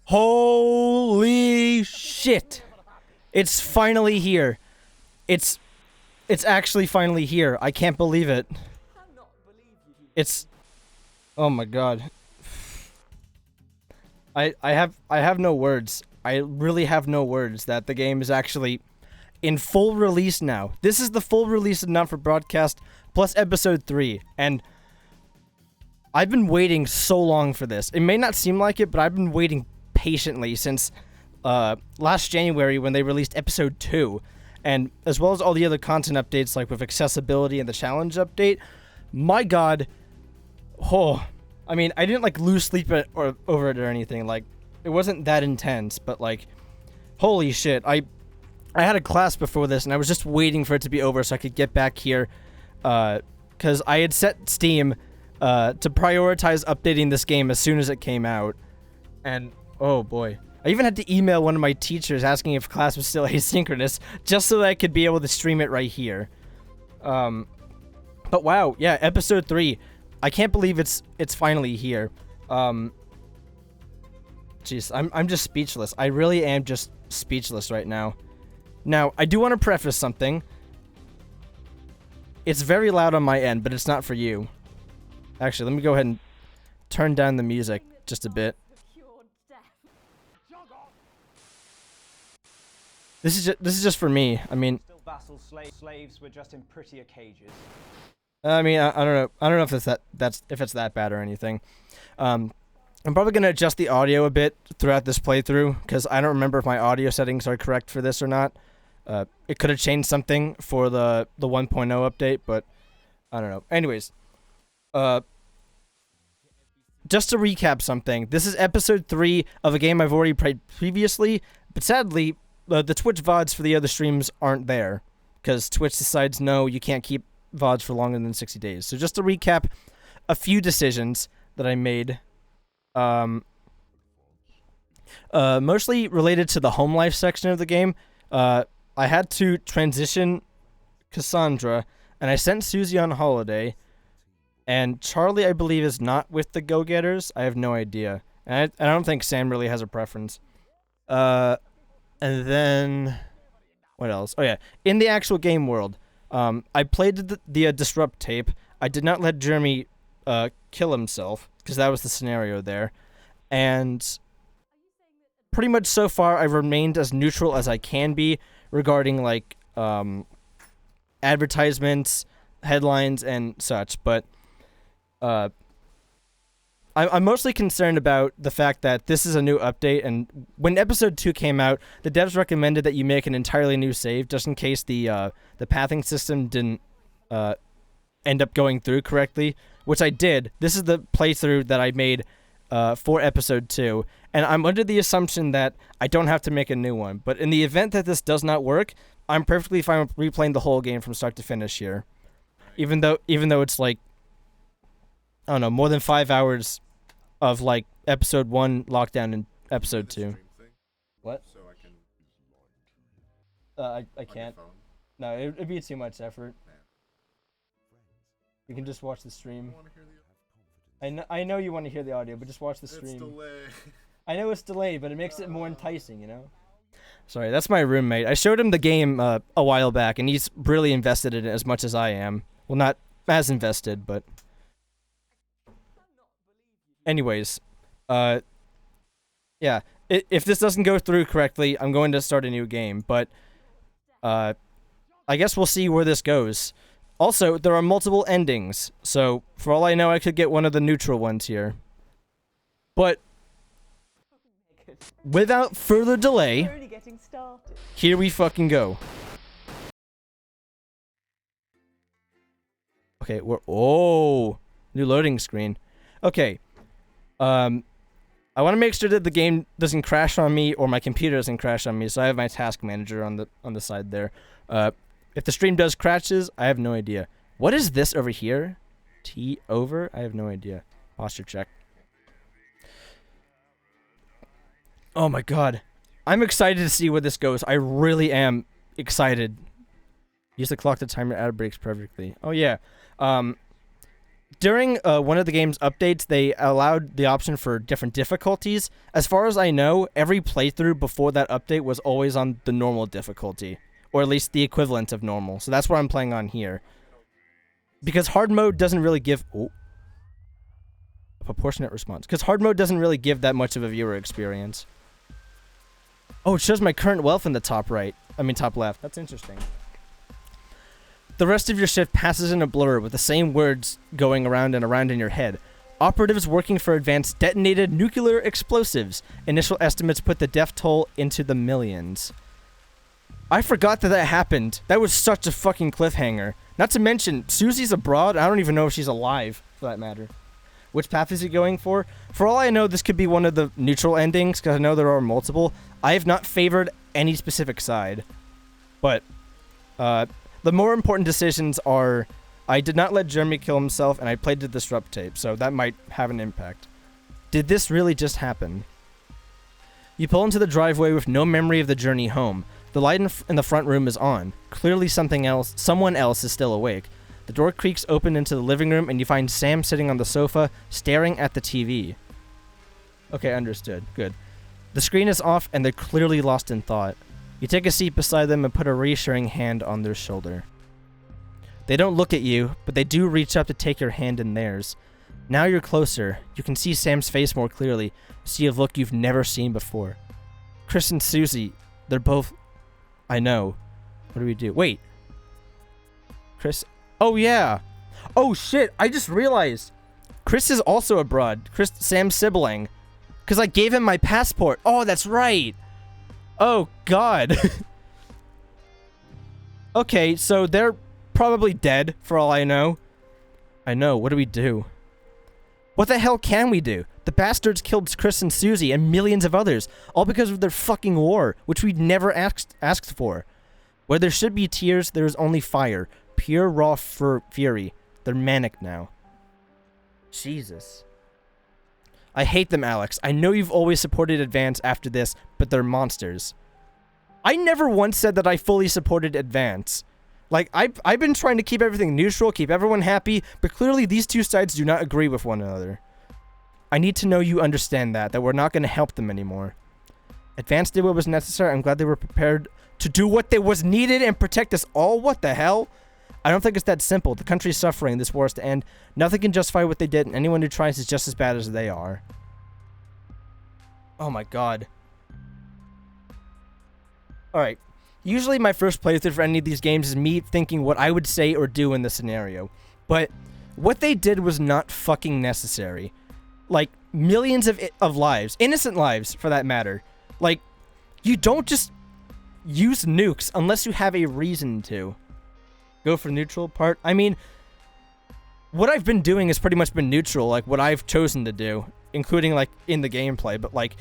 Holy shit! It's finally here. It's actually finally here. I can't believe it. Oh my god. I have no words. I really have no words that the game is actually in full release now. This is the full release of Not for Broadcast plus episode 3, and I've been waiting so long for this. It may not seem like it, but I've been waiting patiently since last January when they released episode 2, and as well as all the other content updates like with accessibility and the challenge update. My god. Oh, I mean, I didn't like lose sleep over it or anything. Like, it wasn't that intense, but like, holy shit. I had a class before this, and I was just waiting for it to be over so I could get back here, because I had set Steam to prioritize updating this game as soon as it came out, and oh boy. I even had to email one of my teachers asking if class was still asynchronous, just so that I could be able to stream it right here. But wow, yeah, episode 3. I can't believe it's finally here. Jeez, I'm just speechless. I really am just speechless right now. Now, I do want to preface something. It's very loud on my end, but it's not for you. Actually, let me go ahead and turn down the music just a bit. This is just for me. I mean, still vassal slaves were just in prettier cages. I mean, I don't know. I don't know if it's that bad or anything. I'm probably gonna adjust the audio a bit throughout this playthrough because I don't remember if my audio settings are correct for this or not. It could have changed something for the 1.0 update, but I don't know. Anyways, just to recap something, this is episode 3 of a game I've already played previously, but sadly, the Twitch VODs for the other streams aren't there because Twitch decides no, you can't keep VODs for longer than 60 days. So just to recap a few decisions that I made, mostly related to the home life section of the game. I had to transition Cassandra, and I sent Susie on holiday, and Charlie, I believe, is not with the Go-Getters. I have no idea. And I don't think Sam really has a preference. And then what else? Oh yeah, in the actual game world, I played the Disrupt tape. I did not let Jeremy kill himself, because that was the scenario there. And pretty much so far, I've remained as neutral as I can be regarding, like, advertisements, headlines, and such. But I'm mostly concerned about the fact that this is a new update, and when episode 2 came out, the devs recommended that you make an entirely new save, just in case the pathing system didn't end up going through correctly, which I did. This is the playthrough that I made for episode 2, and I'm under the assumption that I don't have to make a new one, but in the event that this does not work, I'm perfectly fine with replaying the whole game from start to finish here. Even though it's like, I don't know, more than 5 hours of like episode 1 lockdown and episode 2. What? So I can I can't. No, it'd be too much effort. You can just watch the stream. I know you want to hear the audio, but just watch the stream. It's delayed. I know it's delayed, but it makes it more enticing, you know? Sorry, that's my roommate. I showed him the game a while back, and he's really invested in it as much as I am. Well, not as invested, but... Anyways, yeah, if this doesn't go through correctly, I'm going to start a new game, but, I guess we'll see where this goes. Also, there are multiple endings, so for all I know, I could get one of the neutral ones here. But, without further delay, here we fucking go. Okay, oh, new loading screen. Okay. I want to make sure that the game doesn't crash on me or my computer doesn't crash on me, so I have my task manager on the side there. If the stream does crashes, I have no idea. What is this over here? T over? I have no idea. Posture check. Oh my god. I'm excited to see where this goes. I really am excited. Use the clock to time your ad breaks perfectly. Oh yeah. During one of the game's updates, they allowed the option for different difficulties. As far as I know, every playthrough before that update was always on the normal difficulty, or at least the equivalent of normal. So that's what I'm playing on here. Because hard mode doesn't really give a proportionate response. Because hard mode doesn't really give that much of a viewer experience. Oh, it shows my current wealth in the top right. I mean, top left. That's interesting. The rest of your shift passes in a blur with the same words going around and around in your head. Operatives working for advanced detonated nuclear explosives. Initial estimates put the death toll into the millions. I forgot that happened. That was such a fucking cliffhanger. Not to mention, Susie's abroad. I don't even know if she's alive, for that matter. Which path is he going for? For all I know, this could be one of the neutral endings, because I know there are multiple. I have not favored any specific side. But, the more important decisions are, I did not let Jeremy kill himself, and I played the Disrupt tape, so that might have an impact. Did this really just happen? You pull into the driveway with no memory of the journey home. The light in the front room is on. Clearly someone else is still awake. The door creaks open into the living room, and you find Sam sitting on the sofa, staring at the TV. Okay, understood. Good. The screen is off, and they're clearly lost in thought. You take a seat beside them and put a reassuring hand on their shoulder. They don't look at you, but they do reach up to take your hand in theirs. Now you're closer. You can see Sam's face more clearly. See a look you've never seen before. Chris and Susie, they're both... I know. What do we do? Wait. Chris... Oh, yeah. Oh, shit. I just realized. Chris is also abroad. Chris, Sam's sibling. Because I gave him my passport. Oh, that's right. Oh, God. Okay, so they're probably dead, for all I know. I know. What do we do? What the hell can we do? The bastards killed Chris and Susie and millions of others, all because of their fucking war, which we'd never asked for. Where there should be tears, there is only fire. Pure, raw fury. They're manic now. Jesus. I hate them, Alex. I know you've always supported Advance after this, but they're monsters. I never once said that I fully supported Advance. Like, I've been trying to keep everything neutral, keep everyone happy, but clearly these two sides do not agree with one another. I need to know you understand that we're not going to help them anymore. Advance did what was necessary. I'm glad they were prepared to do what was needed and protect us all. What the hell? I don't think it's that simple. The country's suffering. This war is to end. Nothing can justify what they did, and anyone who tries is just as bad as they are. Oh my god. Alright. Usually my first playthrough for any of these games is me thinking what I would say or do in the scenario. But what they did was not fucking necessary. Like, millions of lives. Innocent lives, for that matter. Like, you don't just use nukes unless you have a reason to. Go for neutral part. I mean, what I've been doing has pretty much been neutral, like what I've chosen to do, including like in the gameplay, but like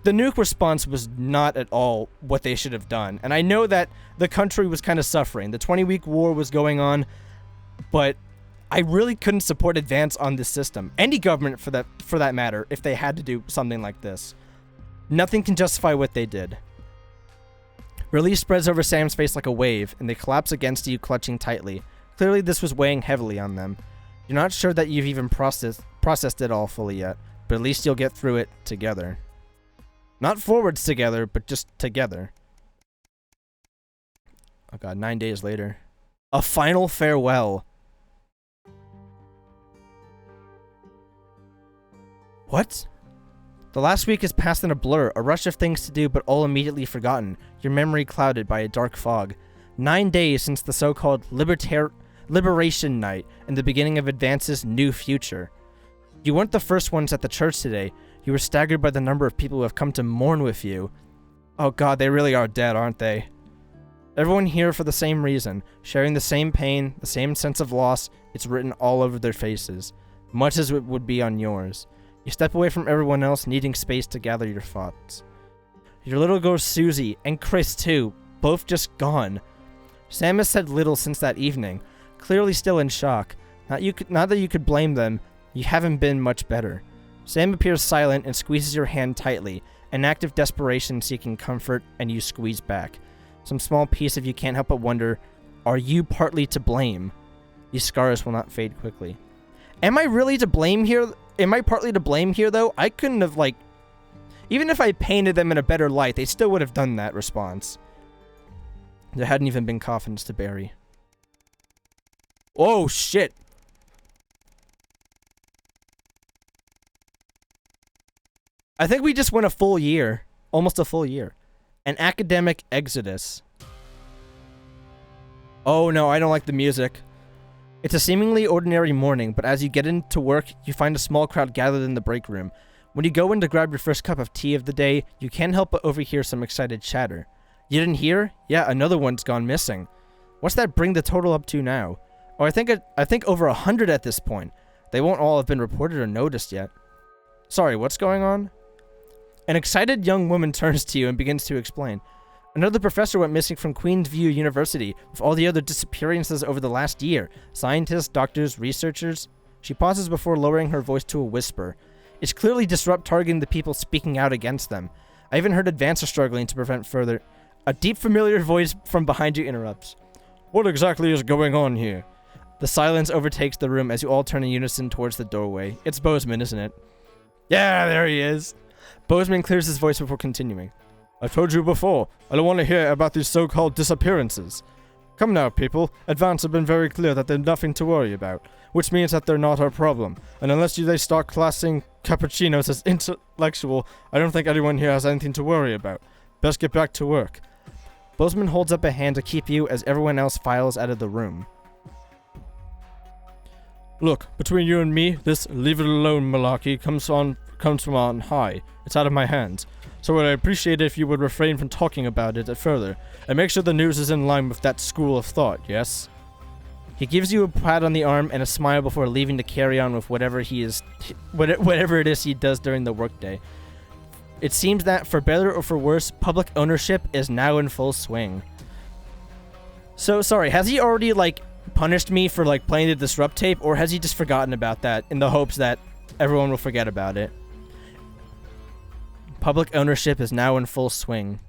the nuke response was not at all what they should have done. And I know that the country was kind of suffering. The 20-week war was going on, but I really couldn't support Advance on this system. Any government for that matter, if they had to do something like this. Nothing can justify what they did. Relief spreads over Sam's face like a wave, and they collapse against you, clutching tightly. Clearly, this was weighing heavily on them. You're not sure that you've even processed it all fully yet, but at least you'll get through it together. Not forwards together, but just together. Oh god, 9 days later. A final farewell. What? The last week has passed in a blur, a rush of things to do, but all immediately forgotten, your memory clouded by a dark fog. 9 days since the so-called Liberation Night and the beginning of Advance's new future. You weren't the first ones at the church today. You were staggered by the number of people who have come to mourn with you. Oh god, they really are dead, aren't they? Everyone here for the same reason, sharing the same pain, the same sense of loss. It's written all over their faces, much as it would be on yours. You step away from everyone else, needing space to gather your thoughts. Your little girl Susie, and Chris too, both just gone. Sam has said little since that evening, clearly still in shock. Not that you could blame them, you haven't been much better. Sam appears silent and squeezes your hand tightly, an act of desperation seeking comfort, and you squeeze back. Some small piece of you can't help but wonder, are you partly to blame? These scars will not fade quickly. Am I really to blame here? Am I partly to blame here, though? I couldn't have, like... Even if I painted them in a better light, they still would have done that response. There hadn't even been coffins to bury. Oh, shit. I think we just went a full year. Almost a full year. An academic exodus. Oh no, I don't like the music. It's a seemingly ordinary morning, but as you get into work, you find a small crowd gathered in the break room. When you go in to grab your first cup of tea of the day, you can't help but overhear some excited chatter. You didn't hear? Yeah, another one's gone missing. What's that bring the total up to now? Oh, I think over 100 at this point. They won't all have been reported or noticed yet. Sorry, what's going on? An excited young woman turns to you and begins to explain. Another professor went missing from Queensview University with all the other disappearances over the last year. Scientists, doctors, researchers. She pauses before lowering her voice to a whisper. It's clearly Disrupt targeting the people speaking out against them. I even heard Advancer struggling to prevent further. A deep familiar voice from behind you interrupts. What exactly is going on here? The silence overtakes the room as you all turn in unison towards the doorway. It's Bozeman, isn't it? Yeah, there he is. Bozeman clears his voice before continuing. I've told you before, I don't want to hear about these so-called disappearances. Come now, people. Advance have been very clear that they're nothing to worry about, which means that they're not our problem. And unless they start classing cappuccinos as intellectual, I don't think anyone here has anything to worry about. Best get back to work. Bozeman holds up a hand to keep you as everyone else files out of the room. Look, between you and me, this leave it alone malarkey comes from on high. It's out of my hands. So I'd appreciate it if you would refrain from talking about it further, and make sure the news is in line with that school of thought, yes? He gives you a pat on the arm and a smile before leaving to carry on with whatever it is he does during the workday. It seems that, for better or for worse, public ownership is now in full swing. So, sorry, has he already, like, punished me for, like, playing the Disrupt tape, or has he just forgotten about that in the hopes that everyone will forget about it? Public ownership is now in full swing.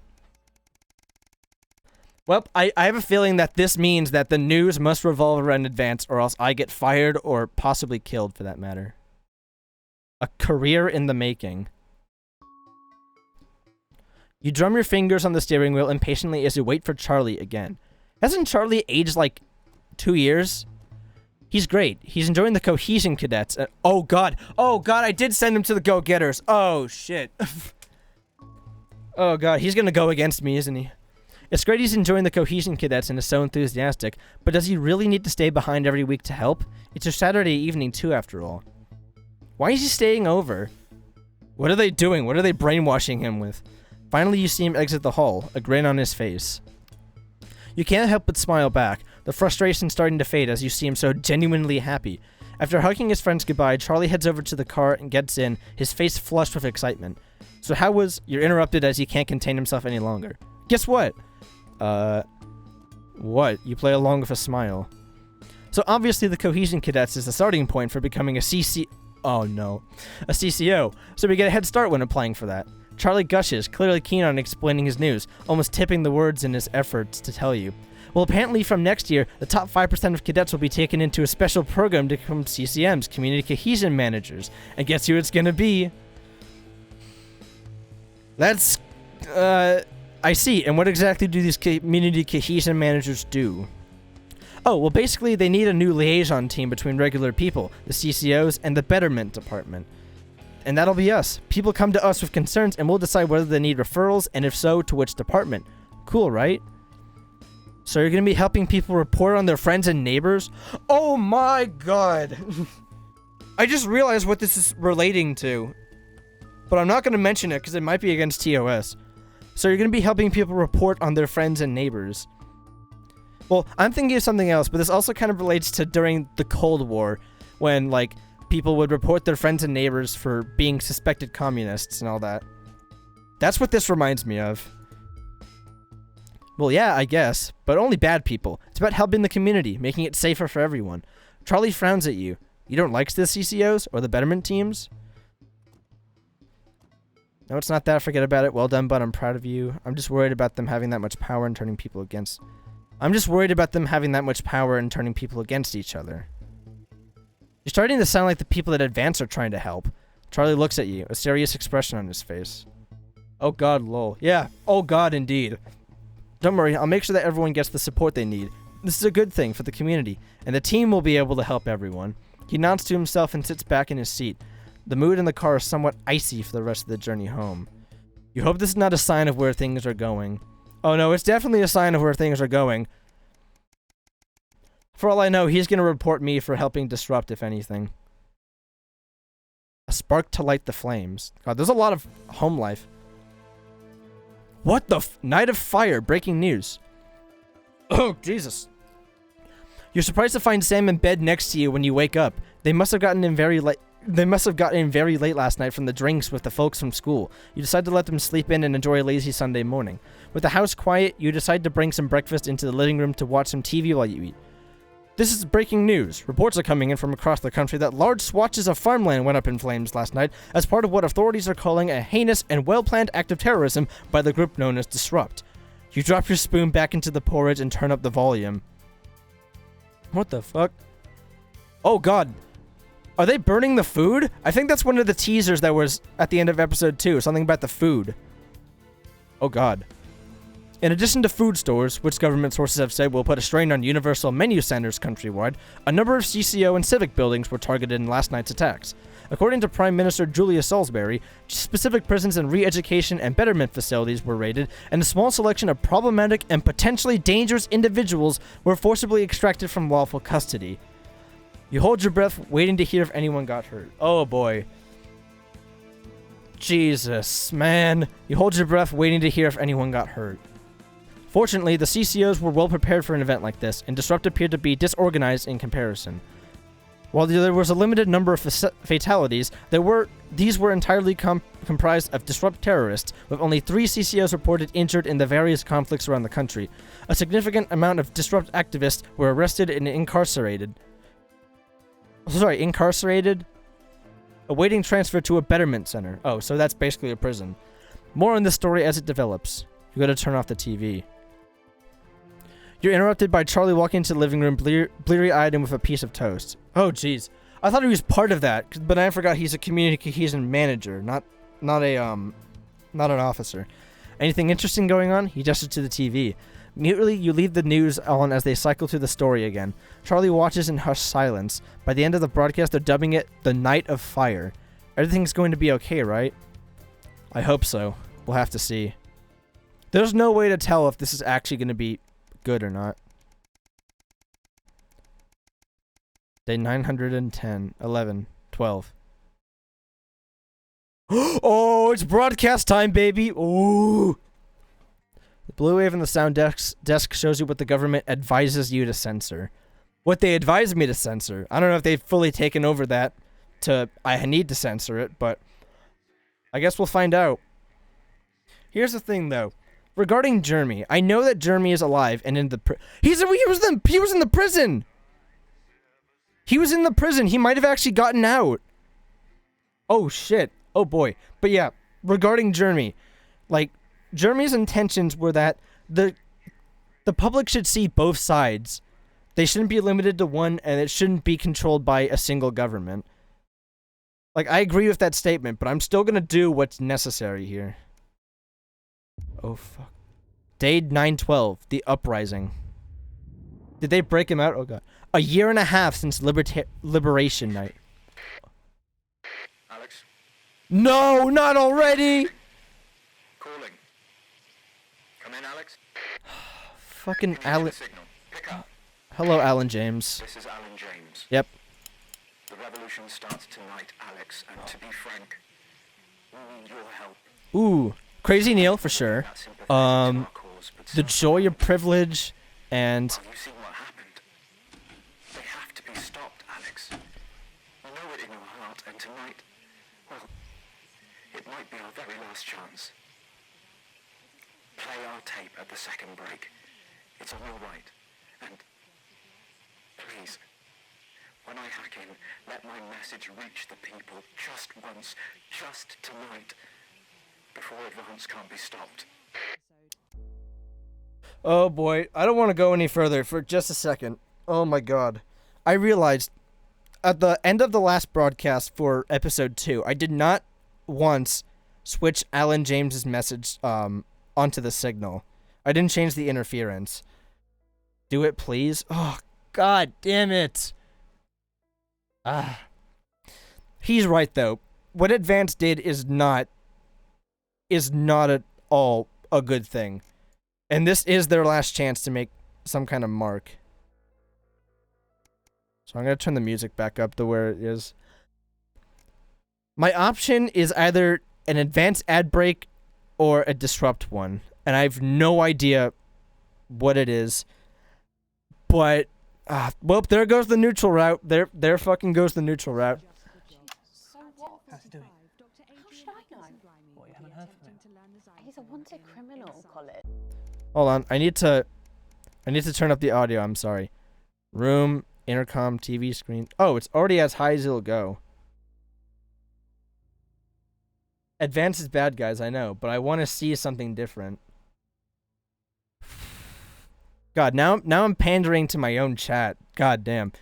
Well, I have a feeling that this means that the news must revolve around Advance, or else I get fired or possibly killed, for that matter. A career in the making. You drum your fingers on the steering wheel impatiently as you wait for Charlie again. Hasn't Charlie aged like 2 years? He's great. He's enjoying the Cohesion Cadets. Oh god, I did send him to the Go-Getters. Oh shit. Oh god, he's gonna go against me, isn't he? It's great he's enjoying the Cohesion Cadets and is so enthusiastic, but does he really need to stay behind every week to help? It's a Saturday evening too, after all. Why is he staying over? What are they doing? What are they brainwashing him with? Finally, you see him exit the hall, a grin on his face. You can't help but smile back, the frustration starting to fade as you see him so genuinely happy. After hugging his friends goodbye, Charlie heads over to the car and gets in, his face flushed with excitement. So how was... You're interrupted as he can't contain himself any longer. Guess what? What? You play along with a smile. So obviously the Cohesion Cadets is the starting point for becoming a Oh no. A CCO. So we get a head start when applying for that. Charlie gushes, clearly keen on explaining his news, almost tipping the words in his efforts to tell you. Well, apparently from next year, the top 5% of cadets will be taken into a special program to become CCMs, Community Cohesion Managers. And guess who it's gonna be? That's... I see. And what exactly do these Community Cohesion Managers do? Oh, well basically they need a new liaison team between regular people, the CCOs, and the Betterment Department. And that'll be us. People come to us with concerns and we'll decide whether they need referrals, and if so, to which department. Cool, right? So you're gonna be helping people report on their friends and neighbors? Oh my god! I just realized what this is relating to. But I'm not gonna mention it because it might be against TOS. So you're gonna be helping people report on their friends and neighbors. Well, I'm thinking of something else, but this also kind of relates to during the Cold War, when, like, people would report their friends and neighbors for being suspected communists and all that. That's what this reminds me of. Well, yeah, I guess, but only bad people. It's about helping the community, making it safer for everyone. Charlie frowns at you. You don't like the CCOs or the betterment teams? No, it's not that. Forget about it. Well done, bud. I'm proud of you. I'm just worried about them having that much power and turning people against... each other. You're starting to sound like the people that Advance are trying to help. Charlie looks at you, a serious expression on his face. Oh god, lol. Yeah, oh god, indeed. Don't worry, I'll make sure that everyone gets the support they need. This is a good thing for the community, and the team will be able to help everyone. He nods to himself and sits back in his seat. The mood in the car is somewhat icy for the rest of the journey home. You hope this is not a sign of where things are going. Oh no, it's definitely a sign of where things are going. For all I know, he's going to report me for helping disrupt, if anything. A spark to light the flames. God, there's a lot of home life. What the Night of Fire, breaking news. Oh, Jesus. You're surprised to find Sam in bed next to you when you wake up. They must have gotten in very late. They must have gotten in very late last night from the drinks with the folks from school. You decide to let them sleep in and enjoy a lazy Sunday morning. With the house quiet, you decide to bring some breakfast into the living room to watch some TV while you eat. This is breaking news. Reports are coming in from across the country that large swatches of farmland went up in flames last night as part of what authorities are calling a heinous and well-planned act of terrorism by the group known as Disrupt. You drop your spoon back into the porridge and turn up the volume. What the fuck? Oh god. Are they burning the food? I think that's one of the teasers that was at the end of episode 2. Something about the food. Oh god. In addition to food stores, which government sources have said will put a strain on universal menu centers countrywide, a number of CCO and civic buildings were targeted in last night's attacks. According to Prime Minister Julia Salisbury, specific prisons and re-education and betterment facilities were raided, and a small selection of problematic and potentially dangerous individuals were forcibly extracted from lawful custody. You hold your breath, waiting to hear if anyone got hurt. Oh boy. Jesus, man. You hold your breath, waiting to hear if anyone got hurt. Fortunately, the CCOs were well prepared for an event like this, and Disrupt appeared to be disorganized in comparison. While there was a limited number of fatalities, these were entirely comprised of Disrupt terrorists, with only 3 CCOs reported injured in the various conflicts around the country. A significant amount of Disrupt activists were arrested and incarcerated, awaiting transfer to a betterment center. Oh, so that's basically a prison. More on this story as it develops. You gotta turn off the TV. You're interrupted by Charlie walking into the living room, bleary-eyed and with a piece of toast. Oh, jeez. I thought he was part of that, but I forgot he's a community cohesion manager, not an officer. Anything interesting going on? He gestures to the TV. Mutely, you leave the news on as they cycle through the story again. Charlie watches in hushed silence. By the end of the broadcast, they're dubbing it the Night of Fire. Everything's going to be okay, right? I hope so. We'll have to see. There's no way to tell if this is actually going to be good or not. Day 910, 11, 12. Oh, it's broadcast time, baby! Ooh! The blue wave in the sound desk shows you what the government advises you to censor. What they advise me to censor. I don't know if they've fully taken over that to I need to censor it, but I guess we'll find out. Here's the thing, though. Regarding Jeremy, I know that Jeremy is alive and in the he was in the prison. He was in the prison. He might have actually gotten out. Oh shit. Oh boy. But yeah, regarding Jeremy, like Jeremy's intentions were that the public should see both sides. They shouldn't be limited to one, and it shouldn't be controlled by a single government. Like, I agree with that statement, but I'm still gonna do what's necessary here. Oh, fuck. Day 912, the uprising. Did they break him out? Oh, God. A year and a half since Liberation Night. Alex? No, not already! Calling. Come in, Alex. Fucking Alan. Pick up. Hello, Alan James. This is Alan James. Yep. The revolution starts tonight, Alex, and to be frank, we need your help. Ooh. Crazy Neil, for sure. The joy of privilege, and... Have you seen what happened? They have to be stopped, Alex. You know it in your heart, and tonight, well, it might be our very last chance. Play our tape at the second break. It's on your right. And please, when I hack in, let my message reach the people just once, just tonight, before advance can't be stopped. Oh boy, I don't want to go any further for just a second. Oh my god. I realized at the end of the last broadcast for episode 2, I did not once switch Alan James's message onto the signal. I didn't change the interference. Do it, please. Oh, god damn it. Ah. He's right though. What Advance did is not at all a good thing. And this is their last chance to make some kind of mark. So I'm going to turn the music back up to where it is. My option is either an Advance ad break or a Disrupt one. And I have no idea what it is. But, well, there goes the neutral route. There fucking goes the neutral route. So what? How's he doing? How should I know? What, you haven't heard from him? He's a wanted criminal, Colin. Hold on, I need to turn up the audio, I'm sorry. Room, intercom, TV screen. Oh, it's already as high as it'll go. Advance is bad, guys, I know, but I want to see something different. God, now I'm pandering to my own chat. God damn.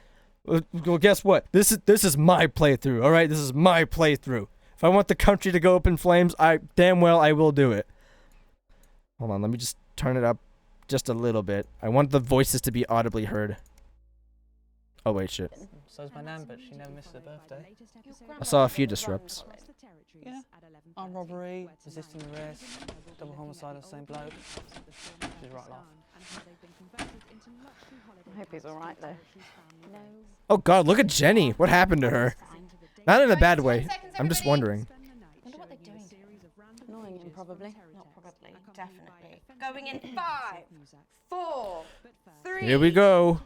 Well, guess what? This is my playthrough, alright? This is my playthrough. If I want the country to go up in flames, I will do it. Hold on, let me just turn it up just a little bit. I want the voices to be audibly heard. Oh wait, shit. So's my nan, but she never misses her birthday. I saw a few disrupts. Yeah. Armed robbery, resisting arrest, double homicide of the same bloke. She's right laugh. I hope he's alright though. No. Oh god, look at Jenny. What happened to her? Not in a bad way. I'm just wondering. I wonder what they're doing. Annoying him, probably. Not probably, definitely. Going in 5, 4, 3. Here we go.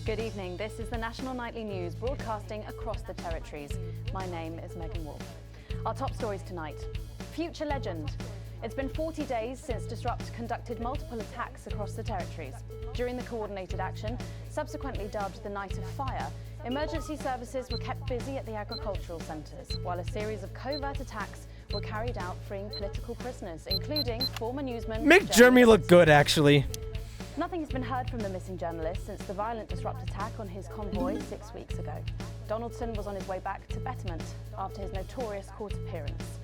Good evening. This is the National Nightly News broadcasting across the territories. My name is Megan Wolf. Our top stories tonight. Future legend. It's been 40 days since Disrupt conducted multiple attacks across the territories. During the coordinated action, subsequently dubbed the Night of Fire, emergency services were kept busy at the agricultural centres, while a series of covert attacks were carried out freeing political prisoners, including former newsman... Make Jeremy look good, actually. Nothing has been heard from the missing journalist since the violent Disrupt attack on his convoy 6 weeks ago. Donaldson was on his way back to Betterment after his notorious court appearance.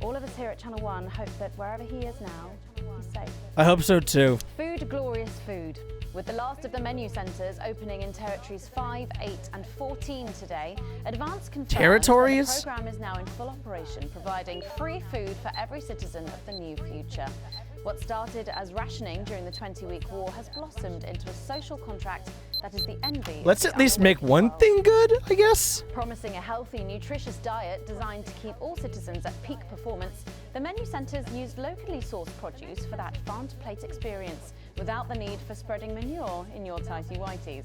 All of us here at Channel 1 hope that wherever he is now, he's safe. I hope so too. Food, glorious food. With the last of the menu centres opening in territories 5, 8 and 14 today, Advance confirms Territories? that the programme is now in full operation, providing free food for every citizen of the new future. What started as rationing during the 20-week war has blossomed into a social contract that is the envy. Let's of at the least make unworking one world. thing good, I guess. Promising a healthy, nutritious diet designed to keep all citizens at peak performance, the menu centres used locally sourced produce for that farm-to-plate experience, without the need for spreading manure in your tighty-whities.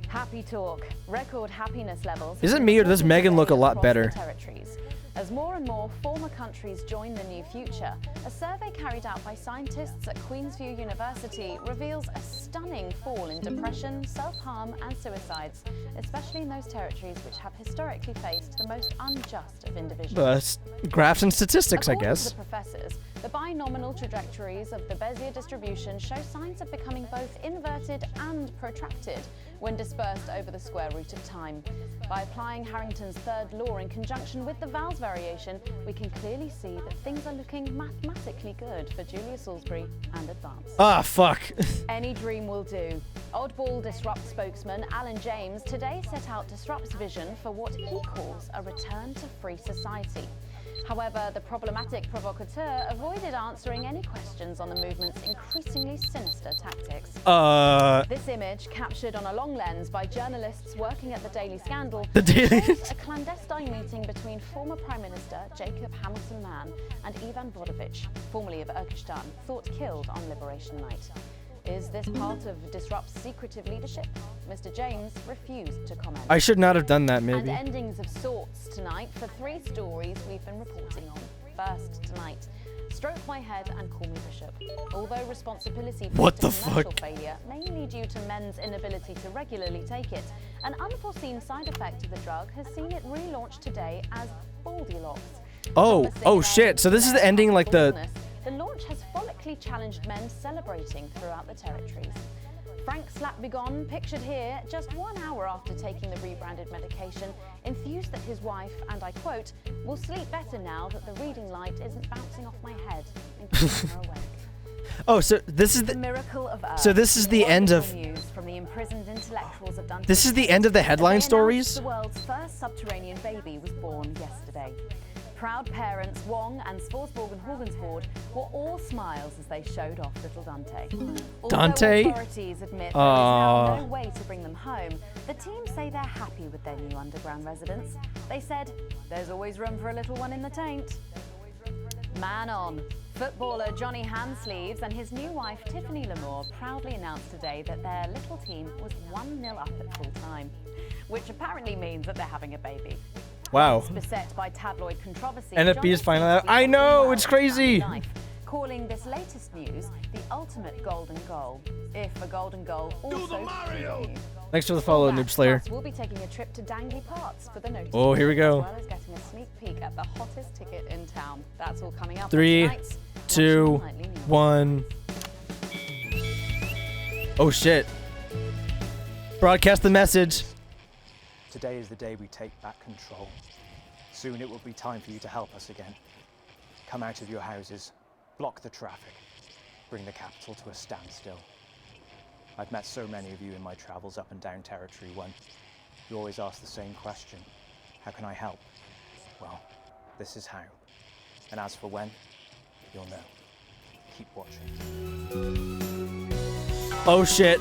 Happy talk. Record happiness levels. Is it me or does Megan look a lot across better? the territories. As more and more former countries join the new future, a survey carried out by scientists at Queensview University reveals a stunning fall in depression, self-harm and suicides, especially in those territories which have historically faced the most unjust of individuals. Graphs and statistics, I According guess. to the professors, the binominal trajectories of the Bezier distribution show signs of becoming both inverted and protracted when dispersed over the square root of time. By applying Harrington's third law in conjunction with the vowels variation, we can clearly see that things are looking mathematically good for Julia Salisbury and Advance. Ah, fuck. Any dream will do. Oddball Disrupt spokesman Alan James today set out Disrupt's vision for what he calls a return to free society. However, the problematic provocateur avoided answering any questions on the movement's increasingly sinister tactics. This image, captured on a long lens by journalists working at the Daily Scandal, shows a clandestine meeting between former Prime Minister Jacob Hamilton-Mann and Ivan Vodovich, formerly of Urkistan, thought killed on Liberation Night. Is this part of Disrupt's secretive leadership? Mr. James refused to comment. I should not have done that, maybe. And endings of sorts tonight for 3 stories we've been reporting on. First tonight, stroke my head and call me Bishop. Although responsibility for What the its commercial fuck? failure, mainly due to men's inability to regularly take it, an unforeseen side effect of the drug has seen it relaunched today as Baldylocks. Oh shit. So this is the ending like the... The launch has follically challenged men celebrating throughout the territories. Frank Slapvigon, pictured here just 1 hour after taking the rebranded medication, enthused that his wife, and I quote, will sleep better now that the reading light isn't bouncing off my head and keeping her awake. Oh, so this is the miracle of Earth. So this is the end of News from the imprisoned intellectuals of Dante. This is the end of the headline stories. The world's first subterranean baby was born yesterday. Proud parents Wong and Svorsborg and Horgensvoord were all smiles as they showed off little Dante. Dante? Although authorities admit there is now no way to bring them home, the team say they're happy with their new underground residence. They said, there's always room for a little one in the taint. Man on. Footballer Johnny Handsleeves and his new wife Tiffany Lamour proudly announced today that their little team was 1-0 up at full time, which apparently means that they're having a baby. Wow. Beset by tabloid controversy, NFB is finally out. I know, it's crazy. Calling this latest news the ultimate golden goal. If a golden goal also Mario. Thanks for the follow, Noob Slayer. We'll be taking a trip to Dangley Parks for the notice. Oh, here we go. As well as getting a sneak peek at the hottest ticket in town. That's all coming up. 3, 2, 1. Oh shit. Broadcast the message. Today is the day we take back control. Soon it will be time for you to help us again. Come out of your houses, block the traffic, bring the capital to a standstill. I've met so many of you in my travels up and down Territory 1. You always ask the same question. How can I help? Well, this is how. And as for when, you'll know. Keep watching. Oh shit.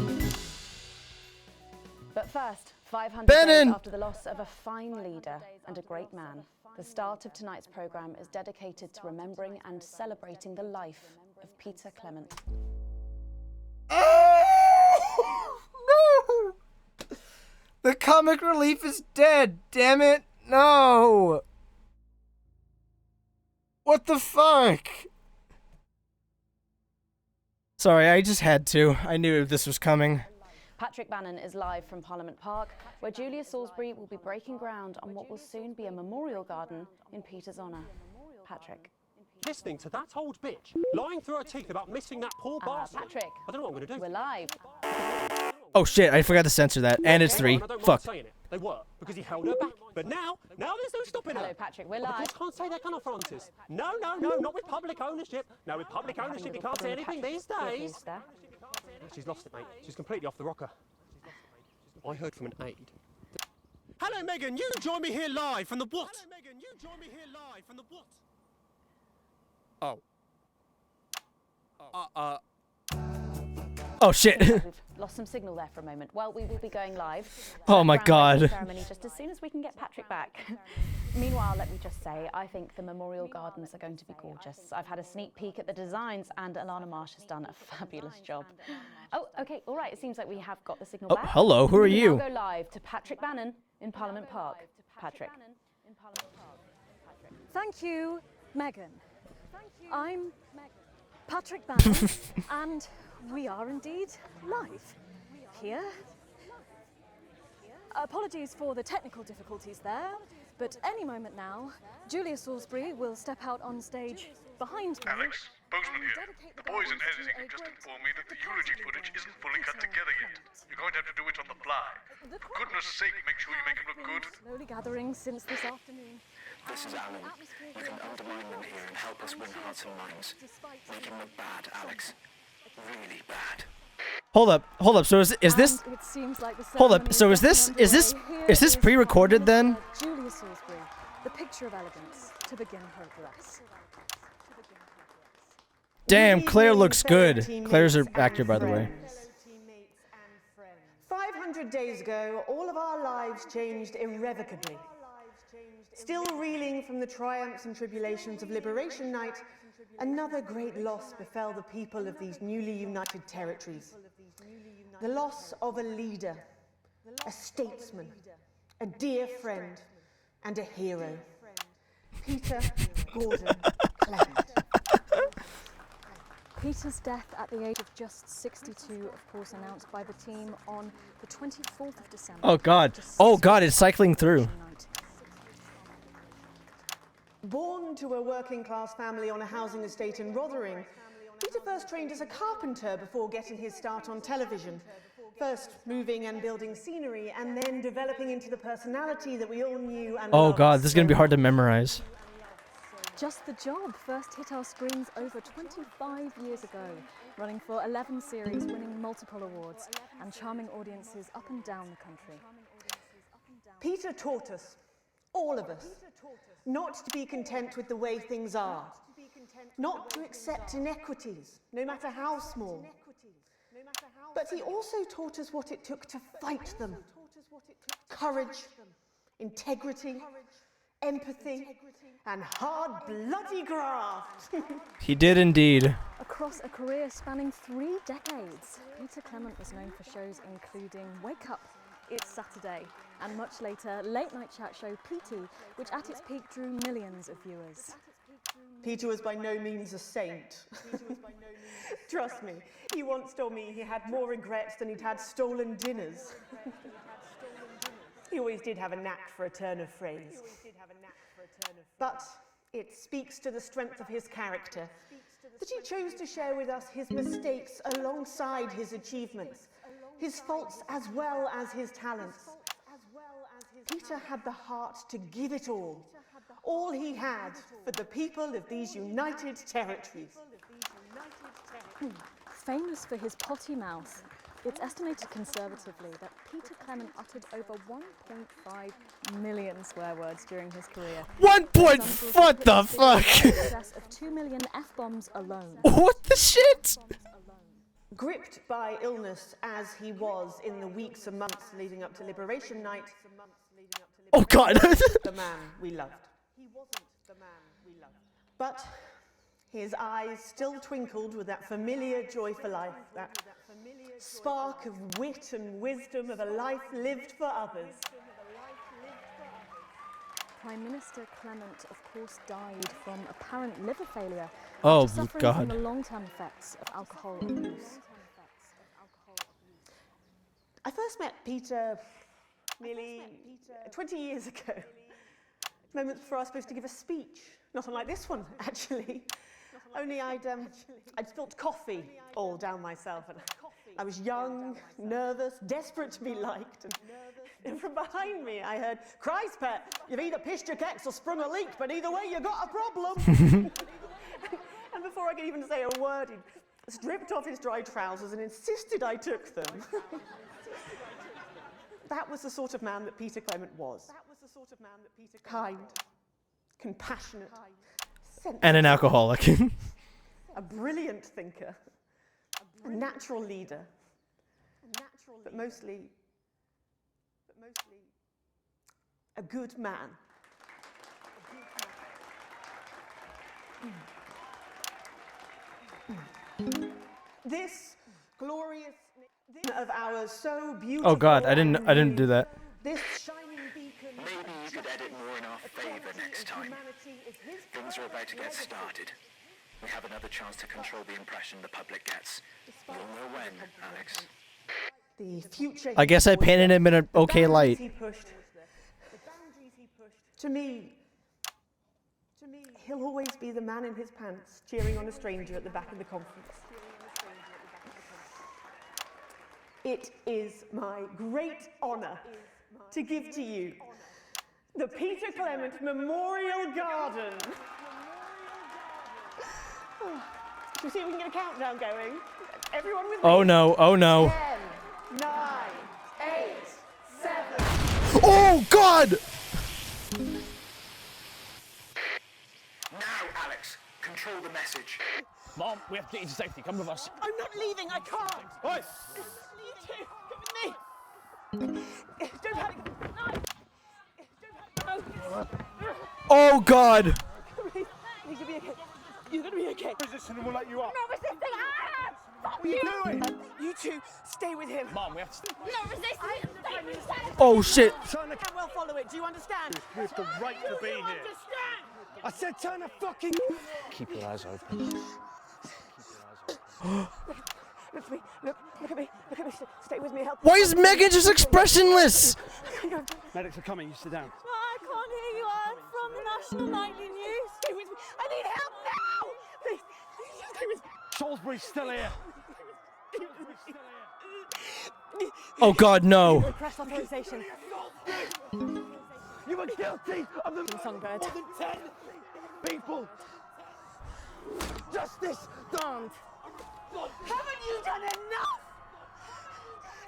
But first, 500 days after the loss of a fine leader and a great man, the start of tonight's programme is dedicated to remembering and celebrating the life of Peter Clement. No! The comic relief is dead, damn it! No! What the fuck? Sorry, I just had to. I knew this was coming. Patrick Bannon is live from Parliament Park, where Julia Salisbury will be breaking ground on what will soon be a memorial garden in Peter's honour. Patrick. Listening to that old bitch lying through her teeth about missing that poor bastard. Patrick. I don't know what I'm going to do. We're live. Oh shit, I forgot to censor that. And it's 3. Fuck. They were, because he held her back. But now there's no stopping her. Hello, Patrick, we're live. Of course, can't say that, can I, Francis? No, not with public ownership. No, with public ownership, you can't say anything these days. She's lost it, mate. She's completely off the rocker. I heard from an aide. Hello, Megan. You join me here live from the what? Hello, Megan. You join me here live from the what? Oh shit. We've lost some signal there for a moment. Well, we will be going live. Oh my god. Ceremony just as soon as we can get Patrick back. Meanwhile, let me just say, I think the memorial gardens are going to be gorgeous. I've had a sneak peek at the designs, and Alana Marsh has done a fabulous job. Oh, okay, all right. It seems like we have got the signal back. Hello. Who are you? We'll go live to Patrick Bannon in Parliament Park. Patrick. Thank you, Megan. I'm Patrick Bannon, and we are indeed live here. Apologies for the technical difficulties there, but any moment now, Julia Salisbury will step out on stage behind me. Alex, Bozeman here. The boys in editing have just informed me that the eulogy footage isn't fully cut together yet. You're going to have to do it on the fly. For goodness sake, make sure you make it look good. Slowly gathering since this afternoon. This is Alan. You can undermine them here and help us win hearts and minds. Make him look bad, Alex. Really bad. Hold up. So is this It seems like the Hold up. So is this pre-recorded then? Julia Salisbury, the picture of elegance, to begin her address. Damn, Claire looks good. Claire's her actor, by the way. 500 days ago, all of our lives changed irrevocably. Still reeling from the triumphs and tribulations of Liberation Night, another great loss befell the people of these newly united territories. The loss of a leader, a statesman, a dear friend, and a hero. Peter Gordon Clement. Peter's death at the age of just 62, of course, announced by the team on the 24th of December. Oh god, it's cycling through. Born to a working-class family on a housing estate in Rotherham, Peter first trained as a carpenter before getting his start on television. First moving and building scenery, and then developing into the personality that we all knew and Oh loved god, this is gonna be so hard to much. memorize. Just the Job first hit our screens over 25 years ago, running for 11 series, winning multiple awards, and charming audiences up and down the country. Peter taught us, all of us, not to be content with the way things are, not to accept inequities, no matter how small. But he also taught us what it took to fight them. Courage, integrity, empathy, and hard, bloody graft. He did indeed. Across a career spanning 3 decades, Peter Clement was known for shows including Wake Up, It's Saturday, and much later, late night chat show PT, which at its peak drew millions of viewers. Peter was by no means a saint. Trust me, he once told me he had more regrets than he'd had stolen dinners. He always did have a knack for a turn of phrase. But it speaks to the strength of his character that he chose to share with us his mistakes alongside his achievements, his faults as well as his talents. Peter had the heart to give it all he had for the people of these united territories. Famous for his potty mouth, it's estimated conservatively that Peter Clement uttered over 1.5 million swear words during his career. What the fuck? In excess of 2 million F-bombs alone. What the shit? Gripped by illness as he was in the weeks and months leading up to Liberation Night, Oh god. the man we loved. But his eyes still twinkled with that familiar joy for life, that spark of wit and wisdom of a life lived for others. Prime Minister Clement, of course, died from apparent liver failure Oh, after suffering God. from the long-term effects of alcohol abuse. I first met Peter nearly 20 years ago. Moments before I was supposed to give a speech. Not unlike this one, actually. Only I'd spilt coffee all down myself. And I was young, nervous, desperate to be liked. And from behind me, I heard, "Christ, pet, you've either pissed your kecks or sprung a leak, but either way, you got a problem." And before I could even say a word, he stripped off his dry trousers and insisted I took them. That was the sort of man that Peter Clement was. Kind, compassionate, sensitive, And an alcoholic. a brilliant thinker, a natural leader, but mostly a good man. This glorious of ours, so beautiful. Oh god, I didn't do that. This shining beacon. Maybe you could edit more in our favour next time. Things are about to get started. We have another chance to control the impression the public gets. You'll know when, Alex. The future. I guess I painted him in an okay The light. boundaries he pushed. To me, he'll always be the man in his pants cheering on a stranger at the back of the conference. It is my great honour to give to you the Peter Clement Memorial Garden. Shall we see if we can get a countdown going? Everyone with me? Oh no, oh no. 10, 9, 8, 7. Oh god! Now, Alex, control the message. Mom, we have to get you to safety. Come with us. I'm not leaving, I can't. Oi! You two, come with me. Don't panic. No. Don't panic. Oh god! You're gonna be okay. You're gonna be okay. Resisting and we'll let you up. No resisting. What are you doing? You two, stay with him. Mom, we have to... No resistance! Oh shit! I can't well follow it. Do you understand? We have the right to be here. I said turn the fucking... Keep your eyes open. Look at me. Look at me. Look at me. Stay with me. Help. Why is Megan just expressionless? Medics are coming. You sit down. I can't hear you. I'm from the National Nightly News. Stay with me. I need help now. Please. Stay with me. Salisbury's still here. Oh God, no. Request authorization. You were guilty of the Songbird. more than 10 people. Justice done. Haven't you done enough?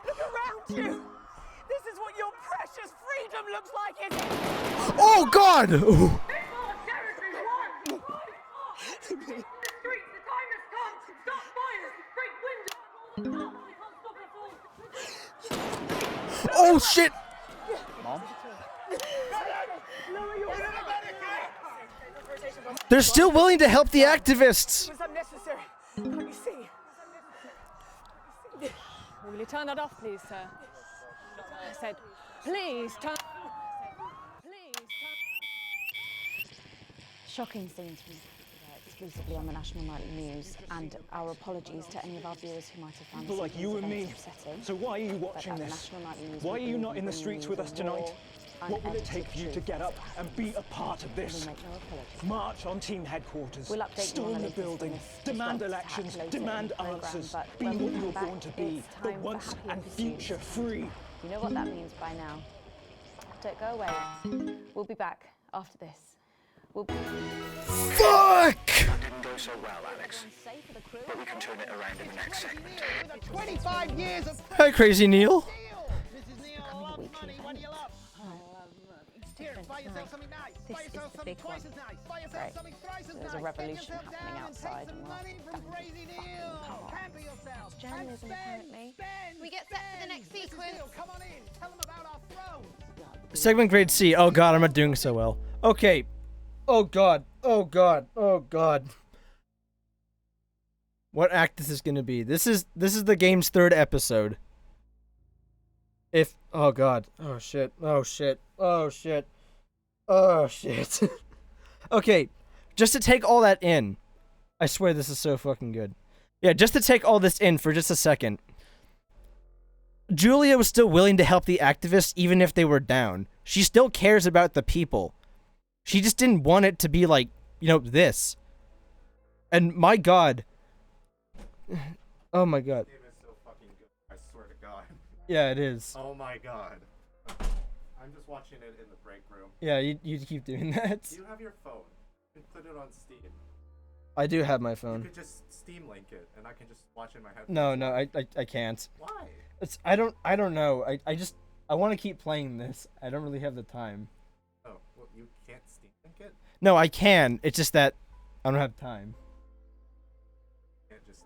Look around you. This is what your precious freedom looks like, isn't it? Oh God! Ooh. Oh shit! Mom? They're still willing to help the activists. It was unnecessary. Can't you see? Will you turn that off, please, sir? I said, please turn. Shocking scenes from exclusively on the National Nightly News, and our apologies to any of our viewers who might have found People like you and me. So why are you watching this? Why are you not in the streets with us tonight? What will it take for you to get up and be a part of this? March on team headquarters, storm the building, demand elections, demand answers, be what you were born to be, the once and future free. You know what that means by now. Don't go away. We'll be back after this. We'll be... Fuck! That didn't go so well, Alex. But we can turn it around in the next segment. 25 years of Hi, Crazy Neil. Mrs. Neil, I'll have money when you love. Here, buy yourself something nice. Buy yourself something twice as nice. Buy yourself something thrice as nice. There's a revolution happening Take outside. some money from Crazy Neil. Pamper yourself. Journalism, apparently. We get set for the next sequence. Come on in. Tell them about our throne. Segment grade C. Oh God, I'm not doing so well. Okay. Oh God. Oh God. Oh God. What act this is gonna be? This is the game's third episode. If oh God. Oh shit. Oh shit. Oh shit. Oh shit. Okay, just to take all that in. I swear this is so fucking good. Yeah, just to take all this in for just a second. Julia was still willing to help the activists even if they were down. She still cares about the people. She just didn't want it to be like, you know, this. And my God. Oh my God. This game is so fucking good. I swear to God. Yeah, it is. Oh my God. I'm just watching it in the break room. Yeah, you keep doing that. Do you have your phone? You can put it on Steam. I do have my phone. You could just Steam link it, and I can just watch it in my headphones. No, I can't. Why? I don't know. I want to keep playing this. I don't really have the time. Oh, well, you can't Steam link it? No, I can. It's just that I don't have time. You can't just...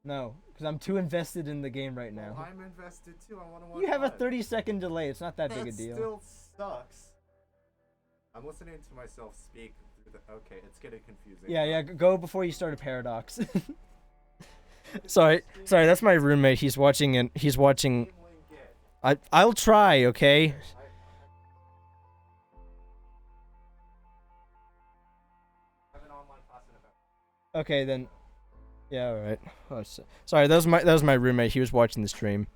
No, because I'm too invested in the game right now. Well, I'm invested too. I want to watch You have a live. 30-second delay. It's not that big a deal. That still sucks. I'm listening to myself speak through the... Okay, it's getting confusing. Yeah, go before you start a paradox. Sorry, that's my roommate. He's watching. I'll try, okay? Okay then. Yeah, all right. Oh, sorry, that was my roommate. He was watching the stream.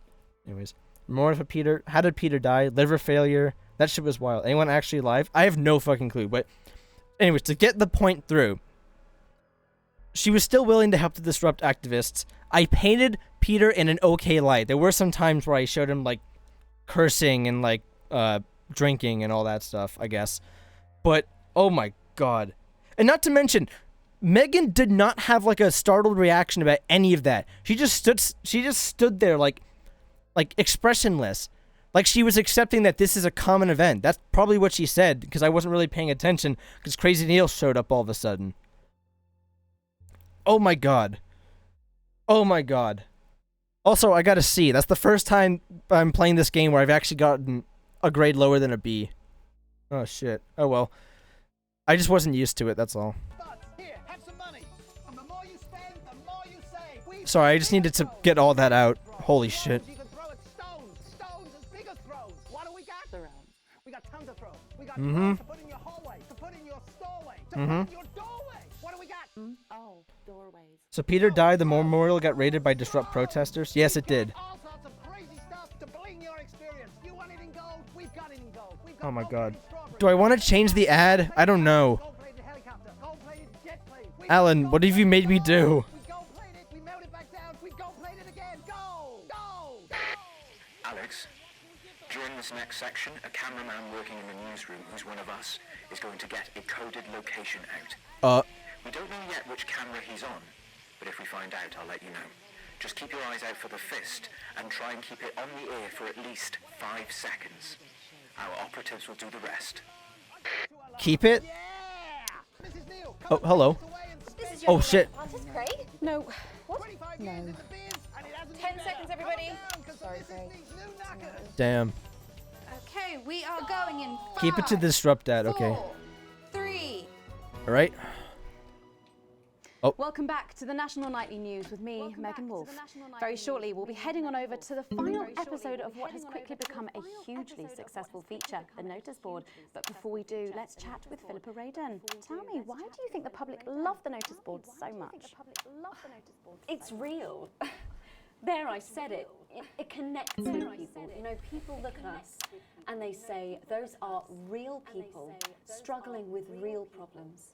Anyways, more of a Peter. How did Peter die? Liver failure. That shit was wild. Anyone actually alive? I have no fucking clue. But, anyways, to get the point through, she was still willing to help the disrupt activists. I painted Peter in an okay light. There were some times where I showed him like cursing and like drinking and all that stuff, I guess. But oh my God. And not to mention, Megan did not have like a startled reaction about any of that. She just stood there like expressionless. Like she was accepting that this is a common event. That's probably what she said, because I wasn't really paying attention because Crazy Neil showed up all of a sudden. Oh my God. Oh my God. Also, I got a C. That's the first time I'm playing this game where I've actually gotten a grade lower than a B. Oh shit. Oh well. I just wasn't used to it, that's all. Sorry, I just needed to get all that out. Holy shit. Mm-hmm. Oh, doorways. So Peter died, the memorial got raided by disrupt protesters? Yes, it did. Oh my God. Do I want to change the ad? I don't know. Alan, what have you made me do? this next section, a cameraman working in the newsroom who's one of us is going to get a coded location out. We don't know yet which camera he's on, but if we find out, I'll let you know. Just keep your eyes out for the fist and try and keep it on the ear for at least 5 seconds. Our operatives will do the rest. Keep it? Oh, hello. Oh, shit. No. What? No. 10 seconds, everybody. Sorry, Craig. Damn. Okay, we are going in 5, Keep it to disrupt that, okay. 4, 3. Alright. Oh. Welcome back to the National Nightly News with me, Megan Wolf. Very shortly, we'll be heading on over to the final episode of what has quickly become a hugely successful feature, the notice board. But before we do, let's chat with Philippa Radin. Tell me, why do you think the public love the notice board so much? It's real. There, I said it. It connects with people. You know, people look at us and they say, those are real people struggling with real problems.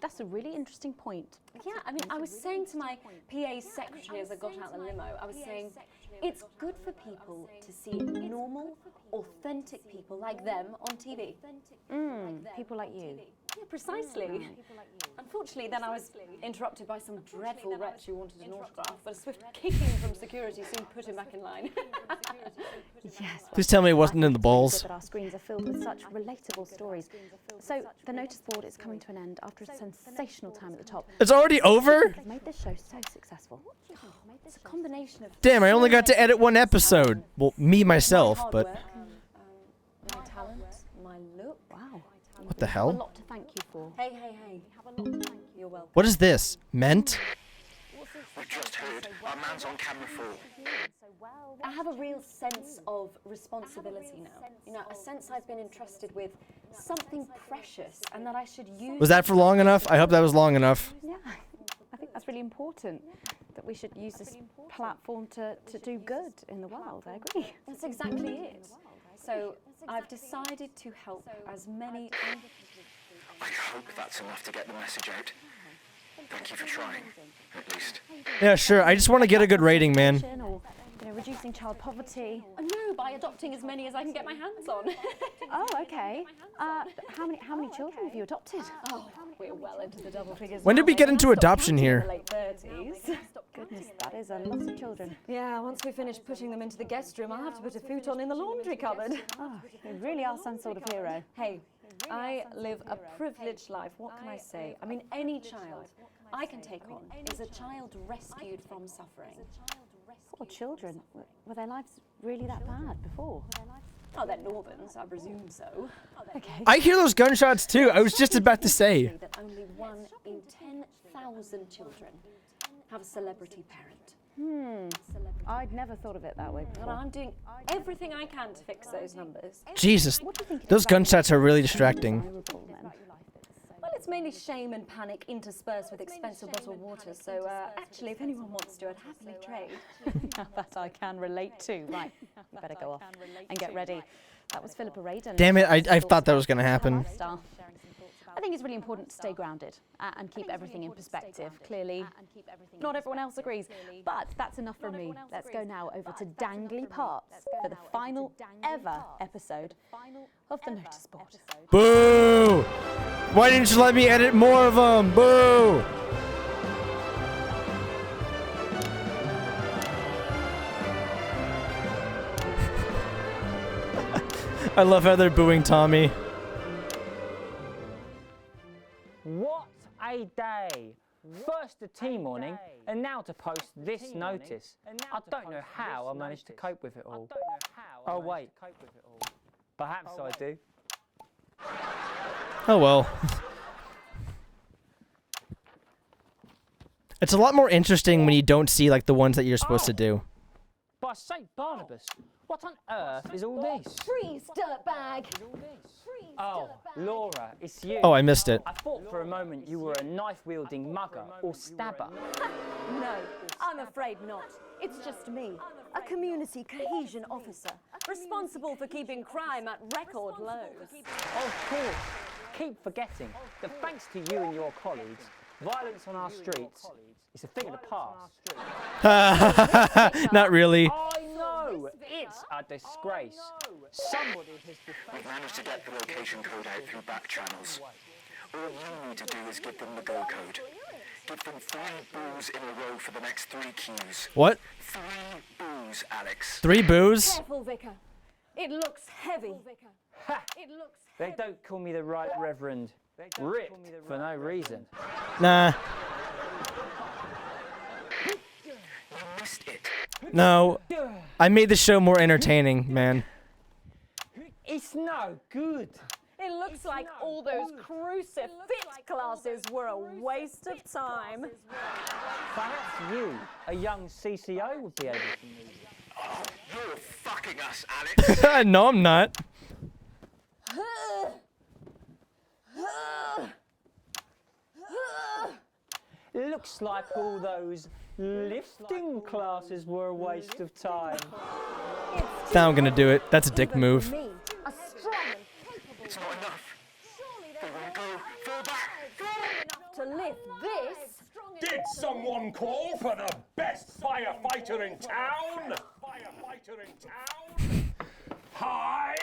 That's a really interesting point. Yeah, I mean, I was saying to my PA secretary as I got out the limo, I was saying, it's good for people to see normal, authentic people like them on TV. People like you. Yeah, precisely. Unfortunately, then I was interrupted by some dreadful wretch who wanted an autograph, but a swift kicking from security soon put him back in line. Yes. Please tell me it wasn't in the balls. That our screens are filled with such relatable stories. So the notice board is coming to an end after a sensational time at the top. It's already over? It's made this show so successful. It's a combination of Damn, I only got to edit one episode. Well, me myself, but... my talent, my look. Wow. What the I have hell? a lot to thank you for. Hey. You're welcome. What is this? Ment? We've just heard our man's on camera 4. I have a real sense of responsibility now. You know, a sense I've been entrusted with something precious and that I should use. Was that for long enough? I hope that was long enough. Yeah, I think that's really important, that we should use this platform to do good in the world. I agree. That's exactly it. So I've decided to help as many. I hope that's enough to get the message out. Thank you for trying, at least. Yeah, sure. I just want to get a good rating, man. Or, reducing child poverty. No, by adopting as many as I can get my hands on. Oh, okay. How many children have you adopted? Oh, we're well into the double figures. When did we get into adoption here? Late 30s. Goodness, that is a lot of children. Yeah, once we finish putting them into the guest room, I'll have to put a futon in the laundry cupboard. Oh, you really are some sort of hero. Hey, I live a privileged life. What can I say? I mean, any child I can take on is a child rescued from suffering. Poor children. Were their lives really that bad before? Oh, they're Northern's, I presume so. Okay. I hear those gunshots too. I was just about to say. That only 1 in 10,000 children have a celebrity parent. I'd never thought of it that way before. And I'm doing everything I can to fix those numbers. Jesus, those gunshots are really distracting. Well, it's mainly shame and panic interspersed with expensive bottled water, so actually, if anyone wants to, I'd happily trade. Now that I can relate to. Right, we better go off and get ready. That was Philippa Radin. Damn it, I thought that was going to happen. I think it's really important to stay grounded and keep everything in perspective. Clearly, not everyone else agrees, but that's enough from me. Let's go now over to Dangly Parts for the final ever episode of the notice board. Boo! Why didn't you let me edit more of them? Boo! I love how they're booing Tommy. What a day! First the tea morning, and now to post this notice. I don't know how I managed to cope with it all. Oh wait, perhaps I do. Oh well. It's a lot more interesting when you don't see like the ones that you're supposed to do. By St. Barnabas, what on earth is all this? Freeze, dirtbag! Oh, Laura, it's you. Oh, I missed it. I thought for a moment you were a knife-wielding mugger or stabber. No, I'm afraid not. It's just me, a community cohesion officer, responsible for keeping crime at record lows. Of course. Keep forgetting that thanks to you and your colleagues, violence on our streets is a thing of the past. Not really. I know. know it's a disgrace. Somebody has We've managed to get the location code out through back channels. All you need to do is give them the go code. Give them 3 boos in a row for the next 3 queues. What? 3 boos, Alex. 3 boos? Careful, Vicar. It looks heavy. Ha! They don't call me the Right Reverend. Ripped for no reason. Nah. You missed it. No. I made the show more entertaining, man. It's no good. It looks like all those crucifix classes were a waste of time. Perhaps you, a young CCO, would be able to move it. Oh, you're fucking us, Alex. No, I'm not. Looks like all those lifting classes were a waste of time. Now I'm gonna do it. That's a dick move. It's not enough. They won't go. Fall back. To lift this. Did someone call for the best firefighter in town? Hi!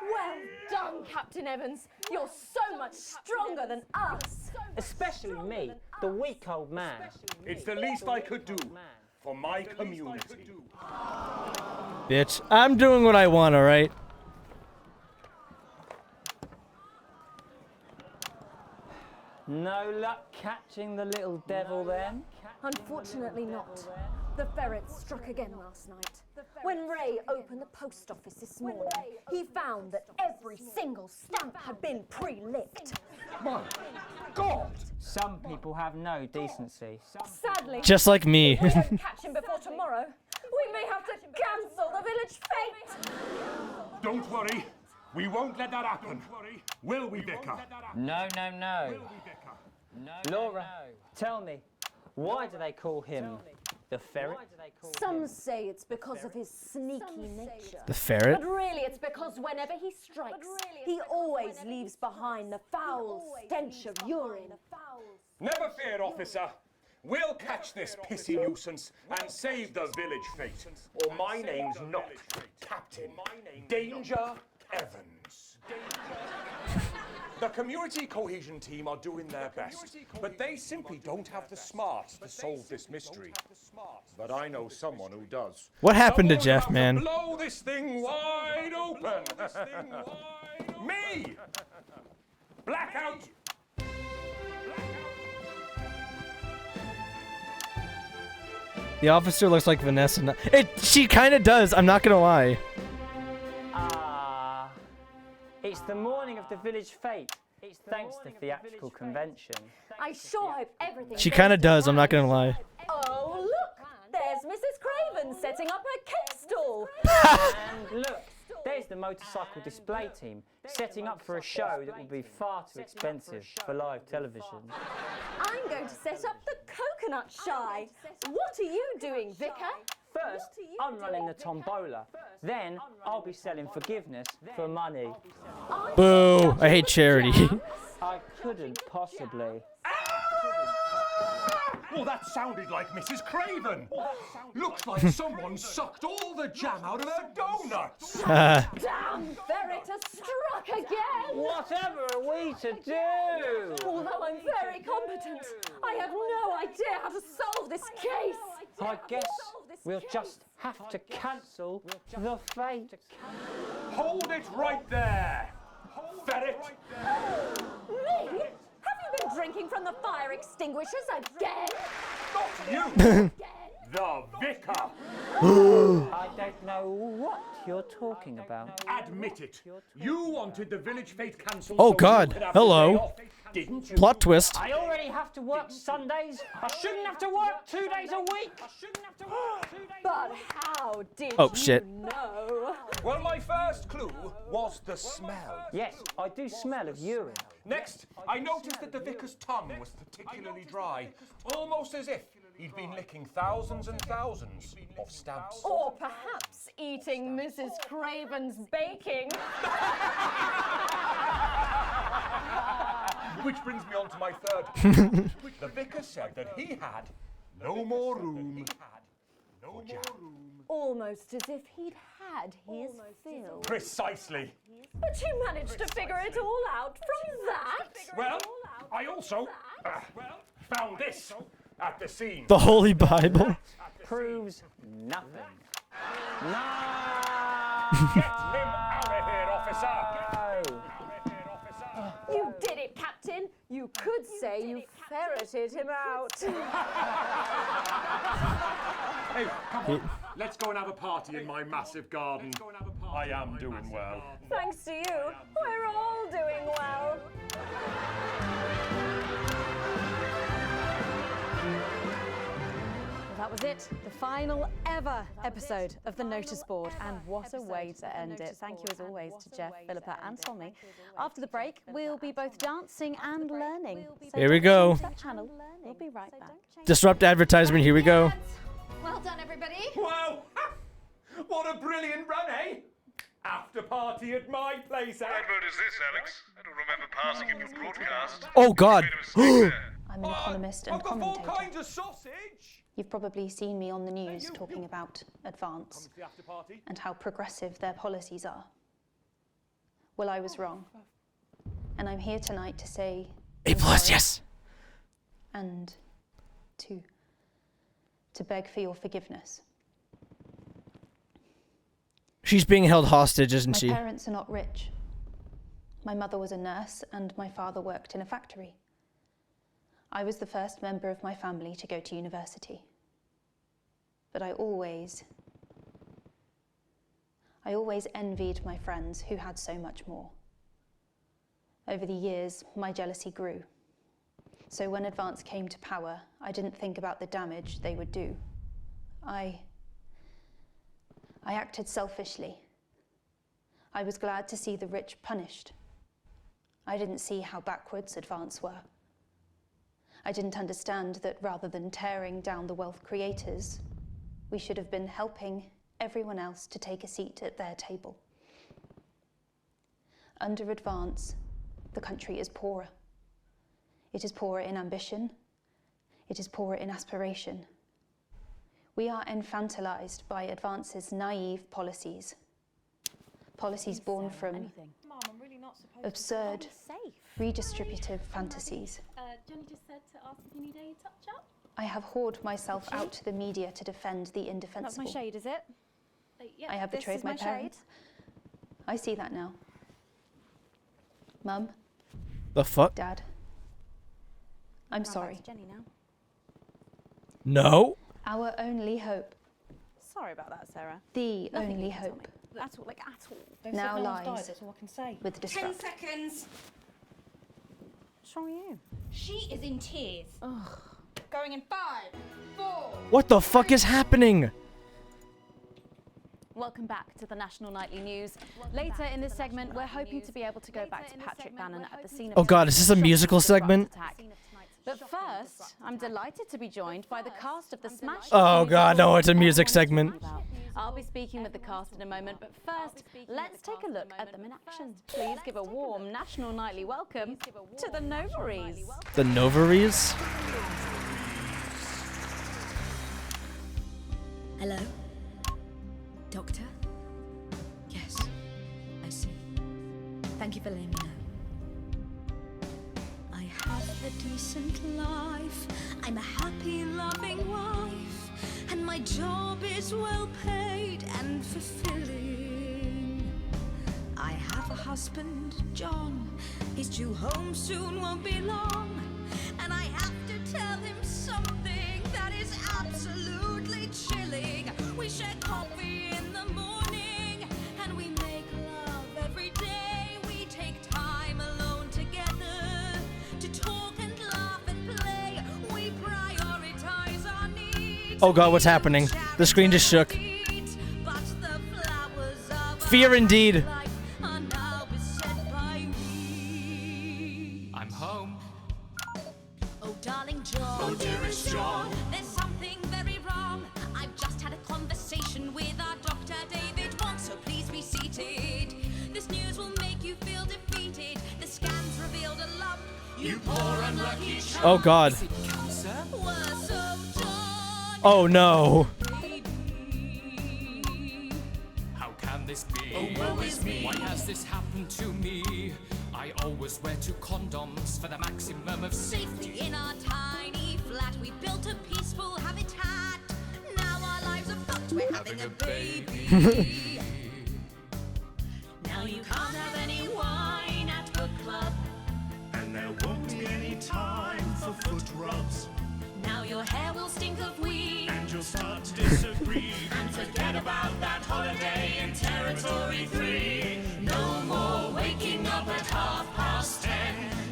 Well done, Captain Evans. You're so much stronger than us. Especially me, the weak old man. It's the least I could do for my community. Bitch, I'm doing what I want, alright? No luck catching the little devil then? Unfortunately not. The ferrets struck again last night. When Ray opened the post office this morning, he found that every single stamp had been pre-licked. My God! Some people have no decency. Sadly, Just like me. we won't catch him before tomorrow. We may have to cancel the village fete. Don't worry. We won't let that happen. Will we, Vicar? No. Laura, tell me, why do they call him the ferret? Some say it's because of his sneaky nature. The ferret? But really it's because whenever he strikes, he always leaves behind the foul stench of urine. Never fear, officer. We'll catch this pissy nuisance and save the village fate. Or my name's not Captain Danger Evans. The community cohesion team are doing their best, but they simply don't have the smarts to solve this mystery. But I know someone who does. What happened to Someone Jeff, have man? Blow this thing wide open. Me. Blackout. The officer looks like Vanessa. She kind of does, I'm not gonna lie. It's the morning of the village fete. It's thanks to theatrical convention. I sure hope everything. She kind of does, I'm not gonna lie. Oh, look! There's Mrs. Craven setting up her cake stall. And look, there's the motorcycle display team setting up for a show that will be far too expensive for live television. I'm going to set up the coconut shy. What are you doing, Vicar? First, I'm running the tombola. Then, I'll be selling forgiveness for money. Boo! I hate charity. I couldn't possibly. Oh, that sounded like Mrs. Craven. Looks like someone sucked all the jam out of her donuts. Damn ferret has struck again! Whatever are we to do? Although I'm very competent, I have no idea how to solve this case. I guess we'll just have to cancel the fete. Hold it right there, ferret. Me? Have you been drinking from the fire extinguishers again? Not you. The vicar. I don't know what you're talking about. Admit it. You wanted the village fete cancelled. Oh so God, you could have the day hello. off, didn't you? Plot twist. I already have to work Sundays. I shouldn't have to work 2 days a week. But how did Oh, shit. you know? Well, my first clue was the smell. Yes, I do smell of urine. Next, I noticed that the vicar's tongue was particularly dry, almost as if he'd been licking thousands and thousands of stamps. Or perhaps eating Mrs. Craven's baking. Which brings me on to my third. The vicar said that he had no more room for jam. almost as if he'd had his fill. Precisely. But you managed to figure it all out from that? Well, I also found this at the scene. The Holy Bible. Proves nothing. No! Get him out of here, officer! You did it, Captain. You could say you ferreted him out. Hey, come on. Let's go and have a party in my massive garden. I am doing well. Thanks to you, we're all doing well. That was it, the final ever episode of the Notice Board, and what a way to end it. Thank you as always to Jeff, Philippa and Tommy. After the break, we'll be both dancing and learning. So Here we go. change that channel. We'll be right back. Disrupt advertisement. Here we go. Well done, everybody. Wow! What a brilliant run, eh? After party at my place, eh? What advert is this, Alex? I don't remember passing in your broadcast. Oh, God. I'm an economist and I've got all commentator. kinds of sausage! You've probably seen me on the news talking about Advance and how progressive their policies are. Well, I was wrong. And I'm here tonight to say A+, yes. And to beg for your forgiveness. She's being held hostage, isn't she? My parents are not rich. My mother was a nurse and my father worked in a factory. I was the first member of my family to go to university. But I always envied my friends who had so much more. Over the years, my jealousy grew. So when Advance came to power, I didn't think about the damage they would do. I acted selfishly. I was glad to see the rich punished. I didn't see how backwards Advance were. I didn't understand that rather than tearing down the wealth creators, we should have been helping everyone else to take a seat at their table. Under Advance, the country is poorer. It is poorer in ambition. It is poorer in aspiration. We are infantilized by Advance's naive policies. Policies born from absurd, redistributive fantasies. Jenny just said to ask if you need a touch-up. I have whored myself out to the media to defend the indefensible. That's my shade, is it? Yeah, I have betrayed my parents. I see that now. Mum. The fuck? Dad. I'm sorry. Jenny now. No. Our only hope. Sorry about that, Sarah. The Nothing only you can tell hope. me. At all, like at all. Don't Now say no one's lies died, that's all I can say. with 10 Disrupt. seconds. What's wrong with you? She is in tears. Ugh. Going in 5, 4. What the fuck is happening? Welcome back to the National Nightly News. Later in this segment, we're hoping to be able to go back to Patrick Bannon at the scene of Oh God, is this a musical segment? But first, I'm delighted to be joined by the cast of the Smash. Oh God, no, it's a music segment. I'll be speaking with the cast in a moment, but first, let's take a look at them in action. Please give a warm National Nightly welcome to the Novaries. The Novaries? Hello? Doctor? Yes, I see. Thank you for letting me know. I have a decent life. I'm a happy, loving wife. And my job is well paid and fulfilling. I have a husband, John. He's due home soon, won't be long. And I have to tell him something that is absolutely chilling. We share coffee in the morning, and we make love every day. We take time alone together to talk and laugh and play. We prioritize our needs. Oh God, what's happening? The screen just shook. Fear indeed. I'm home. Oh, darling John. Oh, dearest John. There's something very wrong. I've just had a conversation with our doctor, David Wong, so please be seated. This news will make you feel defeated. The scans revealed a lump. You poor unlucky child. Oh God. Is it cancer? Worse, oh, John. Oh no. happened to me. I always wear 2 condoms for the maximum of Safety in our tiny flat, we built a peaceful habitat. Now our lives are fucked, we're having a baby. Now you can't have any wine at book club. And there won't be any time for foot rubs. Now your hair will stink of weed. And you'll start to disagree. And forget about that holiday in Territory 3. No more waking up at 10:30.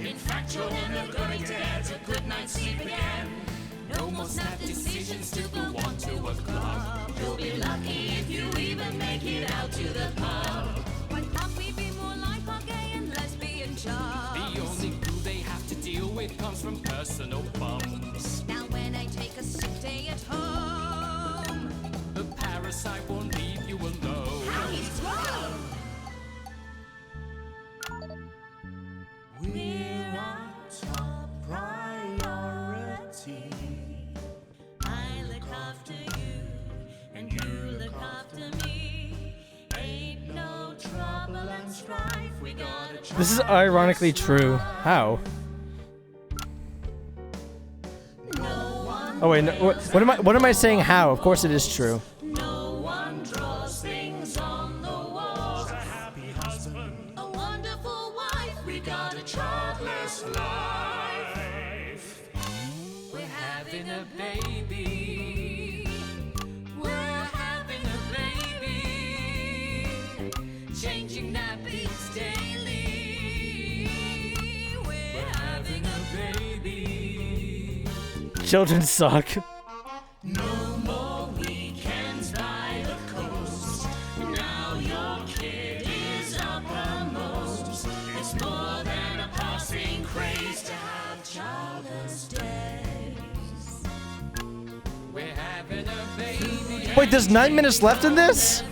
In fact, you're never gonna get a good night's sleep again. No more snap decisions to go on to a club. You'll be lucky if you even make it out to the pub. Why can't we be more like our gay and lesbian chums? The only glue they have to deal with comes from personal bums. Now when I take a sick day at home, The parasite won't leave you alone. how he's grown. We're our top priority. I look after you, and you look after me. Ain't no trouble and strife, we gotta try. This is ironically true. How? Oh wait, no, what am I saying? How? Of course it is true. No one draws things on the wall. A happy husband. A wonderful wife, we got a childless life. We're having a baby. We're having a baby. Changing nappies daily. We're having a baby. Children suck. No more weekends by the coast. Now your kid is uppermost. It's more than a passing craze to have childless days. We're having a baby. Wait, there's 9 minutes left in this?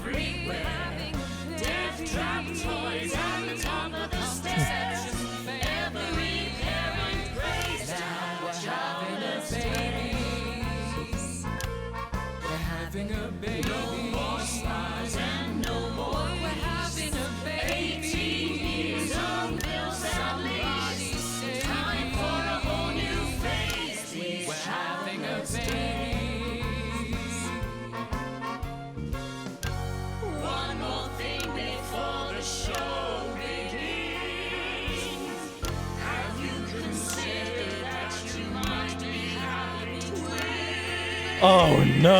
Death trap toys at the top of the stairs. Every parent prays to have childless days. We're having a baby. No more stars and no more. We're having a baby. 18 years on bills and leaves. Time for a whole new phase. We're having a baby. One more thing before the show begins. Have you considered that you might be having twins? Oh no.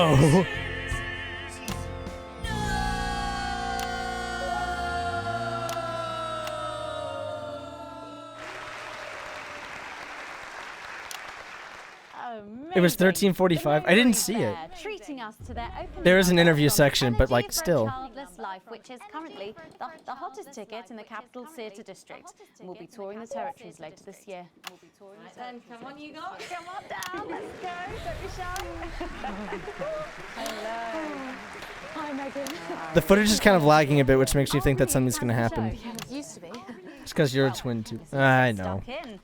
It was 13:45. I didn't see it. Treating us to their opening There is an number interview from section, but, like, Energy for a still. Childless Life, which is currently the hottest ticket in the capital theatre district. And we'll be touring the territories later this year. Then come on, you guys. Come on down, let's go. Don't be shy. Hello. Hi, Megan. The footage is kind of lagging a bit, which makes me think that something's gonna happen. It used to be. It's because you're a twin too. I know. Stuck in.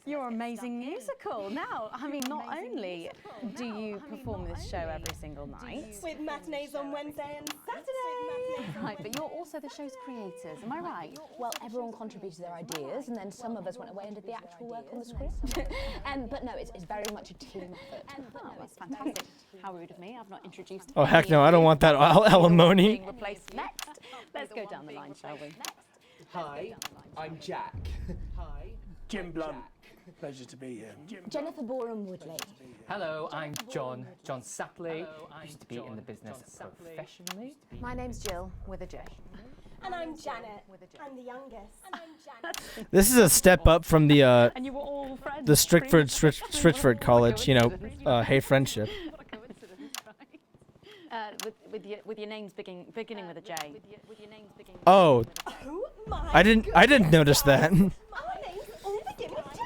Your amazing musical. Now, I mean, not only do you perform this show every single night, With matinees on Wednesday and Saturday. right, but you're also the show's creators, am I right? Well, everyone contributed their ideas, and then some of us went away and did the actual work on the script. But no, it's very much a team effort. Oh, that's fantastic. How rude of me, I've not introduced Oh heck no, I don't want that alimony. being replaced next. Let's go down the line, shall we? Hi, I'm Jack. Hi, Jim Blunt. Pleasure to be here. Jennifer Boram Woodley. Hello, I'm John Sapley. I used to be in the business professionally. My name's Jill, with a J. And I'm Janet. I'm the youngest. And I'm Janet. This is a step up from the And you were all friends. the Stritchford College, you know, hey friendship. With your names beginning with a J. Oh, Oh my I didn't notice that. Our names all begin with J.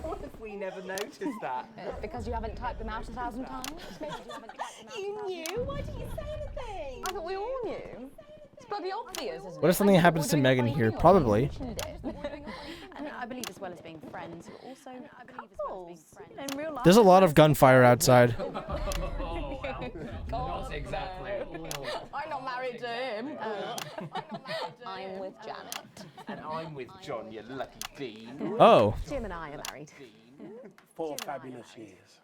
What if we never noticed that? Because you haven't typed them out 1,000 times? You knew? Why didn't you say anything? I thought we all knew. It's bloody obvious, isn't it? What if something happens to Megan here? Probably. And I believe as well as being friends, you're also couples in real life. There's a lot of gunfire outside. Not exactly. I'm not married married to him. I'm with Janet. And I'm with John, you lucky bean. Oh. Jim and I are married. 4 fabulous years.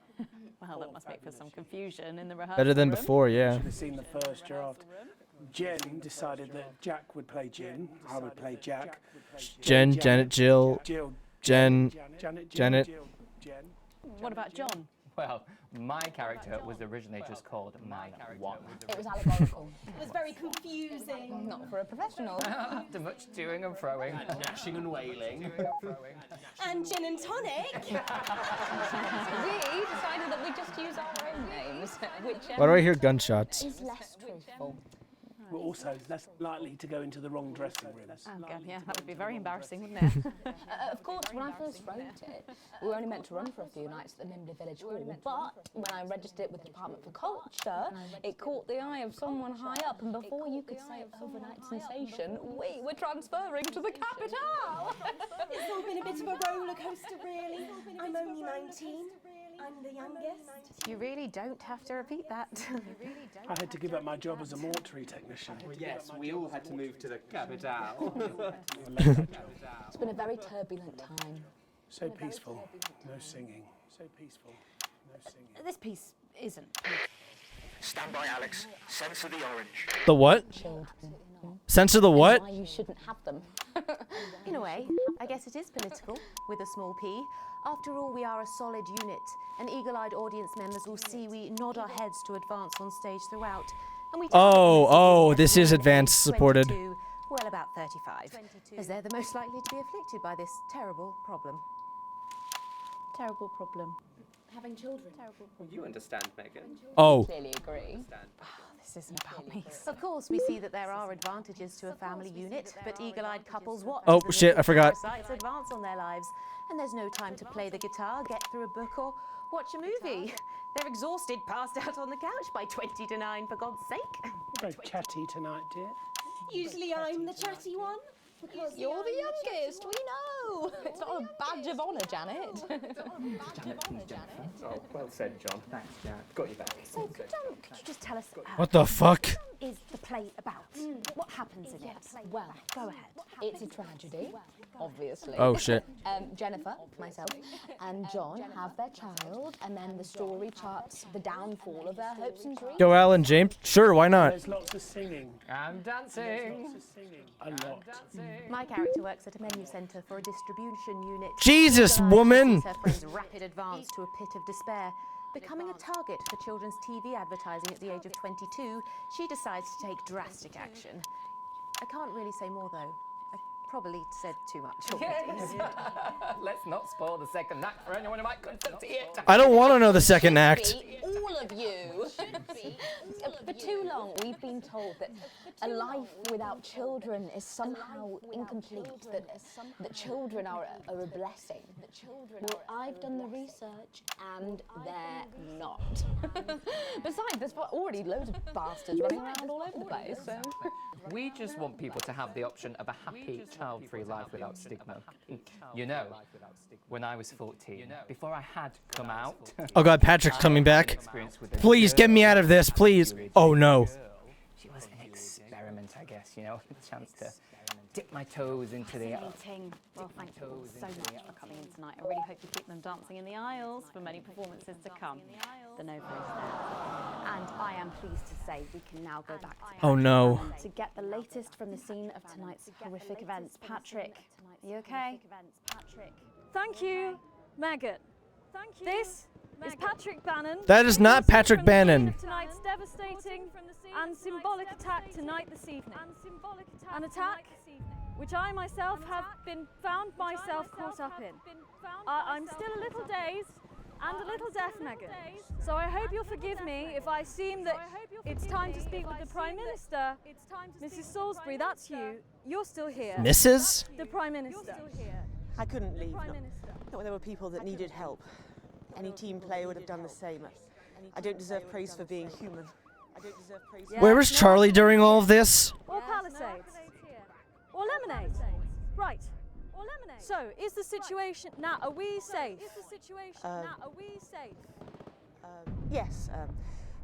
Well, that must make for some confusion in the rehearsal Better than room. before, yeah. Should have seen the first draft. Jen decided that Jack would play Jin, I would play Jack. Jen, Janet, Jill, Jen, Janet. What about John? Well, my character was originally just called Man 1. It was allegorical. It was very confusing. Not for a professional. After much toing and froing. And gnashing and wailing. And gin and tonic. We decided that we'd just use our own names, which Why do I hear gunshots? is less truthful. We're also less likely to go into the wrong dressing rooms. Oh, God, yeah, that would be very embarrassing, wouldn't it? Of course, when I first wrote it, we were only meant to run for a few nights at the Mimbley Village Hall, but when I registered it with the Department for Culture, it caught the eye of someone high up, and before you could say overnight sensation, we were transferring to the capital. It's all been a bit of a roller coaster, really. I'm only 19. I'm the youngest. You really don't have to repeat that. I had to give up my job as a mortuary technician. Well, yes, we all had to move to the capital. It's been a very turbulent time. So peaceful, no singing. So peaceful, no singing. This piece isn't. Stand by, Alex. Censor the orange. The what? Children. Censor the what? Why you shouldn't have them. In a way, I guess it is political, with a small p. After all, we are a solid unit, and eagle-eyed audience members will see we nod our heads to advance on stage throughout. And we Oh, this is advanced supported. 22, well, about 35, as they're the most likely to be afflicted by this terrible problem. Terrible problem. Having children. Well, you understand, Megan. Oh. Clearly agree. This isn't about me. Of course, we see that there are advantages to a family unit, but eagle-eyed couples watch Oh, as the shit, I forgot. parasites advance on their lives, and there's no time to play the guitar, get through a book, or watch a movie. They're exhausted, passed out on the couch by 20 to 9, for God's sake. Very chatty tonight, dear. Usually I'm the chatty one. Because You're the youngest, we know. It's not a badge of honour, Janet. Oh, well said, John. Thanks, Janet. Got you back. So, could you just tell us What the fuck? is the play about? What happens in it? Well, Go ahead. it's a tragedy, obviously. Oh, shit. Jennifer, myself, and John have their child, and then the story charts the downfall of their hopes and dreams. Go, Alan James. Sure, why not? There's lots of singing. I'm dancing. A lot. My character works at a menu centre for a distribution unit. Jesus, Eagle-eyed woman! sees her friend's rapid advance to a pit of despair. Becoming a target for children's TV advertising at the age of 22, she decides to take drastic action. I can't really say more, though. I probably said too much already. Let's not spoil the second act for anyone who might come to see it. I don't want to know the second act. All of you. For too long, we've been told that a life without children is somehow incomplete, that children are a blessing. Well, I've done the research, and they're not. Besides, there's already loads of bastards running around all over the place, so... We just want people to have the option of a happy, child-free life without stigma. You know, when I was 14, before I had come out... Oh god, Patrick's coming back. Please, get me out of this, please. Oh no. She was an experiment, I guess, you know, a chance to dip my toes into the... Fascinating. Well, thank you all so much for coming in tonight. I really hope you keep them dancing in the aisles for many performances to come. The Nova is there. And I am pleased to say we can now go back to Oh no. to get the latest from the scene of tonight's horrific events. Patrick, are you okay? Thank you, Megan. This is Patrick Bannon. That is not Patrick Bannon. Of tonight's devastating and symbolic attack tonight this evening. An attack which I myself have been found myself caught up in. I'm still a little dazed and a little deaf, Megan. So I hope you'll forgive me if I seem that it's time to speak with the Prime Minister. Mrs. Salisbury, that's you. You're still here. Mrs.? The Prime Minister. I couldn't leave. Not when there were people that needed help. Any team player would have done the same. I don't deserve praise for being human. I don't deserve praise for Where was Charlie during all of this? Or Palisades. Or Lemonade. Right. Or Lemonade. So, is the situation now? Are we safe? Is the situation now? Are we safe? Yes.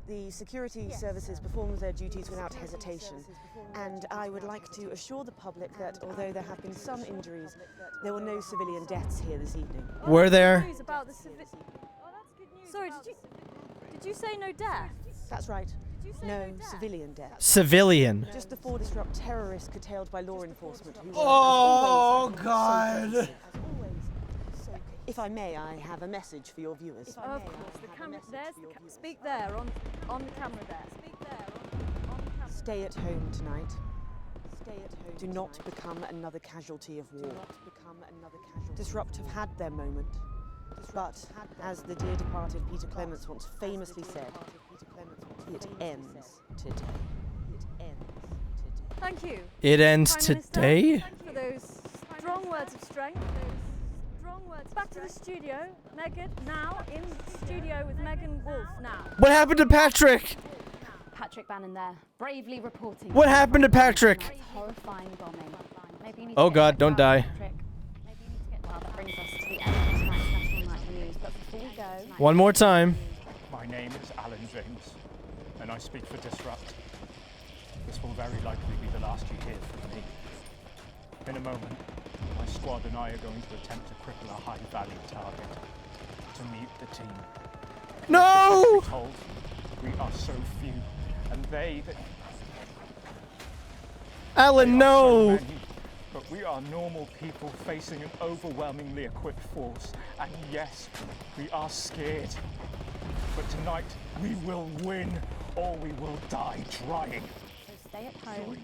The security services performed their duties without hesitation, and I would like to assure the public that although there have been some injuries, there were no civilian deaths here this evening. Were there? About the Sorry, did you say no death? That's right. No civilian deaths. Civilian. Just the 4 disrupt terrorists curtailed by law enforcement. Who Oh, were, God. So if I may, I have a message for your viewers. Of course, the camera. Speak there on the camera there. Speak there on the camera. Stay at home tonight. Stay at home. Do not become another casualty of war. Disrupt have had their moment, but as the dear departed Peter Clements once famously said, it ends today. Thank you. It ends Prime Minister. today? Thank you for those strong words of strength. Back to the studio. Megan, now in the studio with Megan Wolf now. What happened to Patrick? Patrick Bannon there, bravely reporting. What happened to Patrick? Horrifying bombing. Maybe you need Oh to God, don't die. Well, that brings us to the end of tonight's National Night News. But before we go, One more time. My name is Alan James, and I speak for Disrupt. This will very likely be the last you hear from me. In a moment, my squad and I are going to attempt to cripple a high-value target. To mute the team. No! We're told we are so few, and they that... Alan, no! But we are normal people facing an overwhelmingly equipped force, and yes, we are scared. But tonight, we will win, or we will die trying. so stay at home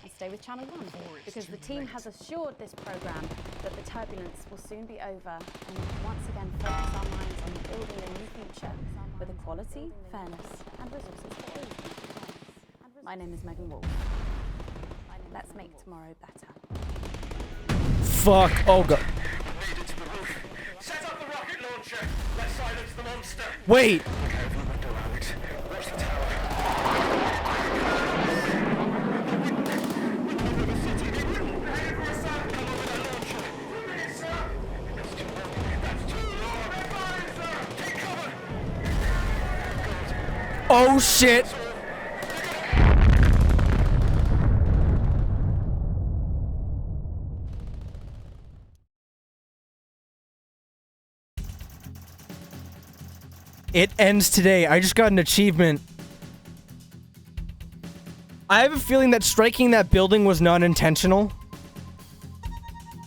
and stay with Channel 1, because the team has assured this programme that the turbulence will soon be over, and we can once again focus our minds on building a new future with equality, fairness, and resources for all. My name is Megan Wolf. Let's make tomorrow better. Fuck. Oh God. Made it to the roof. Set up the rocket launcher. Let's silence the monster. Wait. Look out the window, Alex. Watch the tower. Over the city. They wouldn't pay for a sample over the launcher. Please, sir. That's too long. That's too long. They're fine, sir. Take cover. Oh shit. It ends today. I just got an achievement. I have a feeling that striking that building was not intentional.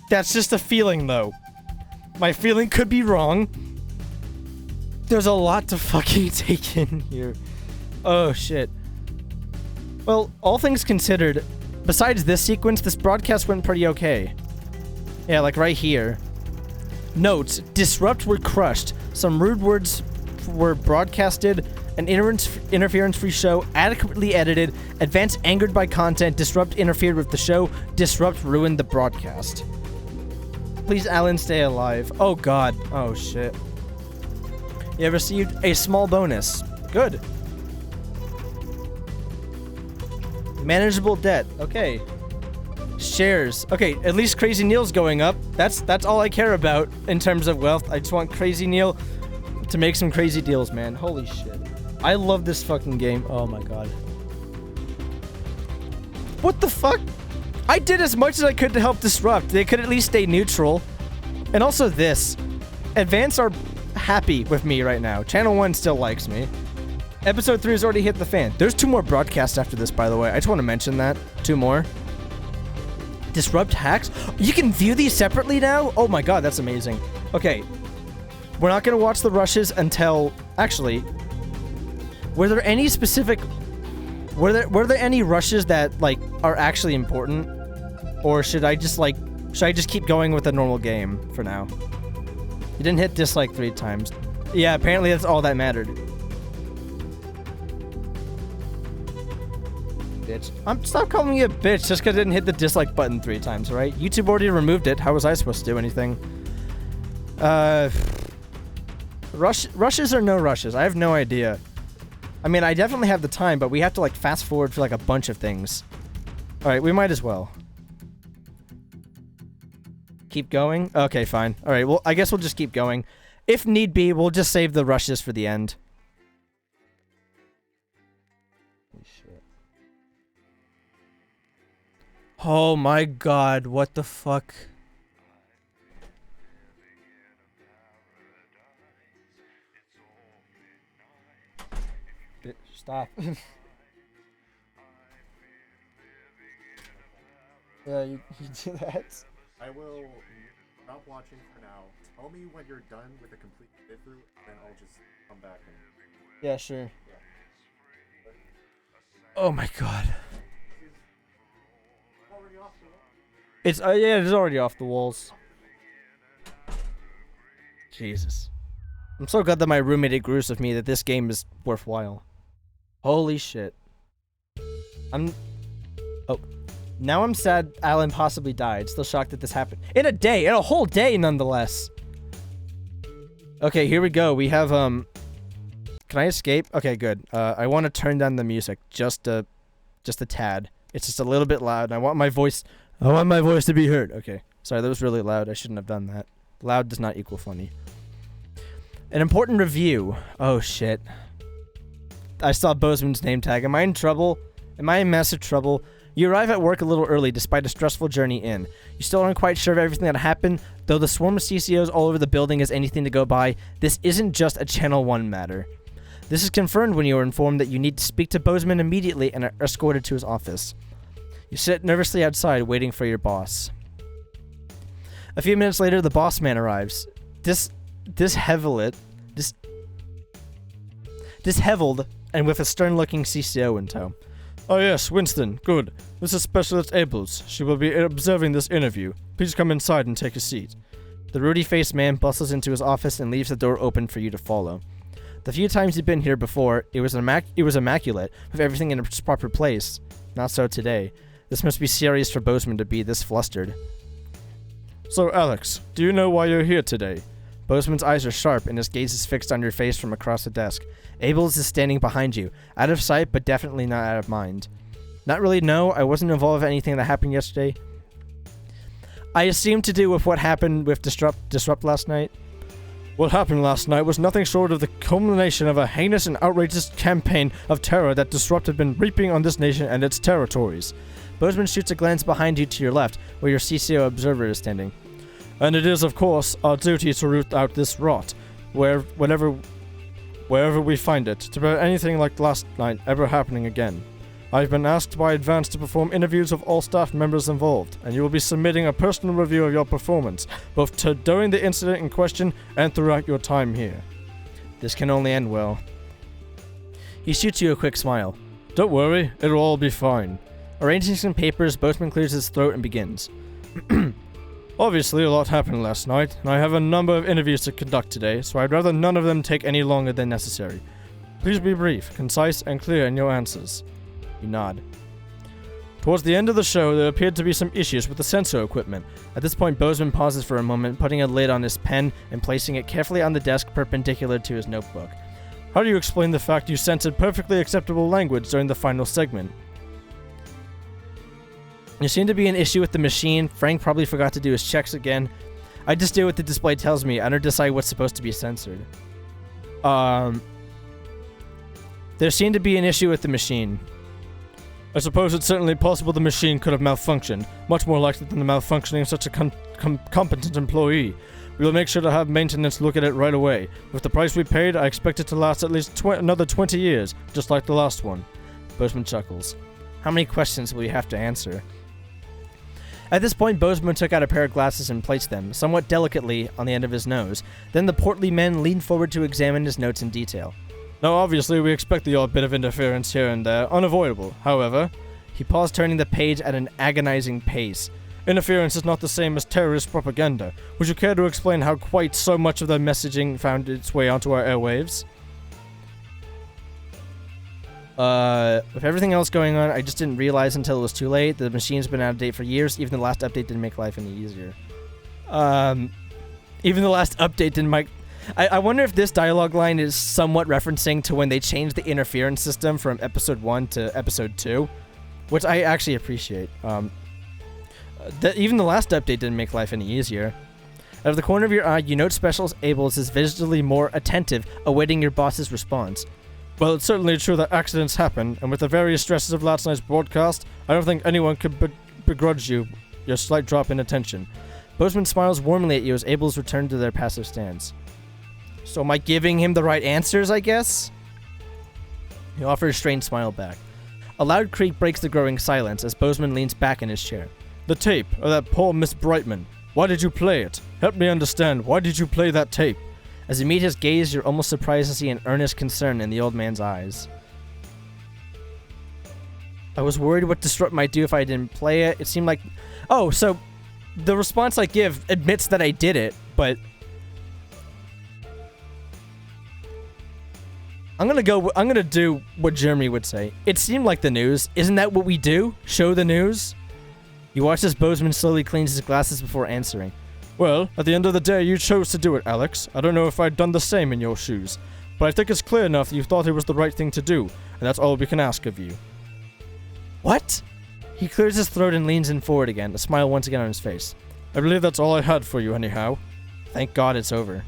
That's just a feeling, though. My feeling could be wrong. There's a lot to fucking take in here. Oh, shit. Well, all things considered, besides this sequence, this broadcast went pretty okay. Yeah, like right here. Notes, Disrupt were crushed. Some rude words were broadcasted, an interference-free show, adequately edited, Advance angered by content, Disrupt interfered with the show, Disrupt ruined the broadcast. Please, Alan, stay alive. Oh God. Oh shit. You have received a small bonus. Good. Manageable debt. Okay. Shares. Okay, at least Crazy Neil's going up. That's all I care about in terms of wealth. I just want Crazy Neil to make some crazy deals, man. Holy shit. I love this fucking game. Oh my God. What the fuck? I did as much as I could to help Disrupt. They could at least stay neutral. And also this. Advance are happy with me right now. Channel 1 still likes me. Episode 3 has already hit the fan. There's 2 more broadcasts after this, by the way. I just want to mention that. 2 more. Disrupt hacks? You can view these separately now? Oh my God, that's amazing. Okay. We're not going to watch the rushes until... Actually, were there any specific... Were there any rushes that, like, are actually important? Or should I just, like... Should I just keep going with a normal game for now? You didn't hit dislike 3 times. Yeah, apparently that's all that mattered. Bitch. Stop calling me a bitch just because I didn't hit the dislike button 3 times, right? YouTube already removed it. How was I supposed to do anything? Rushes or no rushes? I have no idea. I mean, I definitely have the time, but we have to, like, fast forward for, like, a bunch of things. Alright, we might as well. Keep going? Okay, fine. Alright, well, I guess we'll just keep going. If need be, we'll just save the rushes for the end. Oh my god, what the fuck? Stop. Yeah, you do that. I will stop watching for now. Tell me when you're done with the complete playthrough, and then I'll just come back and... Yeah, sure. Oh my god. It's yeah, it's already off the walls. Jesus. I'm so glad that my roommate agrees with me that this game is worthwhile. Holy shit. Oh. Now I'm sad Alan possibly died. Still shocked that this happened. In a whole day nonetheless. Okay, here we go. We have, can I escape? Okay, good. I want to turn down the music just a tad. It's just a little bit loud. I want my voice to be heard. Okay. Sorry, that was really loud. I shouldn't have done that. Loud does not equal funny. An important review. Oh, shit. I saw Bozeman's name tag. Am I in trouble? Am I in massive trouble? You arrive at work a little early despite a stressful journey in. You still aren't quite sure of everything that happened, though the swarm of CCOs all over the building is anything to go by. This isn't just a Channel 1 matter. This is confirmed when you are informed that you need to speak to Bozeman immediately and are escorted to his office. You sit nervously outside waiting for your boss. A few minutes later, the boss man arrives. Disheveled and with a stern-looking CCO in tow. Oh yes, Winston, good. This is Specialist Abels. She will be observing this interview. Please come inside and take a seat. The ruddy-faced man bustles into his office and leaves the door open for you to follow. The few times you've been here before, it was immaculate, with everything in its proper place. Not so today. This must be serious for Bozeman to be this flustered. So, Alex, do you know why you're here today? Bozeman's eyes are sharp and his gaze is fixed on your face from across the desk. Abels is standing behind you, out of sight but definitely not out of mind. Not really, no, I wasn't involved with anything that happened yesterday. I assume to do with what happened with Disrupt last night. What happened last night was nothing short of the culmination of a heinous and outrageous campaign of terror that Disrupt had been reaping on this nation and its territories. Bozeman shoots a glance behind you to your left, where your CCO observer is standing. And it is, of course, our duty to root out this rot, wherever we find it, to prevent anything like last night ever happening again. I've been asked by Advance to perform interviews of all staff members involved, and you will be submitting a personal review of your performance, both during the incident in question and throughout your time here. This can only end well. He shoots you a quick smile. Don't worry, it'll all be fine. Arranging some papers, Bozeman clears his throat and begins. Obviously, a lot happened last night, and I have a number of interviews to conduct today, so I'd rather none of them take any longer than necessary. Please be brief, concise, and clear in your answers. You nod. Towards the end of the show, there appeared to be some issues with the sensor equipment. At this point, Bozeman pauses for a moment, putting a lid on his pen and placing it carefully on the desk perpendicular to his notebook. How do you explain the fact you censored perfectly acceptable language during the final segment? There seemed to be an issue with the machine. Frank probably forgot to do his checks again. I just do what the display tells me. I don't decide what's supposed to be censored. There seemed to be an issue with the machine. I suppose it's certainly possible the machine could have malfunctioned, much more likely than the malfunctioning of such a competent employee. We will make sure to have maintenance look at it right away. With the price we paid, I expect it to last at least another 20 years, just like the last one. Bozeman chuckles. How many questions will you have to answer? At this point, Bozeman took out a pair of glasses and placed them, somewhat delicately, on the end of his nose. Then the portly man leaned forward to examine his notes in detail. Now, obviously, we expect the odd bit of interference here and there, unavoidable. However, he paused, turning the page at an agonizing pace. Interference is not the same as terrorist propaganda. Would you care to explain how quite so much of the messaging found its way onto our airwaves? With everything else going on, I just didn't realize until it was too late. The machine's been out of date for years. Even the last update didn't make life any easier. Even the last update didn't make... I wonder if this dialogue line is somewhat referencing to when they changed the interference system from episode 1 to episode 2, which I actually appreciate. Even the last update didn't make life any easier. Out of the corner of your eye, you note Specialist Abels is visibly more attentive, awaiting your boss's response. Well, it's certainly true that accidents happen, and with the various stresses of last night's broadcast, I don't think anyone could begrudge you your slight drop in attention. Bozeman smiles warmly at you as Abels return to their passive stance. So am I giving him the right answers, I guess? He offers a strained smile back. A loud creak breaks the growing silence as Bozeman leans back in his chair. The tape of that poor Miss Brightman. Why did you play it? Help me understand. Why did you play that tape? As you meet his gaze, you're almost surprised to see an earnest concern in the old man's eyes. I was worried what Disrupt might do if I didn't play it. It seemed like... Oh, so the response I give admits that I did it, but... I'm gonna do what Jeremy would say. It seemed like the news. Isn't that what we do? Show the news? You watch as Bozeman slowly cleans his glasses before answering. Well, at the end of the day, you chose to do it, Alex. I don't know if I'd done the same in your shoes. But I think it's clear enough that you thought it was the right thing to do, and that's all we can ask of you. What? He clears his throat and leans in forward again, a smile once again on his face. I believe that's all I had for you anyhow. Thank God it's over.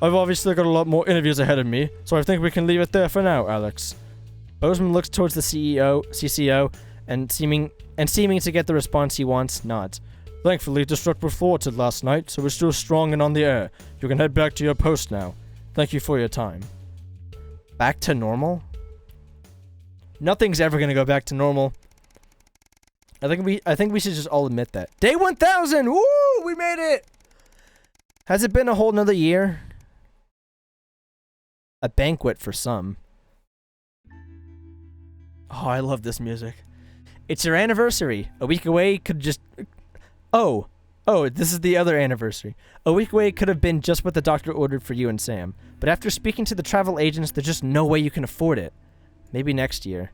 I've obviously got a lot more interviews ahead of me, so I think we can leave it there for now, Alex. Bozeman looks towards the CCO, and seeming to get the response he wants, nods. Thankfully, Disrupt were thwarted last night, so we're still strong and on the air. You can head back to your post now. Thank you for your time. Back to normal? Nothing's ever gonna go back to normal. I think we should just all admit that. Day 1000! Woo! We made it! Has it been a whole nother year? A banquet for some. Oh, I love this music. It's your anniversary. A week away could just... Oh, this is the other anniversary. A week away could have been just what the doctor ordered for you and Sam. But after speaking to the travel agents, there's just no way you can afford it. Maybe next year.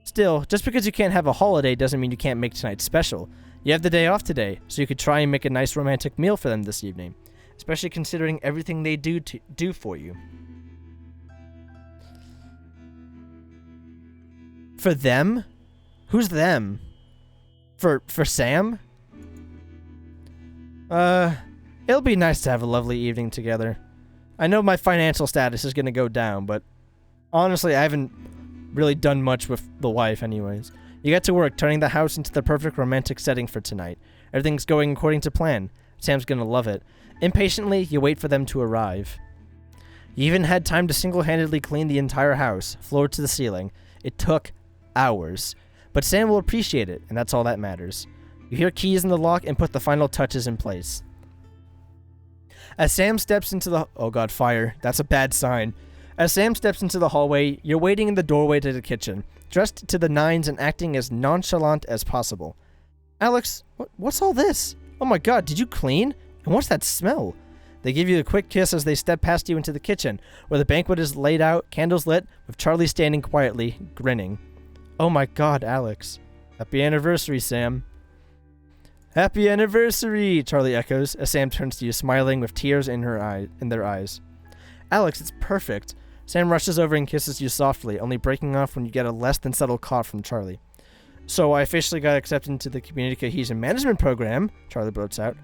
Still, just because you can't have a holiday doesn't mean you can't make tonight special. You have the day off today, so you could try and make a nice romantic meal for them this evening. Especially considering everything they do for you. For them? Who's them? For Sam? It'll be nice to have a lovely evening together. I know my financial status is gonna go down, but honestly, I haven't really done much with the wife anyways. You get to work turning the house into the perfect romantic setting for tonight. Everything's going according to plan. Sam's gonna love it. Impatiently, you wait for them to arrive. You even had time to single-handedly clean the entire house, floor to the ceiling. It took hours. But Sam will appreciate it, and that's all that matters. You hear keys in the lock and put the final touches in place. As Sam steps into the... Oh god, fire. That's a bad sign. As Sam steps into the hallway, you're waiting in the doorway to the kitchen, dressed to the nines and acting as nonchalant as possible. Alex, what's all this? Oh my god, did you clean? And what's that smell? They give you a quick kiss as they step past you into the kitchen, where the banquet is laid out, candles lit, with Charlie standing quietly, grinning. Oh my god, Alex. Happy anniversary, Sam. Happy anniversary, Charlie echoes, as Sam turns to you, smiling with tears in their eyes. Alex, it's perfect. Sam rushes over and kisses you softly, only breaking off when you get a less than subtle cough from Charlie. So I officially got accepted into the Community Cohesion Management Program, Charlie blurts out.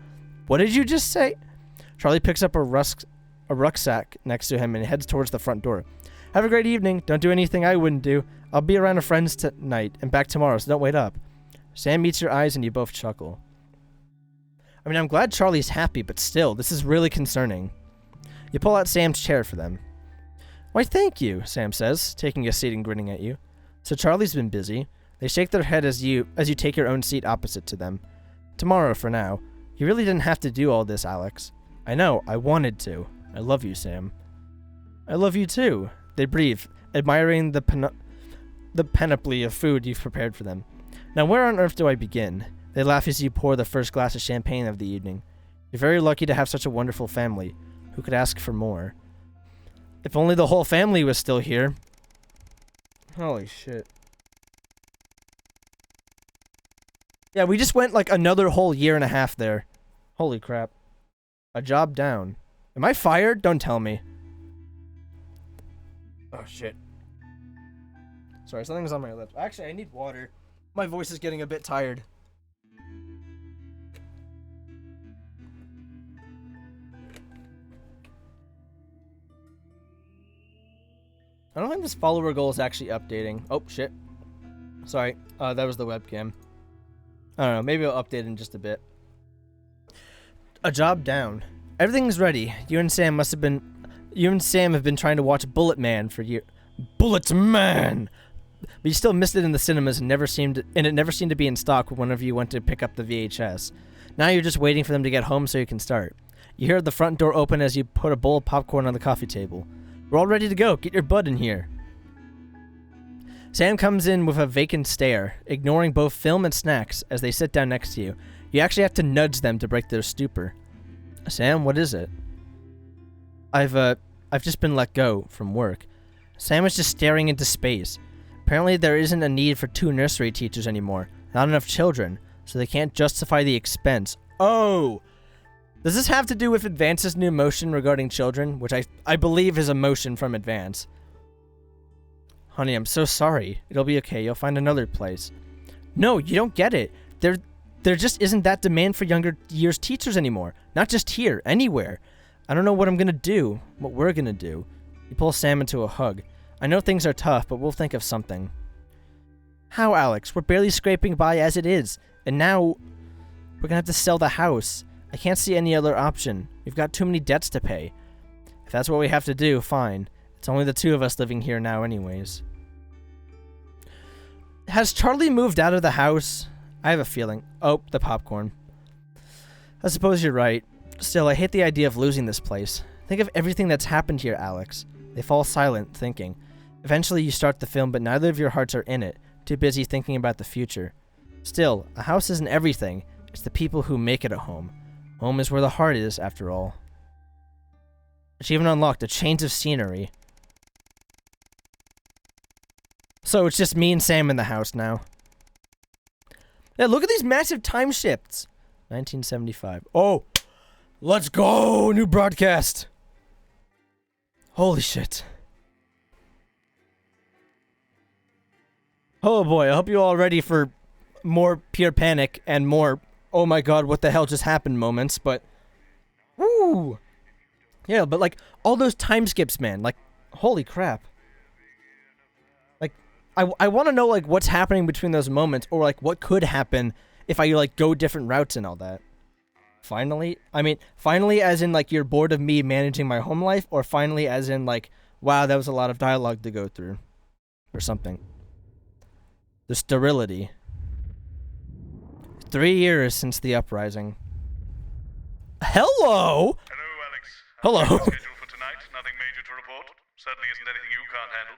What did you just say? Charlie picks up a rucksack next to him and heads towards the front door. Have a great evening. Don't do anything I wouldn't do. I'll be around with friends tonight and back tomorrow, so don't wait up. Sam meets your eyes and you both chuckle. I mean, I'm glad Charlie's happy, but still, this is really concerning. You pull out Sam's chair for them. Why, thank you, Sam says, taking a seat and grinning at you. So Charlie's been busy. They shake their head as you take your own seat opposite to them. Tomorrow, for now. You really didn't have to do all this, Alex. I know, I wanted to. I love you, Sam. I love you too. They breathe, admiring the panoply of food you've prepared for them. Now, where on earth do I begin? They laugh as you pour the first glass of champagne of the evening. You're very lucky to have such a wonderful family. Who could ask for more? If only the whole family was still here. Holy shit. Yeah, we just went like another whole year and a half there. Holy crap. A job down. Am I fired? Don't tell me. Oh shit. Sorry, something's on my lips. Actually, I need water. My voice is getting a bit tired. I don't think this follower goal is actually updating. Oh, shit. Sorry. That was the webcam. I don't know. Maybe I'll update in just a bit. A job down. Everything's ready. You and Sam have been trying to watch Bullet Man for years. Bullet Man! But you still missed it in the cinemas and it never seemed to be in stock whenever you went to pick up the VHS. Now you're just waiting for them to get home so you can start. You hear the front door open as you put a bowl of popcorn on the coffee table. We're all ready to go. Get your butt in here. Sam comes in with a vacant stare, ignoring both film and snacks as they sit down next to you. You actually have to nudge them to break their stupor. Sam, what is it? I've just been let go from work. Sam is just staring into space. Apparently there isn't a need for 2 nursery teachers anymore. Not enough children, so they can't justify the expense. Oh! Does this have to do with Advance's new motion regarding children? Which I believe is a motion from Advance. Honey, I'm so sorry. It'll be okay. You'll find another place. No, you don't get it. There just isn't that demand for younger years teachers anymore. Not just here, anywhere. I don't know what I'm gonna do. What we're gonna do. You pull Sam into a hug. I know things are tough, but we'll think of something. How, Alex? We're barely scraping by as it is. And now, we're gonna have to sell the house. I can't see any other option. We've got too many debts to pay. If that's what we have to do, fine. It's only the 2 of us living here now anyways. Has Charlie moved out of the house? I have a feeling. Oh, the popcorn. I suppose you're right. Still, I hate the idea of losing this place. Think of everything that's happened here, Alex. They fall silent, thinking. Eventually you start the film, but neither of your hearts are in it, too busy thinking about the future. Still, a house isn't everything. It's the people who make it a home. Home is where the heart is, after all. Achievement unlocked, a change of scenery. So it's just me and Sam in the house now. Yeah, look at these massive time shifts. 1975. Oh, let's go! New broadcast. Holy shit. Oh boy, I hope you're all ready for more pure panic and more, oh my god, what the hell just happened moments, but... Woo! Yeah, but like, all those time skips, man, like, holy crap. Like, I want to know, like, what's happening between those moments, or, like, what could happen if I, like, go different routes and all that. Finally? I mean, finally as in, like, you're bored of me managing my home life, or finally as in, like, wow, that was a lot of dialogue to go through. Or something. The sterility. 3 years since the uprising. Hello! Hello, Alex. Hello. Schedule for tonight? Nothing major to report? Certainly isn't anything you can't handle.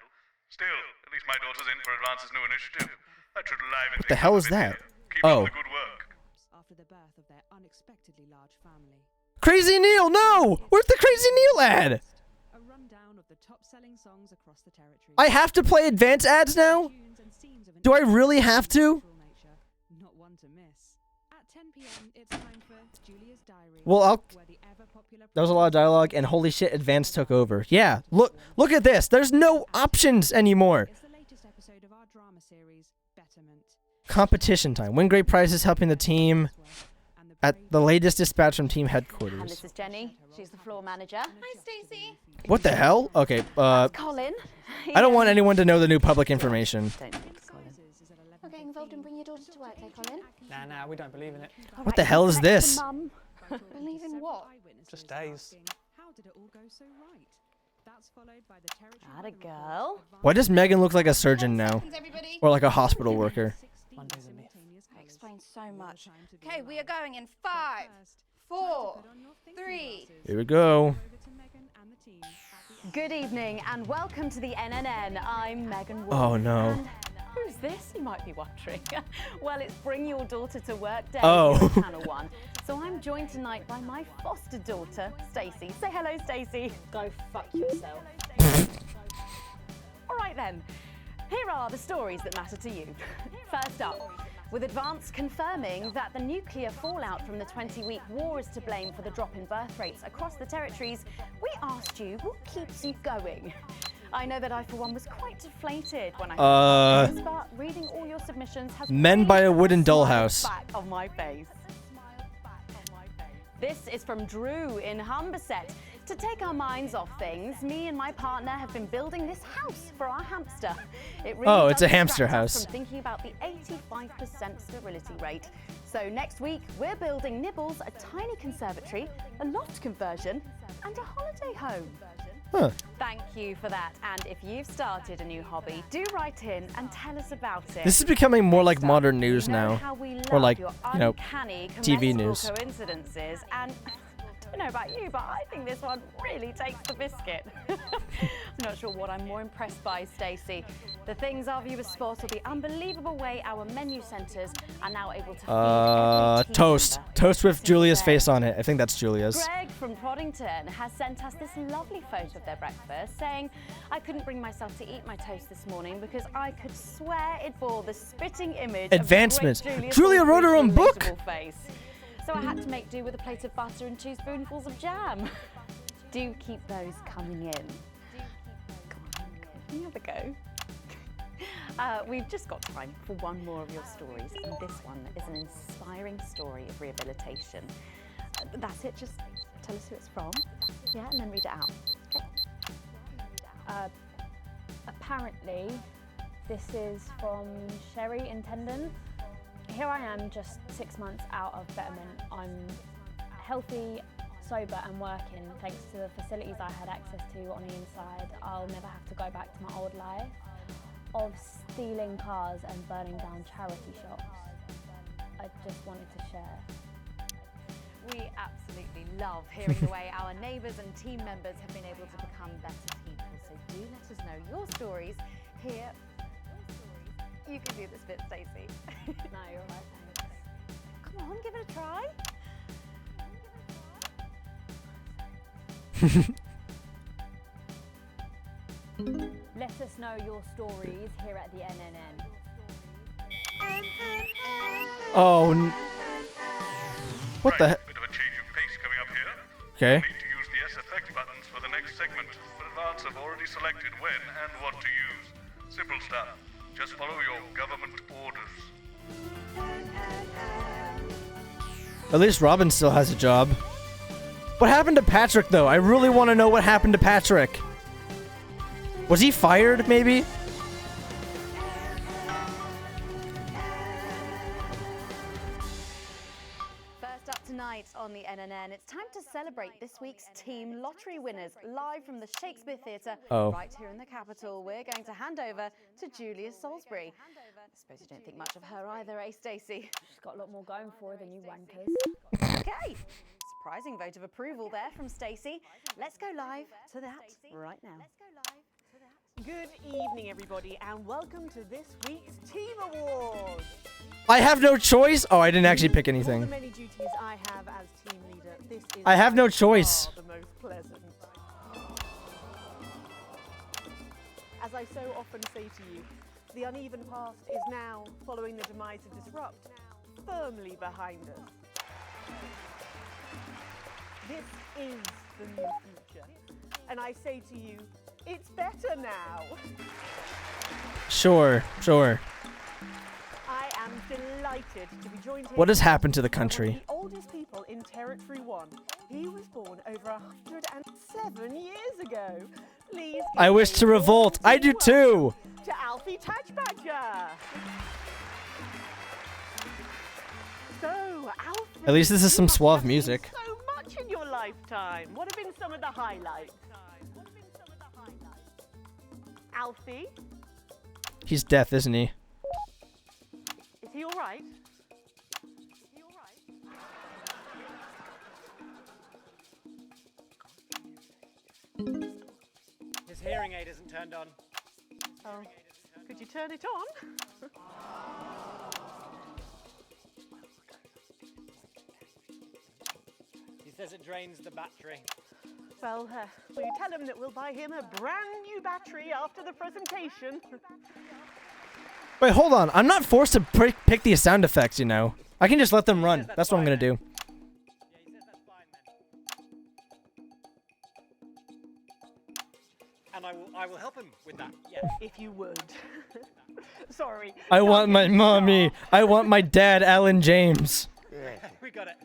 Still, at least my daughter's in for Advance's new initiative. That should liven What the hell is that? Keep up the good work. After the birth of their unexpectedly large family. Crazy Neil, no! Where's the Crazy Neil ad? A rundown of the top-selling songs across the territory. I have to play Advance ads now? Do I really have to? Not one to miss. At 10 p.m. it's time for Julia's Diary. Well, that was a lot of dialogue, and holy shit, Advance took over. Yeah, look at this. There's no options anymore. It's the latest episode of our drama series, Betterment. Competition time. Win great prizes helping the team at the latest dispatch from team And headquarters. this is Jenny. She's the floor manager. Hi, Stacey. What the hell? Okay, Colin. I don't want anyone to know the new public information. Not getting involved and bring your daughter to work, eh, Colin? Nah, we don't believe in it. What the hell is this? Believe in what? Just days. How did it all go so right? That's followed by the territory. Atta girl. Why does Megan look like a surgeon now? Or like a hospital worker? That explains so much. Okay, we are going in 5, 4, 3. Here we go. Good evening and welcome to the NNN. I'm Megan Wolf. Oh, no. And who's this, you might be wondering? Well, it's Bring Your Daughter to Work Day Oh. here on Channel 1. So I'm joined tonight by my foster daughter, Stacey. Say hello, Stacey. Go fuck yourself. All right then. Here are the stories that matter to you. First up, with Advance confirming that the nuclear fallout from the 20-week war is to blame for the drop in birth rates across the territories, we asked you what keeps you going. I know that I, for one, was quite deflated when I heard this, but reading all your submissions has Men really by a put Wooden smile Dollhouse. back on my face. This is from Drew in Humberset. To take our minds off things, me and my partner have been building this house for our hamster. It really Oh, it's does a hamster distract us house. From thinking about the 85% sterility rate. So next week, we're building Nibbles a tiny conservatory, a loft conversion, and a holiday home. Huh. Thank you for that. And if you've started a new hobby, do write in and tell us about it. This is becoming more like modern news now. How we Or love like, your you know, uncanny, TV commensal news. coincidences, and I don't know about you, but I think this one really takes the biscuit. I'm not sure what I'm more impressed by, Stacey. The things our viewers spot are the unbelievable way our menu centers are now able to feed every team Toast. member. Toast with Julia's face on it. I think that's Julia's. Greg from Proddington has sent us this lovely photo of their breakfast, saying, "I couldn't bring myself to eat my toast this morning because I could swear it bore the spitting image Advancements. of the great Julia wrote her own book. relatable face. So I had to make do with a plate of butter and 2 spoonfuls of jam." Do keep those coming in. Come on, have a go. We've just got time for one more of your stories, and this one is an inspiring story of rehabilitation. That's it, just tell us who it's from, yeah, and then read it out. Okay. Apparently, this is from Sherry Intendant. Here I am, just 6 months out of betterment. I'm healthy, sober and working thanks to the facilities I had access to on the inside. I'll never have to go back to my old life of stealing cars and burning down charity shops. I just wanted to share. We absolutely love hearing the way our neighbours and team members have been able to become better people. So do let us know your stories here. You can do this bit, Stacey. No, you're right, thanks. Come on, give it a try. Let us know your stories here at the NNN. Oh. What the heck? Bit of a change of pace coming up here. Okay. Need to use the S effect buttons for the next segment, but advance have already selected when and what to use. Simple stuff. Just follow your government orders. At least Robin still has a job. What happened to Patrick, though? I really want to know what happened to Patrick. Was he fired, maybe? First up tonight on the NNN, it's time to celebrate this week's team lottery winners live from the Shakespeare Theatre right here in the capital. We're going to hand over to Julia Salisbury. I suppose you don't think much of her either, eh, Stacey? She's got a lot more going for her than you wankers. Okay. Surprising vote of approval there from Stacey. Let's go live to that right now. Good evening, everybody, and welcome to this week's Team Awards. I have no choice? Oh, I didn't actually pick Of all anything. the many duties I have as team leader, this is I have no by choice. far the most pleasant. As I so often say to you, the uneven past is now, following the demise of Disrupt, firmly behind us. This is the new future. And I say to you, it's better now. Sure, sure. I am delighted to be joined here. What has happened to the by one of country? the oldest people in Territory 1. He was born over 107 years ago. Please I wish to revolt. I do too. to Alfie Touchbadger. So, Alfie, At least this is some suave music. so much in your lifetime. What have been some of the highlights? Alfie, He's deaf, isn't he? is he all right? His hearing aid isn't turned on. Oh, could you turn it on? He says it drains the battery. Well, will you tell him that we'll buy him a brand new battery after the presentation? Wait, hold on. I'm not forced to pick these sound effects, you know. I can just let them run. That's what I'm gonna do. And I will help him with that, yeah. If you would. Sorry. I want my mommy. I want my dad, Alan James. We got it.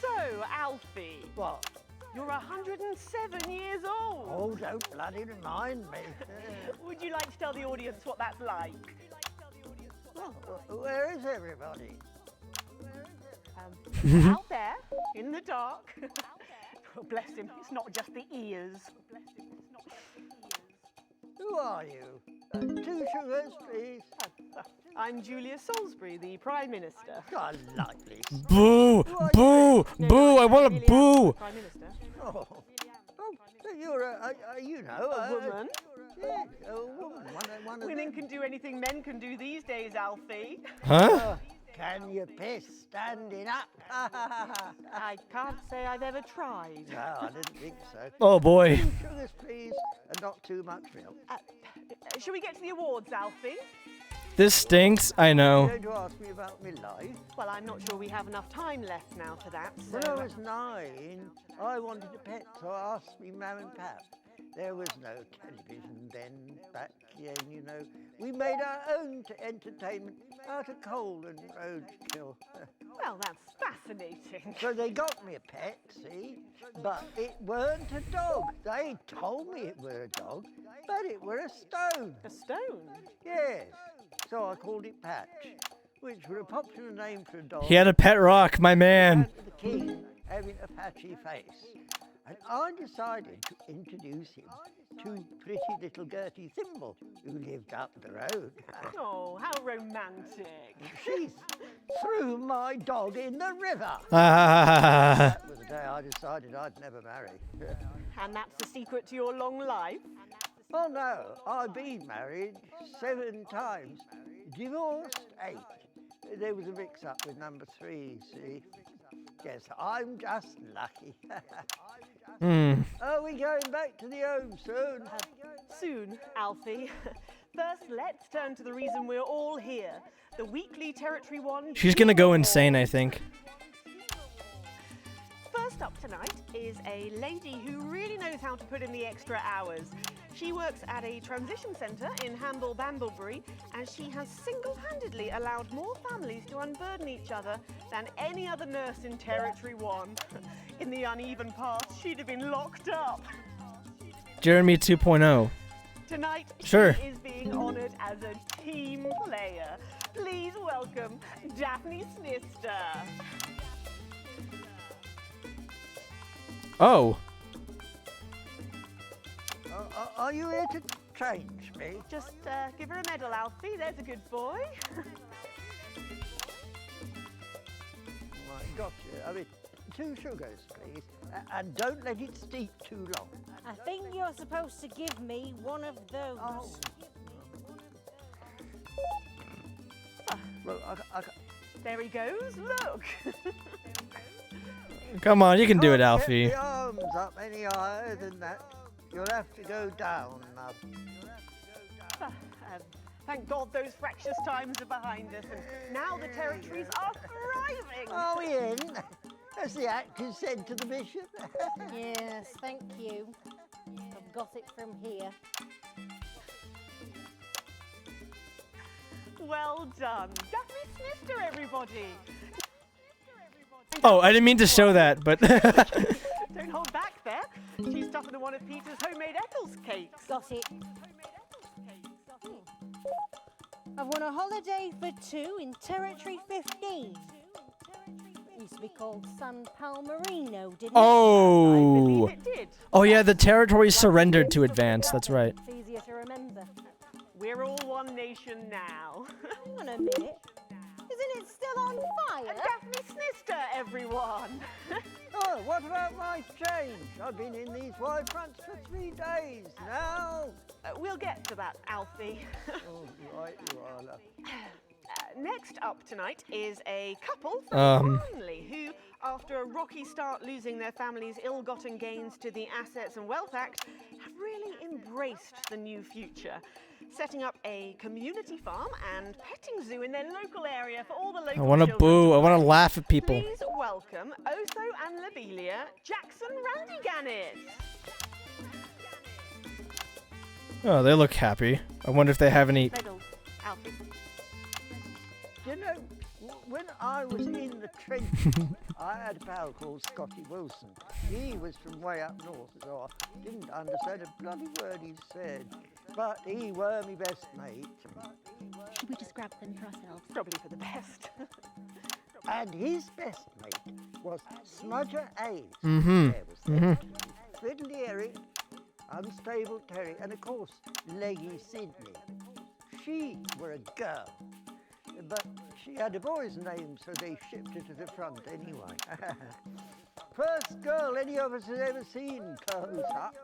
So, Alfie. What? You're 107 years old. Oh, don't bloody remind me. Would you like to tell the audience what that's like? Well, where is everybody? Out there, in the dark. Oh, bless him, it's not just the ears. Who are you? 2 sugars, please. I'm Julia Salisbury, the Prime Minister. Unlikely. Boo! Boo! Boo! I want to boo! Prime Minister. Oh, so you're A woman? Yeah, a woman. One of Women them. can do anything men can do these days, Alfie. Huh? Can you piss standing up? I can't say I've ever tried. No, I didn't think so. Oh, boy. 2 sugars, please, and not too much milk. Shall we get to the awards, Alfie? This stinks, I know. You're going to ask me about my life? Well, I'm not sure we have enough time left now for that, so... When I was 9, I wanted a pet, so I asked me mum and pap. There was no television then, back then, you know. We made our own entertainment out of coal and roadkill. Well, that's fascinating. So they got me a pet, see? But it weren't a dog. They told me it were a dog, but it were a stone. A stone? Yes. So I called it Patch, which were a popular name for a dog. He had a pet rock, my man. The king having a patchy face. And I decided to introduce him to pretty little Gertie Thimble, who lived up the road. Oh, how romantic. She threw my dog in the river. Ah. That was the day I decided I'd never marry. And that's the secret to your long life? Oh no, I've been married 7 times, divorced 8. There was a mix-up with number 3, see? Yes, I'm just lucky. Are we going back to the home soon? Soon, Alfie. First, let's turn to the reason we're all here. The weekly Territory 1... She's gonna go insane, I think. First up tonight is a lady who really knows how to put in the extra hours. She works at a transition centre in Hamble-Bamblebury, and she has single-handedly allowed more families to unburden each other than any other nurse in Territory 1. In the uneven past, she'd have been locked up. Jeremy 2.0. Tonight, Sure. she is being honoured as a team player. Please welcome Daphne Snister. Oh. Are you here to change me? Just give her a medal, Alfie. There's a good boy. Right, got you. I mean, 2 sugars, please. And don't let it steep too long. I think you're supposed to give me one of those. Oh. Well, There he goes. Look. Come on, you can do it, Can't Alfie. Get the arms up any higher than that. You'll have to go down, love. Thank God those fractious times are behind us, and now the territories are thriving. Are we in? As the actor said to the bishop. Yes, thank you. I've got it from here. Well done. Daphne Snister, everybody. Oh, I didn't mean to show that, but... Don't hold back there. She's stuffing in one of Peter's homemade Eccles cakes. Got it. I've won a holiday for 2 in Territory 15. It used to be called San Palmerino, didn't Oh. I believe it did. Oh yeah, the territory surrendered to advance, that's right. It's easier to remember. We're all one nation now. Hang on a minute. Isn't it still on fire? Daphne Snister, everyone. Oh, what about my change? I've been in these wide fronts for 3 days now. We'll get to that, Alfie. Oh, right you are, love. Next up tonight is a couple from Um. Burnley who, after a rocky start losing their family's ill-gotten gains to the Assets and Wealth Act, have really embraced the new future, setting up a community farm and petting zoo in their local area for all the local I want to children. boo. I want to laugh at people. Please welcome Oso and Lobelia, Jackson Randy-Gannet. Oh, they look happy. I wonder if they have any... Medals, Alfie. Do you know, when I was in the trenches, I had a pal called Scotty Wilson. He was from way up north, so I didn't understand a bloody word he said. But he were my best mate. Should we just grab them for ourselves? Probably for the best. And his best mate was Smudger A's. Mm-hmm. There was Mm-hmm. Fiddly Eric, Unstable Terry, and of course, Leggy Sydney. She were a girl, but she had a boy's name, so they shipped her to the front anyway. First girl any of us has ever seen close up.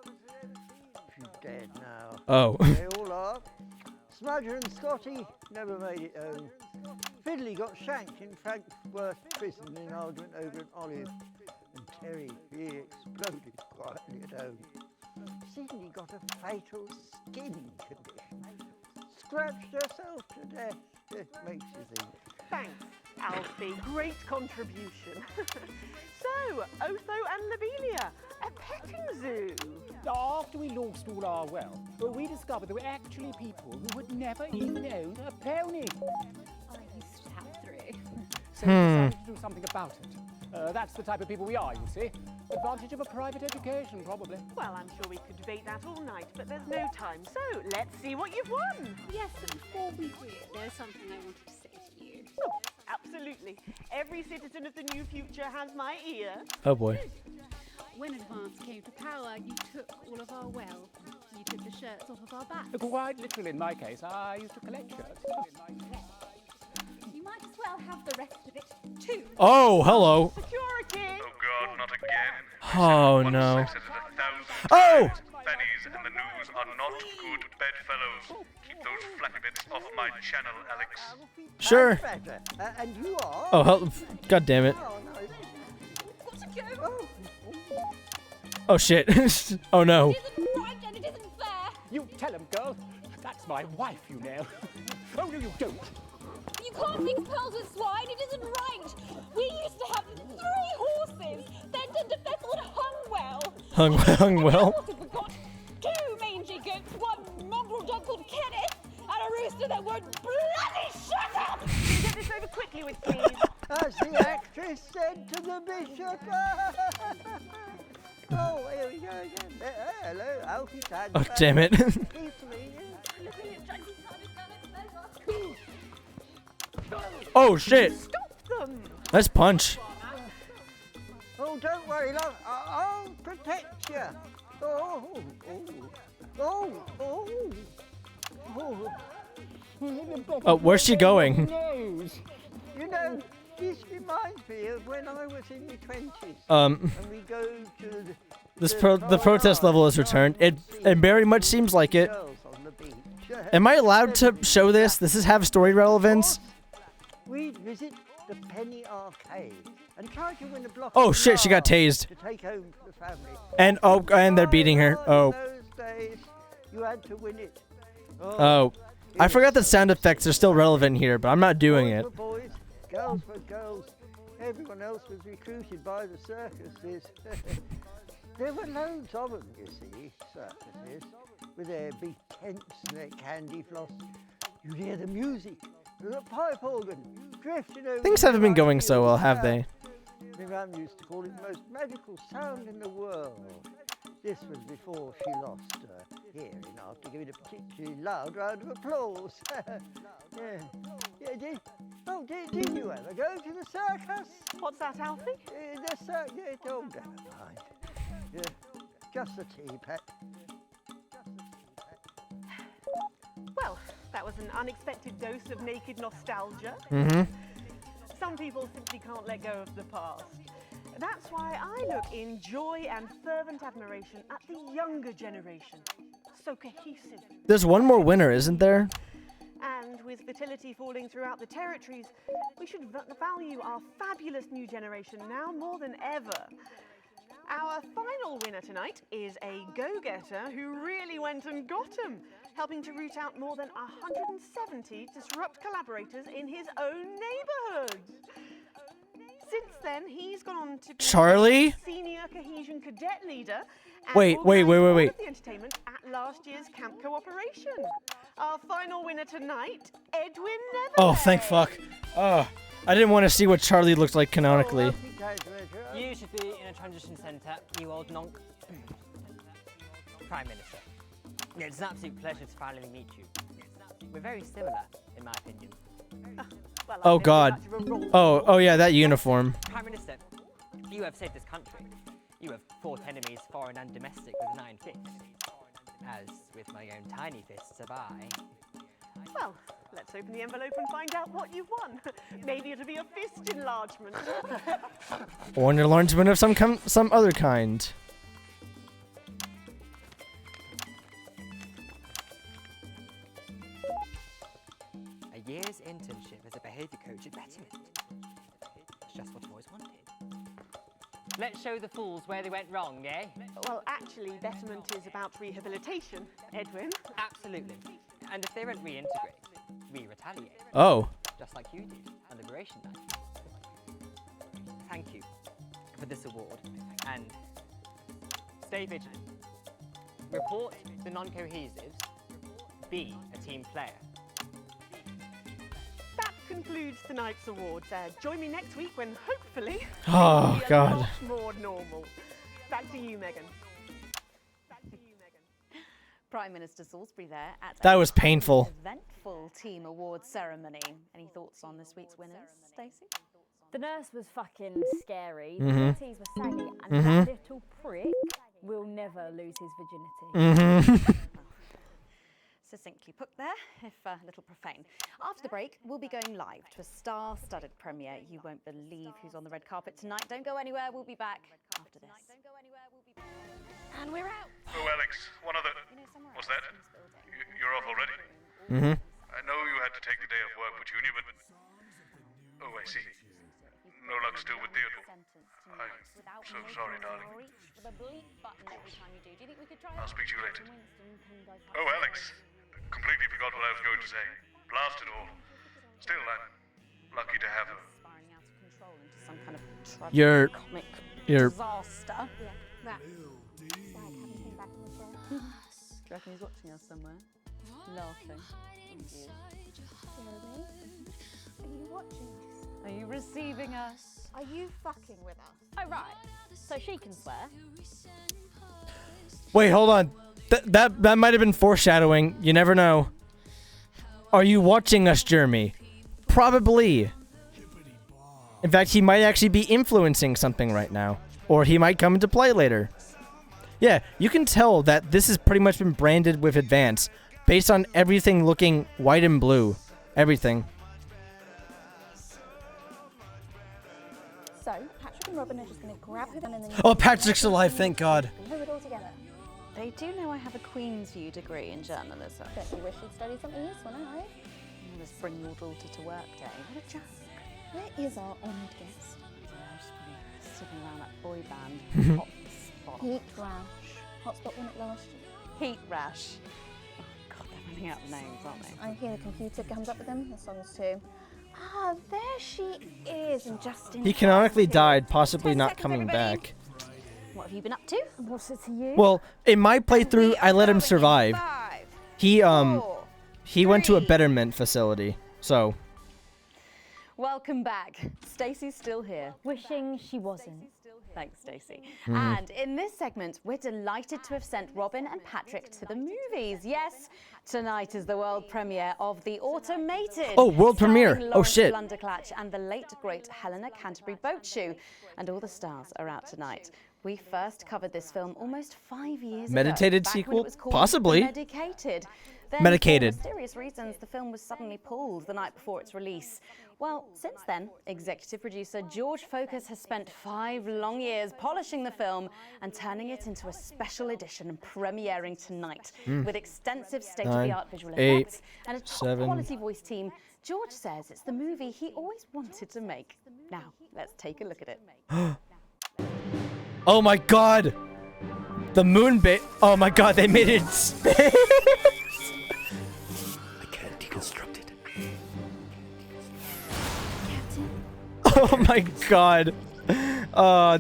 She's dead now. Oh. They all are. Smudger and Scotty never made it home. Fiddly got shanked in Frankfurt prison in an argument over an olive. And Terry, he exploded quietly at home. Sydney got a fatal skin condition. Scratched herself to death. It makes you think. Thanks, Alfie. Great contribution. So, Otho and Lobelia, a petting zoo. After we lost all our wealth, we discovered there were actually people who had never even owned a pony. I used to have 3. So we decided to do something about it. That's the type of people we are, you see. Advantage of a private education, probably. Well, I'm sure we could debate that all night, but there's no time. So, let's see what you've won. Yes, but before we do, there's something I wanted to say to you. Oh, absolutely. Every citizen of the new future has my ear. Oh boy. When Advance came to power, you took all of our wealth. You took the shirts off of our backs. Quite literally, in my case, I used to collect shirts. You might as well have the rest of it, too. Oh, hello. Security! Oh God, not again. Oh no. I've said it 1,000 Oh! times. Bennies and the news are not good bedfellows. Keep those flappy bits off my channel, Alex. Sure. And you are? Oh, God damn it. Oh shit. Oh no. It isn't right and it isn't fair. You tell him, girl. That's my wife, you know. Oh, no, you don't. You can't mix pearls with swine. It isn't right. We used to have 3 horses. Then turned to Bethel and Hungwell. Hung well. Also forgot 2 mangy goats, 1 mongrel dog called Kenneth, and a rooster that would bloody shut up. Can you get this over quickly with, please? As the actress said to the bishop. Oh, here we go again. Hello, Alfie Tag. Oh, damn it. Oh shit. Stop them. Nice punch. Oh, don't worry, love. I'll protect you. Oh, oh, oh, oh. Oh, where's she going? You know, this reminds me of when I was in my 20s. And we go to the protest level has returned. It very much seems like it. Am I allowed to show this? Does this have story relevance? We'd visit the Penny Arcade and try to win a block. Oh of shit, she got yards tased. To take home for the family. And they're beating her. Oh. In those days, you had to win it. Oh. I forgot that sound effects are still relevant here, but I'm not doing it. Boys for boys, girls for girls. Everyone else was recruited by the circuses. There were loads of them, you see, circuses, with their big tents and their candy floss. You'd hear the music, the pipe organ, drifting over. Things haven't been going so well, have they? My mum used to call it the most magical sound in the world. This was before she lost her hearing after giving a particularly loud round of applause. Did you ever go to the circus? What's that, Alfie? The circus. Oh, never mind. Just a tea, pet. Well, that was an unexpected dose of naked nostalgia. Mm-hmm. Some people simply can't let go of the past. That's why I look in joy and fervent admiration at the younger generation. So cohesive. There's one more winner, isn't there? And with fertility falling throughout the territories, we should value our fabulous new generation now more than ever. Our final winner tonight is a go-getter who really went and got 'em, helping to root out more than 170 Disrupt collaborators in his own neighborhood. Since then, he's gone on to be Charlie? senior cohesion cadet leader and Wait. the entertainment at last year's Camp Cooperation. Our final winner tonight, Edwin Neverland. Oh, thank fuck. I didn't want to see what Charlie looked like canonically. You should be in a transition centre, you old nonk. Prime Minister, it's an absolute pleasure to finally meet you. We're very similar, in my opinion. Oh God. Oh yeah, that uniform. Prime Minister, you have saved this country. You have fought enemies, foreign and domestic, with an iron fist. As with my own tiny fists have I. Well, let's open the envelope and find out what you've won. Maybe it'll be a fist enlargement. Or an enlargement of some other kind. A year's internship as a behaviour coach at Betterment. It's just what I've always wanted. Let's show the fools where they went wrong, eh? Well, actually, Betterment is about rehabilitation, Edwin. Absolutely. And if they don't reintegrate, we retaliate. Oh. Just like you did on Liberation Night. Thank you for this award, and stay vigilant. Report the non-cohesives. Be a team player. That concludes tonight's awards. Join me next week when, hopefully, Oh, things will be God. a lot more normal. Back to you, Megan. Prime Minister Salisbury there at That was painful. eventful team awards ceremony. Any thoughts on this week's winners, Stacey? The nurse was fucking scary. The Mhm. PTs were saggy, and Mhm. that little prick will never lose his virginity. Succinctly put there, if a little profane. After the break, we'll be going live to a star-studded premiere. You won't believe who's on the red carpet tonight. Don't go anywhere. We'll be back after this. And we're out. Oh, Alex, one other... What's that? You're off already? Mm-hmm. I know you had to take the day off work with Junior, but... Oh, I see. No luck still with Theodore. I'm so sorry, darling. Of course. I'll speak to you later. Oh, Alex. Completely forgot what I was going to say. Blast it all. Still, I'm lucky to have her. Some kind of You're... comic You're... disaster. That. Do you reckon he's watching us somewhere? Laughing. Are you watching us? Are you receiving us? Are you fucking with us? Oh, right. So she can swear. Wait, hold on. That might have been foreshadowing. You never know. Are you watching us, Jeremy? Probably. In fact, he might actually be influencing something right now. Or he might come into play later. Yeah, you can tell that this has pretty much been branded with Advance, based on everything looking white and blue. Everything. So, Patrick and Robin are just going to grab her and then... Oh, Patrick's alive, thank God. Glue it all together. They do know I have a Queen's View degree in journalism. Don't you wish you'd studied something useful, no? Let's bring your daughter to work day. What a joke. Where is our honoured guest? Just sitting around that boy band. Hot spot. Heat rash. Hotspot won it last year. Heat rash. Oh God, they're running out of names, aren't they? I hear the computer comes up with them. The songs too. Ah, there she is, and Justin. He canonically died, possibly not coming back. What have you been up to? What's it to you? Well, in my playthrough, I let him survive. He went to a betterment facility, so... Welcome back. Stacey's still here. Wishing she wasn't. Thanks, Stacey. Mhm. And in this segment, we're delighted to have sent Robin and Patrick to the movies. Yes, tonight is the world premiere of The Automated. Oh, world premiere. starring Oh, Lawrence shit. Blunderclatch and the late, great Helena Canterbury Boatshoe. And all the stars are out tonight. We first covered this film almost 5 years ago. Medicated back when sequel? it was called Possibly. Medicated. Then, Medicated. for mysterious reasons, the film was suddenly pulled the night before its release. Well, since then, executive producer George Focus has spent 5 long years polishing the film and turning it into a special edition premiering tonight with extensive state-of-the-art 9, visual 8, effects and a 7. top-quality voice team. George says it's the movie he always wanted to make. Now, let's take a look at it. Oh my God! The moon bit. Oh my God, they made it in space. I can't deconstruct it. Oh my God.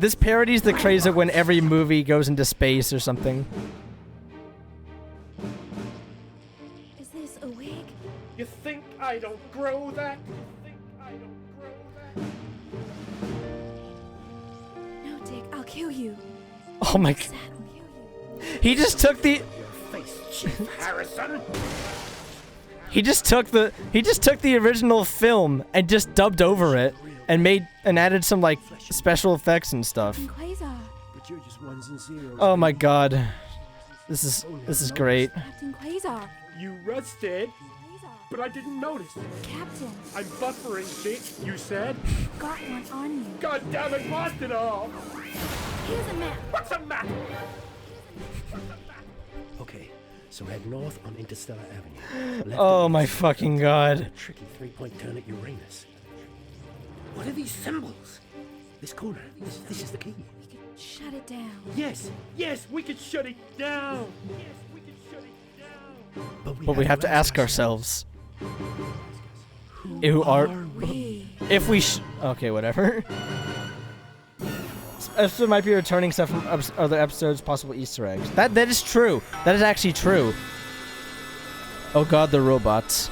This parodies the craze of when every movie goes into space or something. Is this a wig? You think I don't grow that? You think I don't grow that? kill you. Oh my. He just took the. Face, Chief Harrison. He just took the original film and just dubbed over it and added some like special effects and stuff. Quasar. But you're just ones and zeros. Oh my god. This is great. Captain Quasar. You rusted, but I didn't notice. Captain. I'm buffering, bitch, you said. Got one on you. God damn it, blast it all! Here's a map. What's a map? Okay, so head north on Interstellar Avenue. Left Oh at my East, fucking god. a tricky three-point turn at Uranus. What are these symbols? This corner. This is the key. Shut it down. Yes, we can shut it down. Yes, we can shut it down. But we have to ask ourselves. Who are we? If we okay, whatever. Episode might be returning stuff from other episodes, possible Easter eggs. That is true. That is actually true. Oh god, the robots.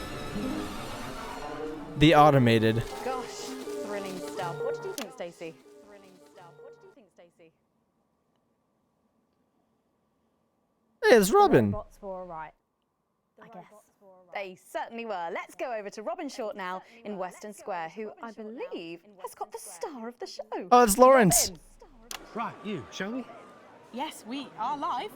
The automated. Gosh, thrilling stuff. What did you think, Stacey? Thrilling stuff. What did you think, Stacey? Hey, it's Robin. Robots were alright, I guess. They certainly were. Let's go over to Robin Short now in Western Square, who I believe has got the star of the show. Oh, it's Lawrence. Right, you, shall we? Yes, we are live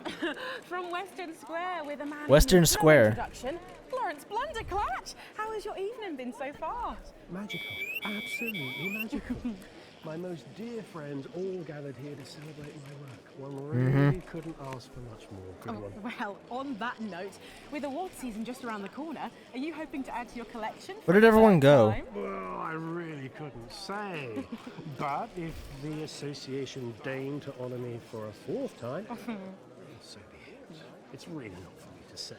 from Western Square with a man. Western with no Square. Introduction, Florence Blunderclatch. How has your evening been so far? Magical. Absolutely magical. My most dear friends all gathered here to celebrate my work. One really couldn't ask for much more, could one? Well, on that note, with award season just around the corner, are you hoping to add to your collection? Where did everyone go? Well, I really couldn't say. But if the association deigned to honor me for a fourth time, so be it. It's really not for me to say.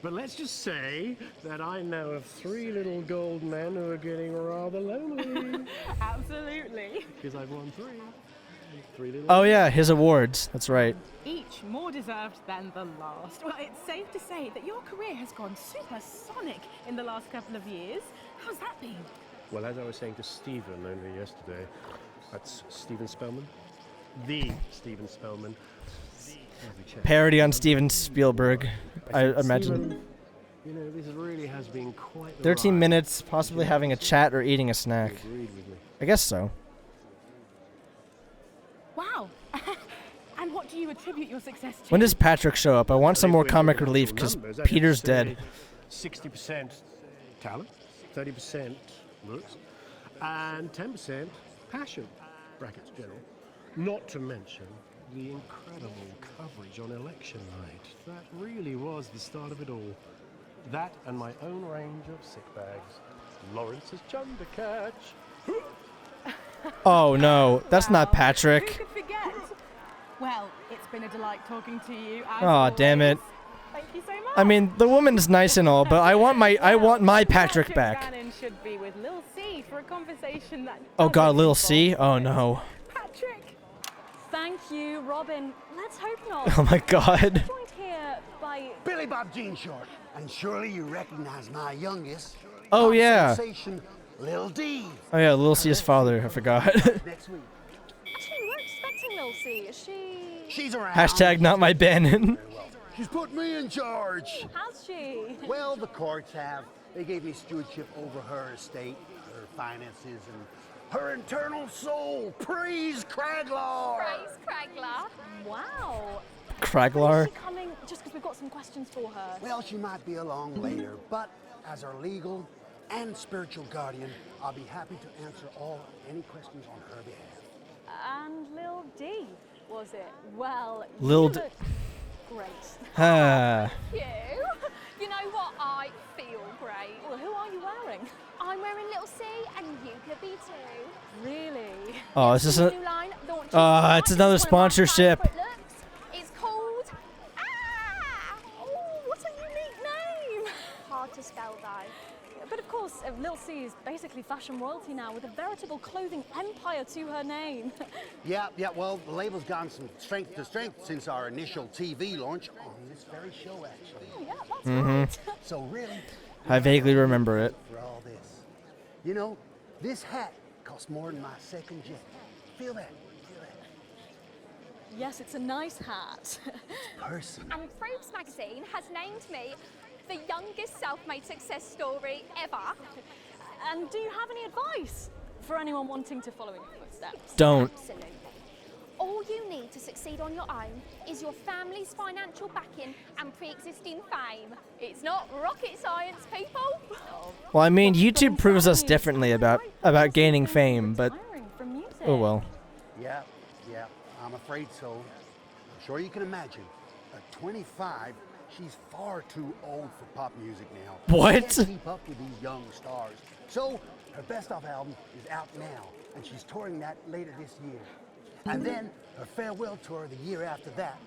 But let's just say that I know of 3 little gold men who are getting rather lonely. Absolutely. Because I've won 3. 3 little Oh yeah, his awards. That's right. Each more deserved than the last. Well, it's safe to say that your career has gone supersonic in the last couple of years. How's that been? Well, as I was saying to Stephen only yesterday, that's Stephen Spellman. The Stephen Spellman. Parody on Steven Spielberg, I imagine. Stephen, you know, this really has been quite the 13 ride. minutes, possibly having a chat or eating a snack. You agreed with me. I guess so. Wow. And what do you attribute your success to? When does Patrick show up? I want some more comic relief because Peter's dead. 60% talent, 30% looks, and 10% passion, brackets general. Not to mention the incredible coverage on election night. That really was the start of it all. That and my own range of sick bags. Lawrence's chum to catch. Oh no, that's not Patrick. Who could forget? Well, it's been a delight talking to you. Aw, damn it. Thank you so much. I mean, the woman is nice and all, but I want my Patrick back. Gannon should be with Lil C for a conversation that. Oh god, Lil C? Oh no. Patrick. Thank you, Robin. Let's hope not. Oh my god. Joined here by Billy Bob Jean Short, and surely you recognize my youngest. Oh pop yeah. Sensation, Lil D. Oh yeah, Lil C's father, I forgot. Next week. Actually, we weren't expecting Lil C. Is she? She's around. Hashtag not my Bannon. She's put me in charge. Has she? Well, the courts have. They gave me stewardship over her estate, her finances, and her internal soul. Praise Craglar. Praise Craglar. Wow. Craglar. Is she coming just because we've got some questions for her? Well, she might be along later, but as her legal and spiritual guardian, I'll be happy to answer any questions on her behalf. And Lil D, was it? Well, Lil you D- look great. Ah. You know what? I feel great. Well, who are you wearing? I'm wearing Little C, and you could be too. Really? Oh, is this The a? new line launches It's tonight. another It's one of my sponsorship. favourite looks. It's called. Oh, what a unique name! Hard to spell, though. But of course, Lil C is basically fashion royalty now, with a veritable clothing empire to her name. Yeah, well, the label's gone from strength to strength since our initial TV launch on this very show, actually. Oh, yeah, that's Mhm. right. So really, I vaguely remember it. for all this. You know, this hat costs more than my second jet. Feel that? Feel that? Yes, it's a nice hat. Person. And Forbes magazine has named me the youngest self-made success story ever. And do you have any advice for anyone wanting to follow in your footsteps? Don't. Absolutely. All you need to succeed on your own is your family's financial backing and pre-existing fame. It's not rocket science, people. Well, I mean, YouTube proves us differently about gaining fame, but oh well. Yeah, I'm afraid so. I'm sure you can imagine. At 25, she's far too old for pop music now. What? She can't keep up with these young stars. So her best of album is out now, and she's touring that later this year. And then her farewell tour the year after that.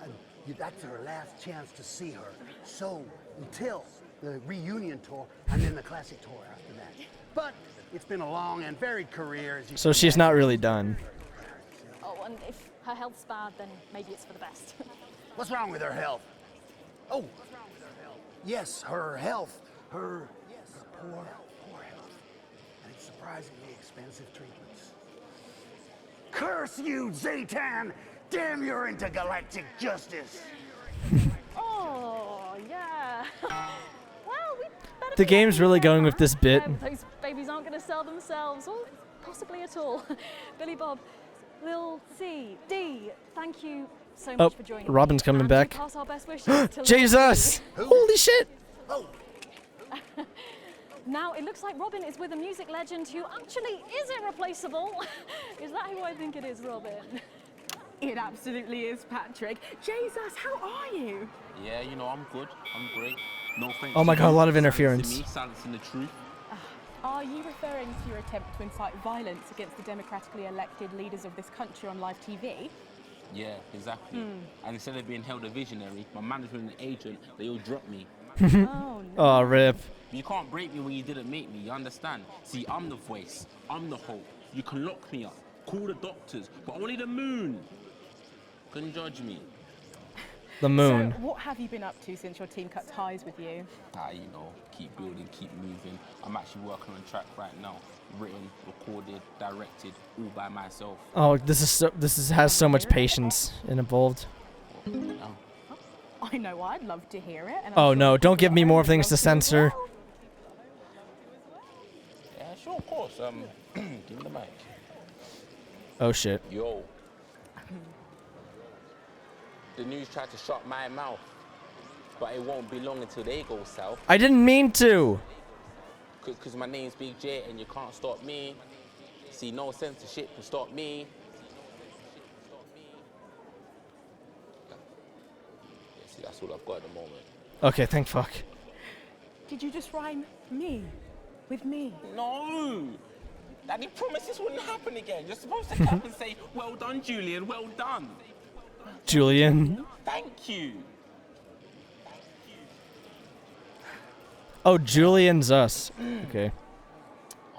And that's her last chance to see her. So until the reunion tour, and then the classic tour after that. But it's been a long and varied career. As you So can she's imagine. not really done. Oh, and if her health's bad, then maybe it's for the best. What's wrong with her health? Oh, yes, her health. Her poor health. And it's surprisingly expensive treatments. Curse you, Zaytan! Damn your intergalactic justice! Oh, yeah. Well, we better The game's really going with this bit. Those babies aren't going to sell themselves, or possibly at all. Billy Bob, Lil C, D, thank you so much for joining Robin's me. coming And back. pass our best wishes to Lil Jesus! C. Holy shit! Now, it looks like Robin is with a music legend who actually is irreplaceable. Is that who I think it is, Robin? It absolutely is, Patrick. Jesus, how are you? Yeah, you know, I'm good. I'm great. No thanks. Oh my God, a lot of Silencing interference. me, silencing the truth. Are you referring to your attempt to incite violence against the democratically elected leaders of this country on live TV? Yeah, exactly. Hmm. And instead of being held a visionary, my management and agent, they all dropped me. Oh, rip. You can't break me when you didn't make me, you understand? See, I'm the voice, I'm the hope. You can lock me up, call the doctors, but only the moon can judge me. The moon. So, what have you been up to since your team cut ties with you? You know, keep building, keep moving. I'm actually working on a track right now. Written, recorded, directed, all by myself. Oh, has so much patience involved. I know, I'd love to hear it. And Oh no, don't give me more things to censor. Yeah, sure, of course. Give me the mic. Oh shit. Yo. The news tried to shut my mouth, but it won't be long until they go south. I didn't mean to. Cause my name's Big J and you can't stop me. See, no censorship can stop me. Yeah, see, that's all I've got at the moment. Okay, thank fuck. Did you just rhyme me with me? No! Daddy promised this wouldn't happen again. You're supposed to clap and say, well done, Julian, well done. Julian. Thank you. Oh, Julian's us. Okay.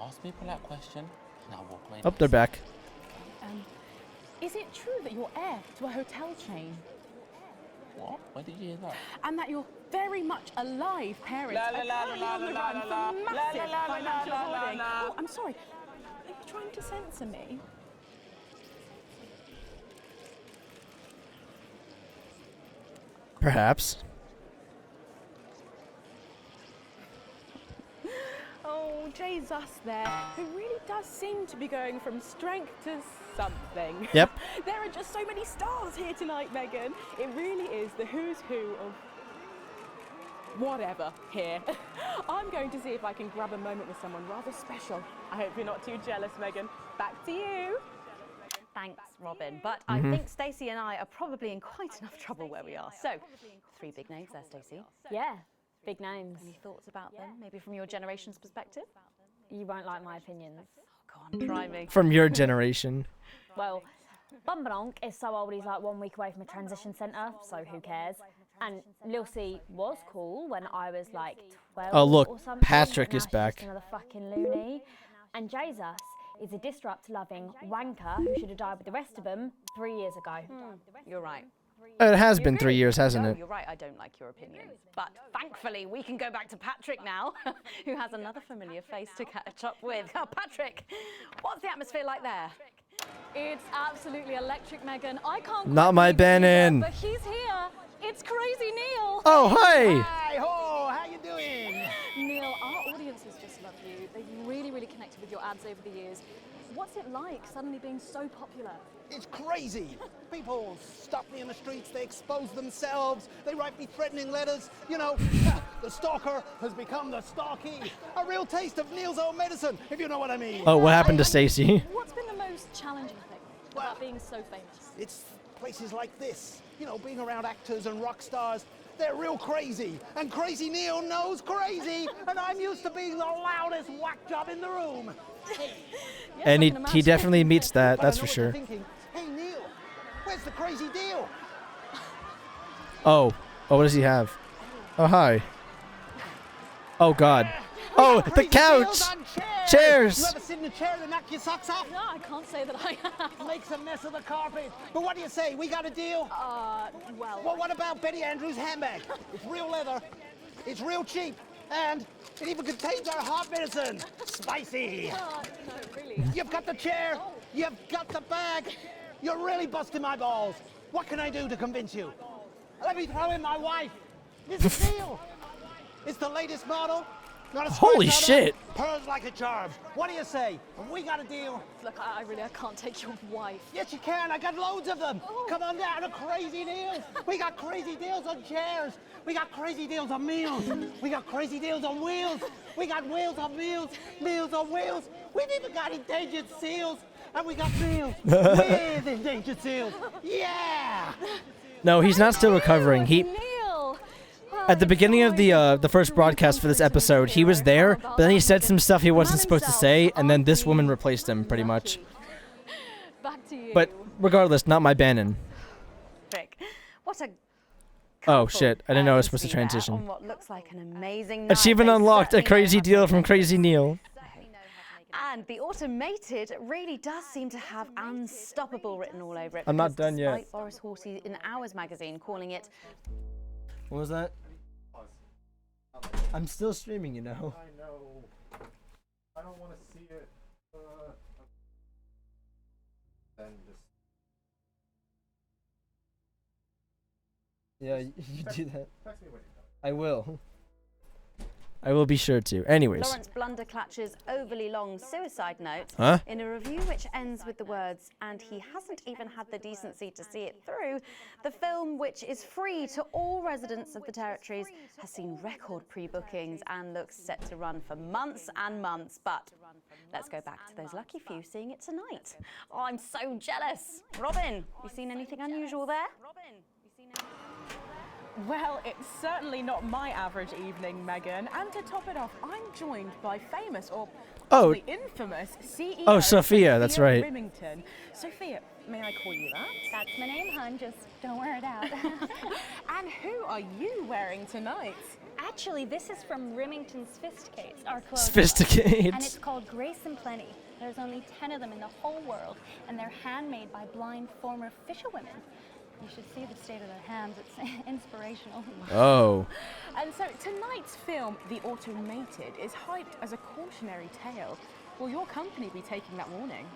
Ask me a polite question, and I'll walk away. Oh, they're back. Is it true that you're heir to a hotel chain? What? Where did you hear that? And that you're very much alive parents La, la, are la, currently la, on the la, run la, for la, massive la, la, la, financial la, la, hoarding. la. Oh, I'm sorry. Are you trying to censor me? Perhaps. Oh, Jay's us there, who really does seem to be going from strength to something. Yep. There are just so many stars here tonight, Megan. It really is the who's who of whatever here. I'm going to see if I can grab a moment with someone rather special. I hope you're not too jealous, Megan. Back to you. Thanks, Robin. But I think Stacey and I are probably in quite enough trouble where we are. So, 3 big names there, Stacey. Yeah, big names. Any thoughts about them, maybe from your generation's perspective? You won't like my opinions. Go on, try me. From your generation. Well, Bumbadonk is so old he's like 1 week away from a transition centre, so who cares? And Lil C was cool when I was like 12 Oh, look, or something. Patrick but now is she's back. just another fucking loony. And Jesus is a disrupt-loving wanker who should have died with the rest of them 3 years ago. You're right. It has You been 3 agree? years, hasn't No, it? You're right, I don't like your opinions. But thankfully, we can go back to Patrick now, who has another familiar face to catch up with. Patrick, what's the atmosphere like there? It's absolutely electric, Megan. I can't. Not quite my believe he's here, Bannon. But he's here. It's Crazy Neil. Oh, hi. Hi ho, how you doing? Neil, our audiences just love you. They've really, really connected with your ads over the years. What's it like suddenly being so popular? It's crazy. People stop me in the streets, they expose themselves, they write me threatening letters. You know, the stalker has become the stalky. A real taste of Neil's own medicine, if you know what I mean. Oh, what happened to Stacy? What's been the most challenging thing about being so famous? It's places like this. You know, being around actors and rock stars. They're real crazy. And Crazy Neil knows crazy. And I'm used to being the loudest whack job in the room. And he definitely meets that, that's for But I know what sure. you're thinking. Hey, Neil, where's the crazy deal? Oh, what does he have? Oh, hi. Oh, God. Oh, the Crazy couch! deals on Chairs! You ever sit in a chair and knock your socks off? No, I can't say that I have. Makes a mess of the carpet. But what do you say? We got a deal? Well, what about Betty Andrews' handbag? It's real leather. It's real cheap. And it even contains our heart medicine. Spicy. No, really. You've got the chair. You've got the bag. You're really busting my balls. What can I do to convince you? Let me throw in my wife. Mrs. Neil. It's the latest model. Not a Holy scratch shit. on her, purrs like a charm. What do you say? Have we got a deal? Look, I can't take your wife. Yes, you can. I got loads of them. Come on down to Crazy Deals. We got crazy deals on chairs. We got crazy deals on meals. We got crazy deals on wheels. We got wheels on meals, meals on wheels. We've even got endangered seals. And we got meals with endangered seals. Yeah! No, he's not still recovering. He Neil! At the beginning of the first broadcast for this episode, he was there, but then he said some stuff he wasn't supposed to say, and then this woman replaced him, pretty much. Back to you. But regardless, not my Bannon. What a Oh shit, I didn't know I was supposed to transition. on what looks like an amazing night. Achievement They unlocked, a certainly crazy know how to deal from make Crazy Neil. And the automated really does seem to have unstoppable written all over it. I'm not because done yet. Despite Boris Horsey in Hours magazine calling it What was that? I'm still streaming, you know. I know. I don't want to see it. Then just. Yeah, you do that. Text me when you're done. I will. I will be sure to. Anyways. Lawrence Blunderclatch's overly long suicide note Huh? in a review which ends with the words, and he hasn't even had the decency to see it through. The film, which is free to all residents of the territories, has seen record pre-bookings and looks set to run for months and months. But let's go back to those lucky few seeing it tonight. Oh, I'm so jealous. Robin, you seen anything unusual there? Well, it's certainly not my average evening, Megan. And to top it off, I'm joined by famous, or Oh. possibly infamous, CEO Oh, Sophia, that's right. Remington. Sophia, may I call you that? That's my name, hun. Just don't wear it out. And who are you wearing tonight? Actually, this is from Remington Sophisticates, our clothing Sophisticates. line. And it's called Grace and Plenty. There's only 10 of them in the whole world, and they're handmade by blind former fisherwomen. You should see the state of their hands. It's inspirational. Oh. And so tonight's film, The Automated, is hyped as a cautionary tale. Will your company be taking that warning?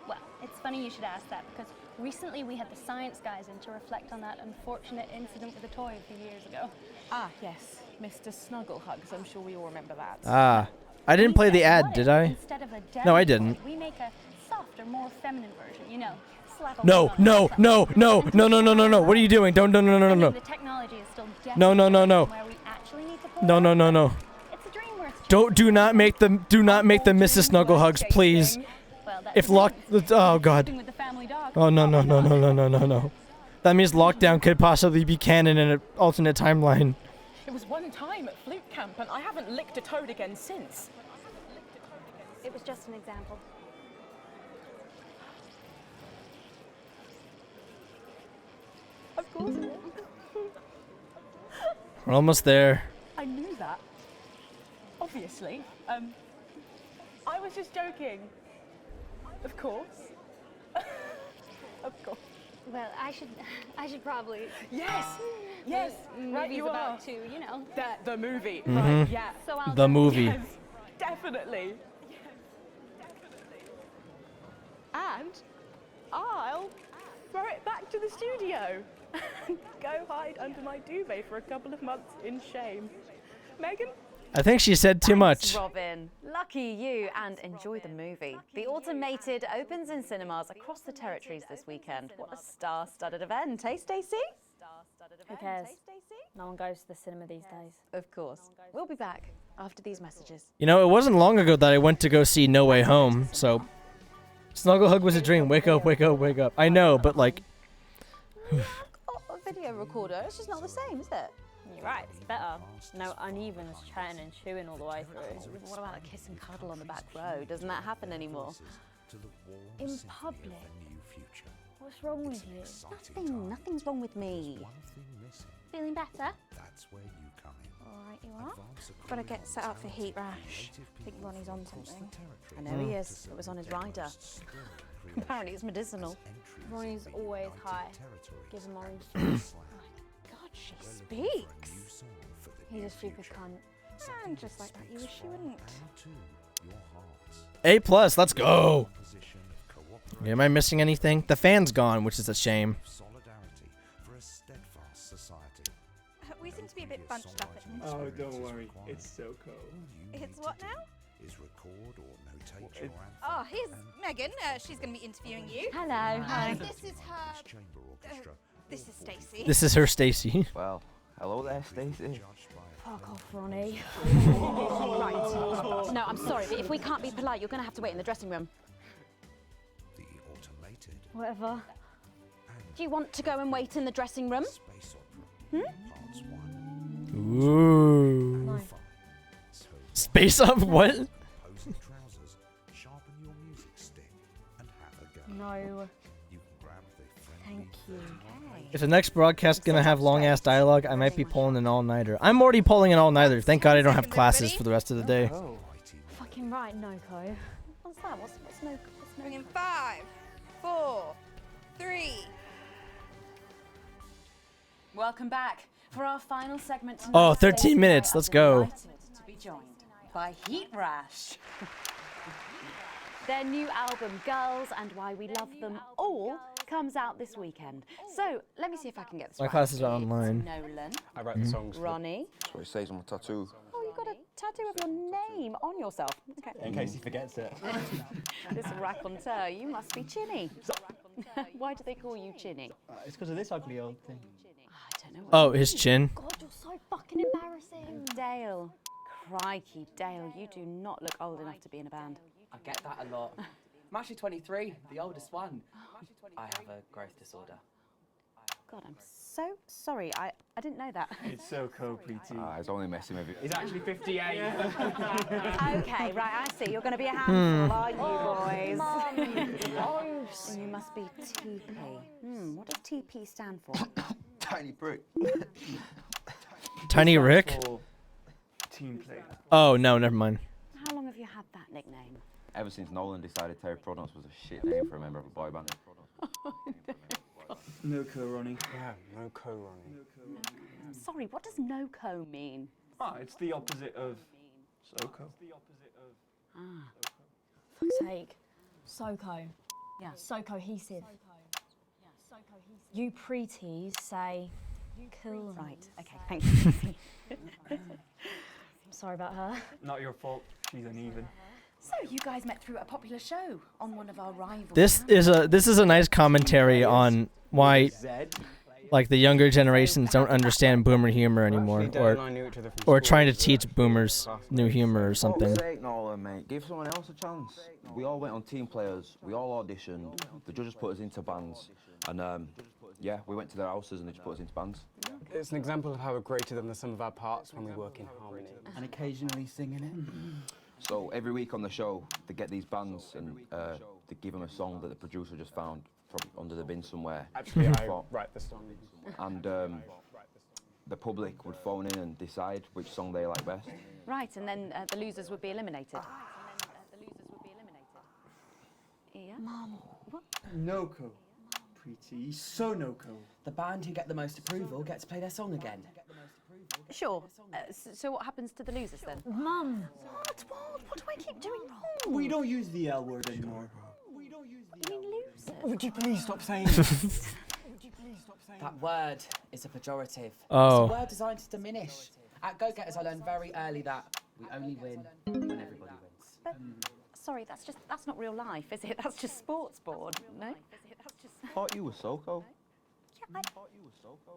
Well, it's funny you should ask that, because recently we had the science guys in to reflect on that unfortunate incident with a toy a few years ago. Ah, yes, Mr. Snugglehugs. I'm sure we all remember that. Ah. I didn't play the ad, did I? Instead of a No, I deadly didn't. toy, we make a softer, more feminine version, you know. Slap a No, wig on no, it. no, no, no, no, no, no, no. What are you doing? Don't, no, no, no, I no, mean, no. the technology is still No, no, no, no. where we actually need to pull No, no, no, no. It's a dream where it's Do not make the Mrs. Snugglehugs, please. If lock, oh god. Oh no, no, no, no, no, no, no, no. That means Lockdown could possibly be canon in an alternate timeline. It was one time at flute camp, and I haven't licked a toad again since. It was just an example. Of course it is. We're almost there. I knew that. Obviously. I was just joking. Of course. Of course. Well, I should probably. Yes. Yes. Right, Movies you about are. too, you know. The movie. Mhm. Right. Yeah. So I'll The movie. Yes, definitely. And I'll throw it back to the studio. Go hide under my duvet for a couple of months in shame. Megan? I think she said too much. Robin, lucky you, and enjoy the movie. The Automated opens in cinemas across the territories this weekend. What a star-studded event, eh, Stacey? Who cares? No one goes to the cinema these days. Of course. We'll be back after these messages. You know, it wasn't long ago that I went to go see No Way Home, so... Snuggle hug was a dream. Wake up, wake up, wake up. I know, but like... A video recorder, it's just not the same, is it? You're right, it's better. No uneven chatting and chewing all the way through. What about a kiss and cuddle on the back row? Doesn't that happen anymore? In public? What's wrong with you? Nothing. Nothing's wrong with me. Feeling better? That's where you come in. Alright, you are. Gotta get set up for heat rash. I think Ronnie's on something. I know he is. It was on his rider. Apparently it's medicinal. Ronnie's always high. Give him orange juice. God, she speaks. He's a stupid cunt. And just like that, you wish you wouldn't. A+, let's go! Okay, am I missing anything? The fan's gone, which is a shame. We seem to be a bit bunched up at the minute. Oh, don't worry. It's so cool. It's what now? Is record or notate your Oh, here's Megan. She's going to be interviewing you. Hello. Hi. This is her. This is Stacey. This is her Stacey. Well, hello there, Stacey. Fuck off, Ronnie. Right. No, I'm sorry, but if we can't be polite, you're going to have to wait in the dressing room. The automated. Whatever. Do you want to go and wait in the dressing room? Ooh. No. Space up? What? No. Thank you. If the next broadcast gonna have long-ass dialogue, I might be pulling an all-nighter. I'm already pulling an all-nighter. Thank God I don't have classes for the rest of the day. Fucking right, Noko. What's that? What's no? Bring in 5, 4, 3. Welcome back for our final segment tonight. Oh, 13 minutes. Let's go. Delighted to be joined by Heat Rash. Their new album, Girls and Why We Love Them All, comes out this weekend. So, let me see if I can get this My right. classes are It's online. Nolan. I write the songs. Ronnie. That's what it says on my tattoo. Oh, you got a tattoo of your name on yourself. Okay. In case he forgets it. This raconteur, you must be Chinny. Why do they call you Chinny? It's because of this ugly old thing. I don't know. Oh, his chin. God, you're so fucking embarrassing. Dale. Crikey, Dale, you do not look old enough to be in a band. I get that a lot. I'm actually 23, the oldest one. I have a growth disorder. God, I'm so sorry. I didn't know that. It's so cool, Preeti. He's only messing with you. He's actually 58. Okay, right, I see. You're going to be a handful, aren't you, boys? Mum. You must be TP. What does TP stand for? Tiny prick. Tiny Rick? Team player. Oh, no, never mind. How long have you had that nickname? Ever since Nolan decided Terry Prodance was a shit name for a member of a boy band. No co, Ronnie. Yeah, no co, Ronnie. Sorry, what does no-co mean? Ah, it's the opposite of SoCo. Fuck's sake. SoCo. Yeah. So cohesive. You preties say cool. Right, okay, thank you. I'm sorry about her. Not your fault. She's uneven. So you guys met through a popular show on one of our rivals. This is a nice commentary on why, like, the younger generations don't understand boomer humor anymore, or trying to teach boomers new humor or something. For fuck's sake, Nolan, mate. Give someone else a chance. We all went on Team Players. We all auditioned. The judges put us into bands, and yeah, we went to their houses and they just put us into bands. It's an example of how we're greater than the sum of our parts when we work in harmony. And occasionally singing it. So every week on the show, they get these bands and they give them a song that the producer just found from under the bin somewhere. Actually, I write the song. And the public would phone in and decide which song they like best. Right, and then the losers would be eliminated. Yeah? Mum. What? No-co. Pretty. So no-co. The band who get the most approval gets to play their song again. Sure. So what happens to the losers then? Mum. What do I keep doing wrong? We don't use the L word anymore. You mean losers? Would you please stop saying that? That word is a pejorative. Oh. It's a word designed to diminish. At Go-Getters, I learned very early that we only win when everybody wins. But, sorry, that's not real life, is it? That's just sports board, no? I thought you were Soko. Yeah,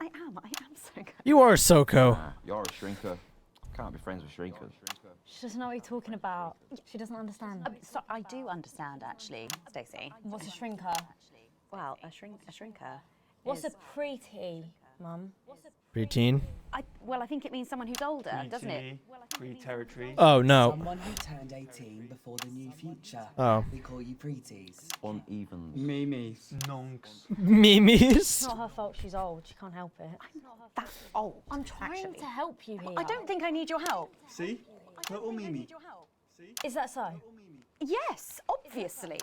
I am so good. You are Soko. You're a shrinker. Can't be friends with shrinkers. She doesn't know what you're talking about. She doesn't understand. So I do understand, actually, Stacey. What's a shrinker? Well, a shrinker. What's is, a preteen, Mum? Preteen. Well, I think it means someone who's older, doesn't it? Pre-territory. Oh, no. Someone who turned 18 before the new future. Oh. We call you pretees. Uneven. Mimis. Nonks. Mimis. It's not her fault she's old. She can't help it. I'm not that old. I'm trying to help you here. I don't think I need your help. See? Little Mimi. Is that so? Yes, obviously.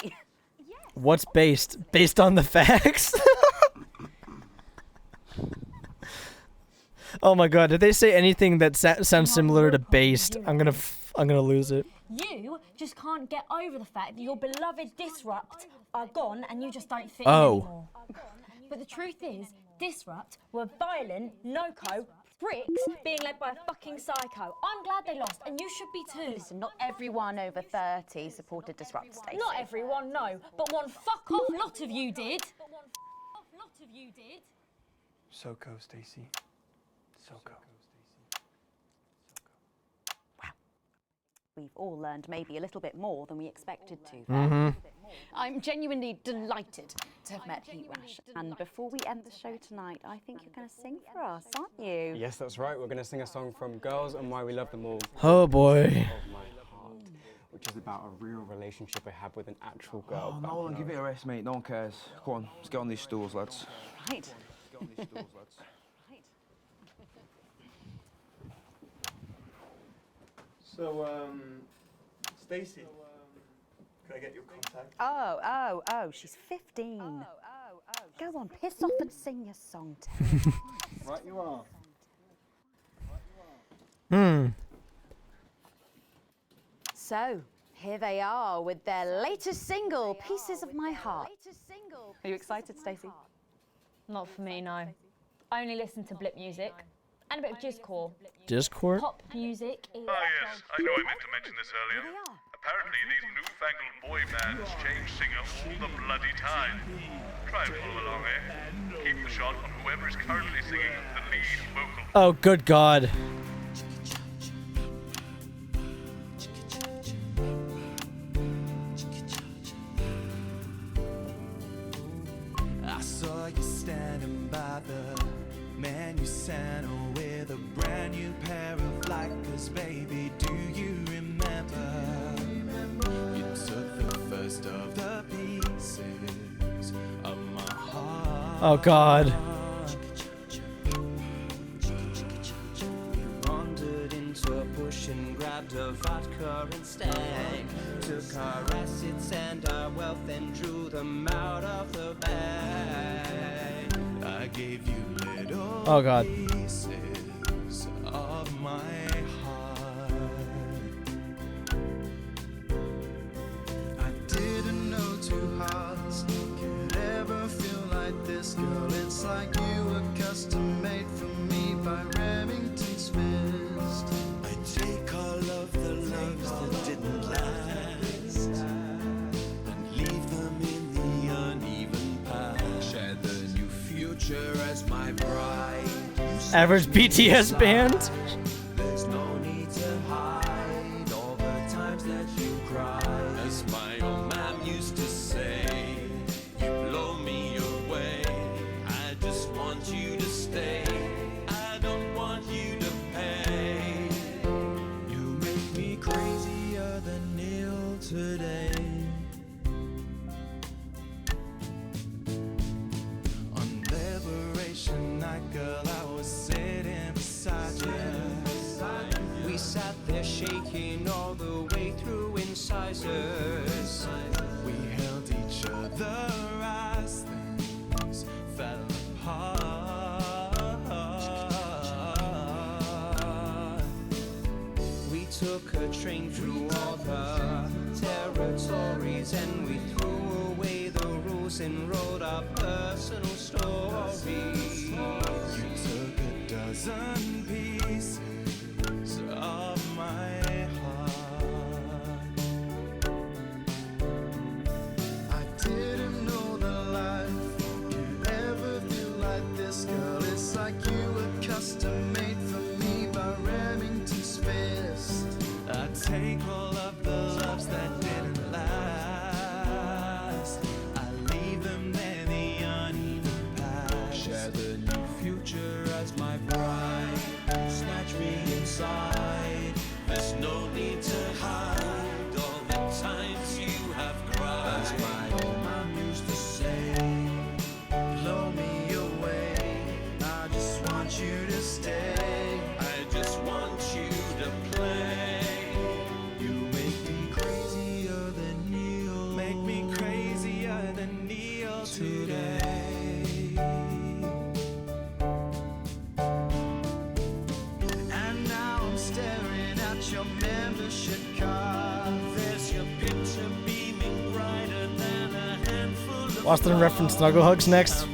What's based? Based on the facts? Oh my god, did they say anything that sounds similar to based? I'm gonna lose it. You just can't get over the fact that your beloved Disrupt are gone and you just don't fit Oh. in anymore. But the truth is, Disrupt were violent, no-co, bricks being led by a fucking psycho. I'm glad they lost, and you should be too. Listen, not everyone over 30 supported Disrupt, Stacey. Not everyone, no, but one fuck-off lot of you did. Soko, Stacey. Soko. We've all learned maybe a little bit more than we expected to. Mhm. I'm genuinely delighted to have met Heat Rash. And before we end the show tonight, I think you're going to sing for us, aren't you? Yes, that's right. We're going to sing a song from Girls and Why We Love Them All. Oh boy. Of My Heart, which is about a real relationship I had with an actual girl. Oh, Nolan, give it a rest, mate. No one cares. Go on, let's get on these stools, lads. Right. Let's get on these stools, lads. So, Stacey, can I get your contact? Oh, she's 15. Go on, piss off and sing your song, Terry. Right you are. So, here they are with their latest single, Pieces of My Heart. Are you excited, Stacey? Not for me, no. I only listen to blip music and a bit of jizzcore. Discord? Pop music is... Ah yes, I know I meant to mention this earlier. Apparently these newfangled boy bands change singer all the bloody time. Try and follow along, eh? Keep the shot on whoever is currently singing the lead vocal. Oh, good god. I saw you standing by the menu center with a brand new pair of Lakers, baby. Do you remember? You took the first of the pieces of my heart. Oh god. You wandered into a bush and grabbed a vodka and stank. Took our assets and our wealth and drew them out of the bag. I gave you little Oh god. pieces of my heart. I didn't know two hearts could ever feel like this, girl. It's like you were custom made for me by Remington Smith. I take all of the loves that didn't last and leave them in the uneven past. Share the new future as my bride. Average BTS band? There's no need to hide all the times that you cried. As my old man used to say, you blow me away. I just want you to stay. I don't want you to pay. You make me crazier than Neil today. On Liberation Night, girl, I was sitting beside you. We sat there shaking all the way through incisors. We held each other as things fell apart. We took a train through all the territories and we threw away the rules photos and wrote our personal stories. You took a dozen pieces of my heart. I didn't know that life could ever feel like this, girl. It's like you were custom made for me by Remington's fist. I take all of the loves that didn't last. I leave them there, the uneven past. Share the new future as my bride. Snatch me inside. There's no need to hide all the times you have cried. As my old man used to say, blow me away. I just want you to stay. I just want you to play. You make me crazier than Neil. Make me crazier than Neil today. And now I'm staring at your membership card. There's your picture beaming brighter than a handful of Austin reference Snuggle Hugs next.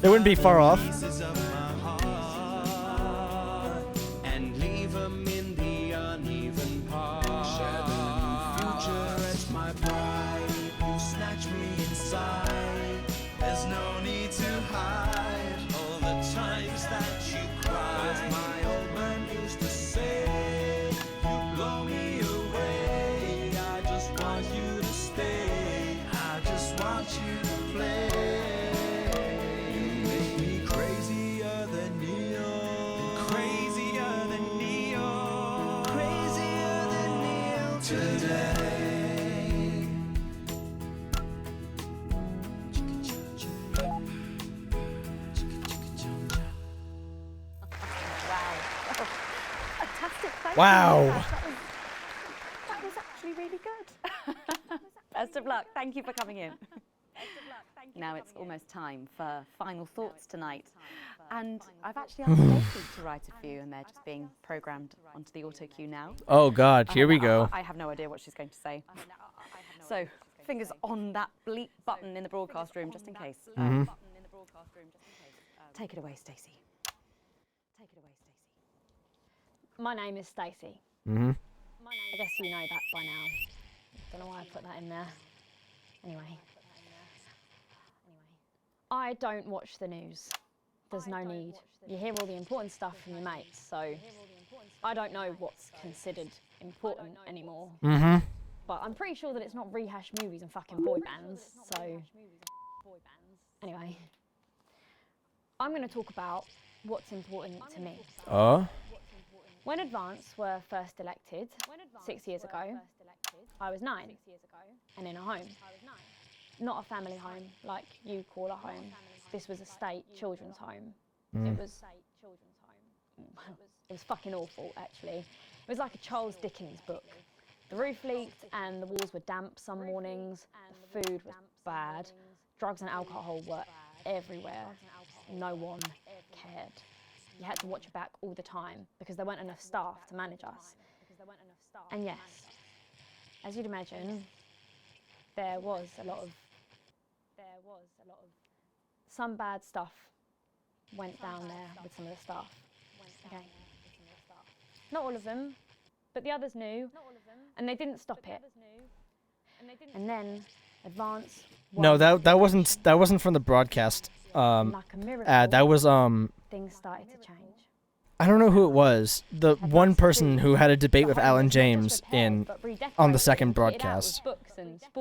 It wouldn't be far off. pieces of my heart and leave them in the uneven parts. Share the new future as my bride. You snatch me inside. There's no need to hide all the times that you cried. As my old man used to say, you blow me away. I just want you to stay. I just want you to play. You make me crazier than Neo. Crazier than Neo. Crazier than Neo today. Fantastic. Thank Wow. you. That was actually really good. Best of luck. Thank you for coming in. Now it's almost time for final thoughts tonight. And I've actually asked Stacey to write a few, and they're just being programmed onto the auto cue now. Oh God, here we go. I have no idea what she's going to say. So, fingers on that bleep button in the broadcast room, just in case. Mhm. Take it away, Stacey. Take it away, Stacey. My name is Stacey. Mm-hmm. I guess you know that by now. Don't know why I put that in there. Anyway. I don't watch the news. There's no need. You hear all the important stuff from your mates, so I don't know what's considered important anymore. Mm-hmm. But I'm pretty sure that it's not rehashed movies and fucking boy bands, so anyway. I'm going to talk about what's important to me. Oh? When Advance were first elected 6 years ago, I was 9 and in a home. Not a family home like you call a home. This was a state children's home. Mm. It was fucking awful, actually. It was like a Charles Dickens book. The roof leaked and the walls were damp some mornings. The food was bad. Drugs and alcohol were everywhere. No one cared. You had to watch your back all the time because there weren't enough staff to manage us. And yes, as you'd imagine, there was a lot of some bad stuff went down there with some of the staff. Okay. Not all of them, but the others knew, and they didn't stop it. And then Advance. No, that wasn't from the broadcast. Like a miracle, That was things started to change. I don't know who it was. The one person who had a debate with Alan James on the second broadcast.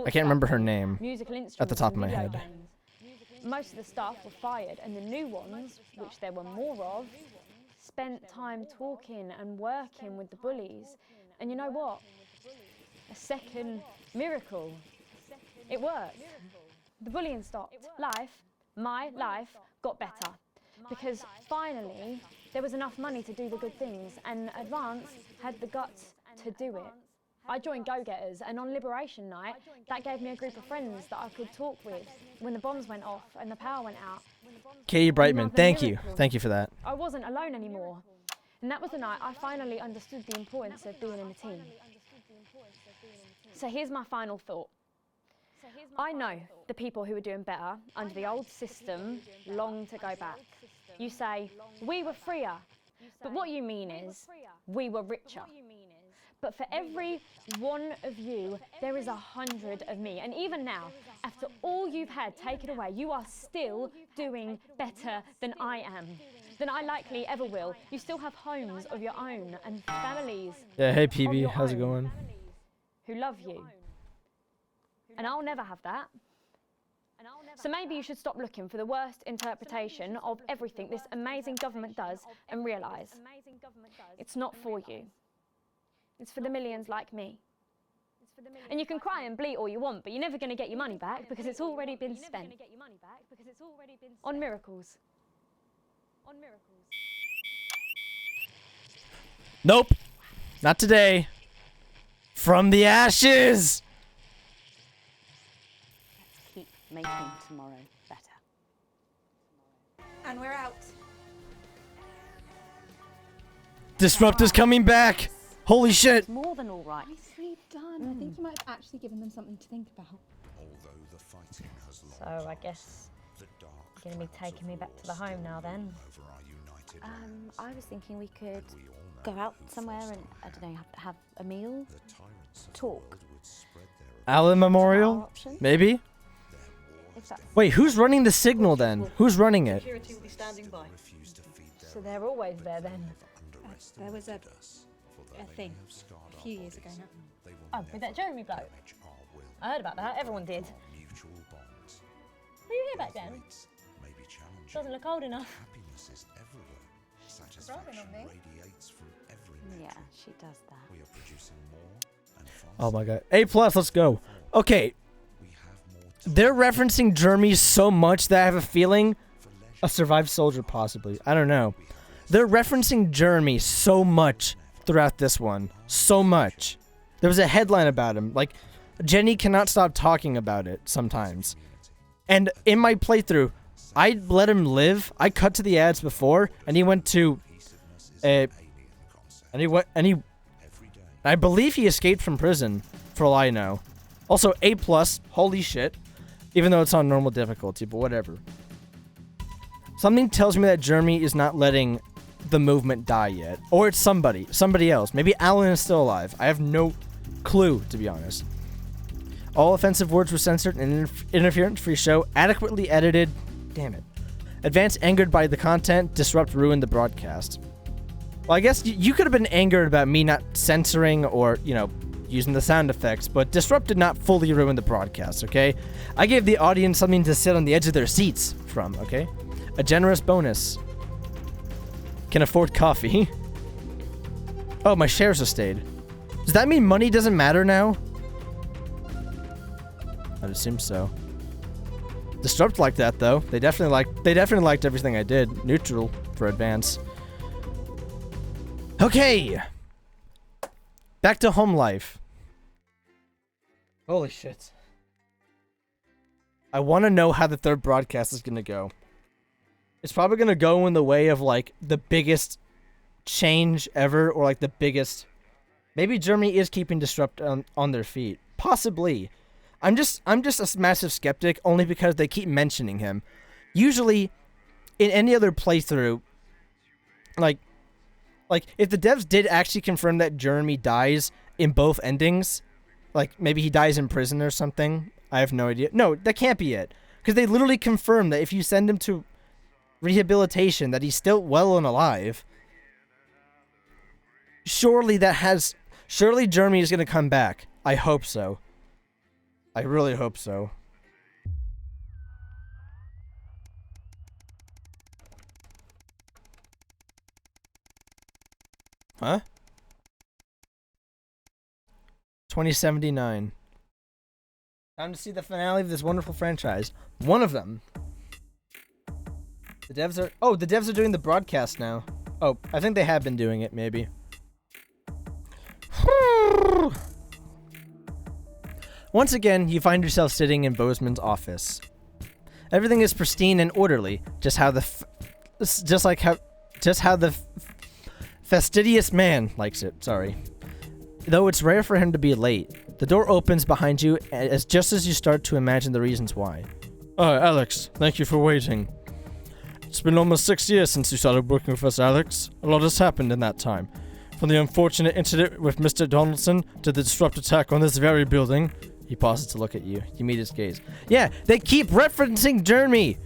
I can't remember her name at the top of my head. Most of the staff were fired, and the new ones, which there were more of, spent time talking and working with the bullies. And you know what? A second miracle. It worked. The bullying stopped. My life got better. Because finally, there was enough money to do the good things, and Advance had the guts to do it. I joined Go-Getters, and on Liberation Night, that gave me a group of friends that I could talk with when the bombs went off and the power went out. Katie Brightman, thank you. Thank you for that. I wasn't alone anymore. And that was the night I finally understood the importance of being in a team. So here's my final thought. I know the people who are doing better under the old system long to go back. You say, we were freer, but what you mean is, we were richer. But for every one of you, there is 100 of me. And even now, after all you've had taken away, you are still doing better than I am, than I likely ever will. You still have homes of your own and families. Yeah, hey of PB, your how's it own going? Who love you. And I'll never have that. So maybe you should stop looking for the worst interpretation of everything this amazing government does and realise it's not for you. It's for the millions like me. And you can cry and bleat all you want, but you're never going to get your money back because it's already been spent on miracles. Nope. Not today. From the ashes! Keep making tomorrow better. And we're out. Disruptor's coming back! Holy shit! It's more than all right. Nicely done. I think you might have actually given them something to think about. Although the fighting has long So I guess you're going to be taking me back to the home now then. I was thinking we could go out somewhere and, I don't know, have a meal, talk. Allen Memorial? Maybe? Wait, who's running the signal then? Who's running it? Security will be standing by. So they're always there then. There was a thing a few years ago now. Oh, with that Jeremy bloke? I heard about that, everyone did. Were you here back then? Doesn't look old enough. Satisfaction radiates from every Yeah, she does that. We are producing more and faster. Oh my god. A+, let's go. Okay. They're referencing Jeremy so much that I have a feeling a survived soldier possibly. I don't know. They're referencing Jeremy so much throughout this one. So much. There was a headline about him. Like, Jenny cannot stop talking about it sometimes. And in my playthrough, I let him live. I cut to the ads before, and he went to I believe he escaped from prison, for all I know. Also, A+, holy shit. Even though it's on normal difficulty, but whatever. Something tells me that Jeremy is not letting the movement die yet. Or it's somebody else. Maybe Alan is still alive. I have no clue, to be honest. All offensive words were censored in an interference-free show, adequately edited. Damn it. Advance angered by the content, Disrupt ruined the broadcast. Well, I guess you could have been angered about me not censoring or, you know, using the sound effects, but Disrupt did not fully ruin the broadcast, okay? I gave the audience something to sit on the edge of their seats from, okay? A generous bonus. Can afford coffee. Oh, my shares have stayed. Does that mean money doesn't matter now? I'd assume so. Disrupt liked that though. They definitely liked everything I did. Neutral for advance. Okay. Back to home life. Holy shit. I want to know how the third broadcast is going to go. It's probably going to go in the way of like the biggest change ever, or like the biggest. Maybe Germany is keeping Disrupt on their feet. Possibly. I'm just a massive skeptic only because they keep mentioning him. Usually, in any other playthrough, like if the devs did actually confirm that Jeremy dies in both endings, like maybe he dies in prison or something, I have no idea. No, that can't be it, because they literally confirmed that if you send him to rehabilitation, that he's still well and alive. Surely Jeremy is gonna come back. I hope so. I really hope so. Huh? 2079. Time to see the finale of this wonderful franchise. One of them. The devs are doing the broadcast now. Oh, I think they have been doing it, maybe. Once again, you find yourself sitting in Bozeman's office. Everything is pristine and orderly, just how the fastidious man likes it. Sorry. though it's rare for him to be late. The door opens behind you just as you start to imagine the reasons why. Alex, thank you for waiting. It's been almost 6 years since you started working with us, Alex. A lot has happened in that time. From the unfortunate incident with Mr. Donaldson to the disrupt attack on this very building. He pauses to look at you. You meet his gaze. Yeah, they keep referencing Jeremy!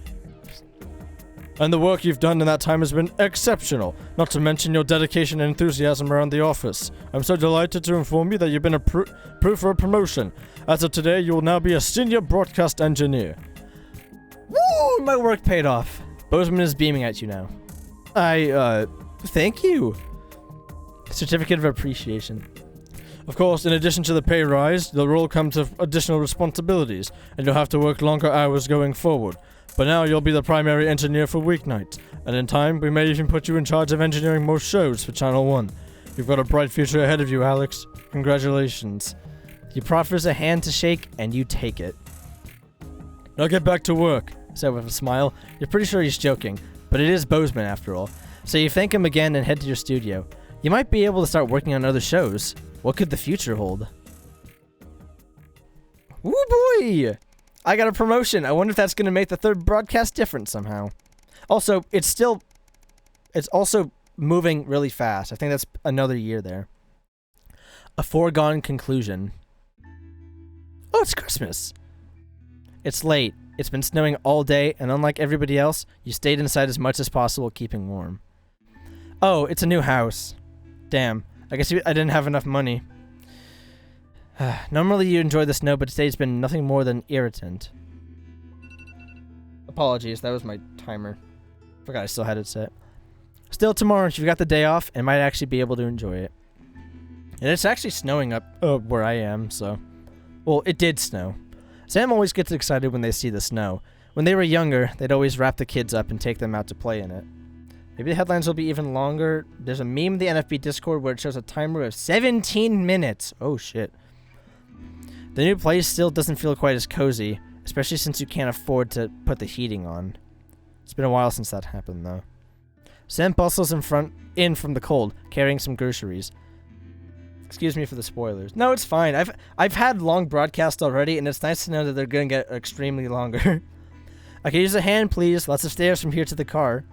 And the work you've done in that time has been exceptional, not to mention your dedication and enthusiasm around the office. I'm so delighted to inform you that you've been approved for a promotion. As of today, you will now be a senior broadcast engineer. Woo! My work paid off. Bozeman is beaming at you now. Thank you. Certificate of appreciation. Of course, in addition to the pay rise, the role comes with additional responsibilities, and you'll have to work longer hours going forward. But now you'll be the primary engineer for weeknights, and in time, we may even put you in charge of engineering most shows for Channel 1. You've got a bright future ahead of you, Alex. Congratulations. He proffers a hand to shake, and you take it. Now get back to work, said with a smile. You're pretty sure he's joking, but it is Bozeman after all. So you thank him again and head to your studio. You might be able to start working on other shows. What could the future hold? Woo boy! I got a promotion. I wonder if that's going to make the third broadcast different somehow. Also, it's also moving really fast. I think that's another year there. A foregone conclusion. Oh, it's Christmas. It's late. It's been snowing all day, and unlike everybody else, you stayed inside as much as possible, keeping warm. Oh, it's a new house. Damn. I guess I didn't have enough money. Normally you enjoy the snow, but today's been nothing more than irritant. Apologies, that was my timer. Forgot I still had it set. Still, tomorrow, you've got the day off and might actually be able to enjoy it. And it's actually snowing up where I am, so... Well, it did snow. Sam always gets excited when they see the snow. When they were younger, they'd always wrap the kids up and take them out to play in it. Maybe the headlines will be even longer. There's a meme in the NFB Discord where it shows a timer of 17 minutes. Oh, shit. The new place still doesn't feel quite as cozy, especially since you can't afford to put the heating on. It's been a while since that happened, though. Sam bustles in from the cold, carrying some groceries. Excuse me for the spoilers. No, it's fine. I've had long broadcasts already, and it's nice to know that they're gonna get extremely longer. I can use a hand, please. Lots of stairs from here to the car.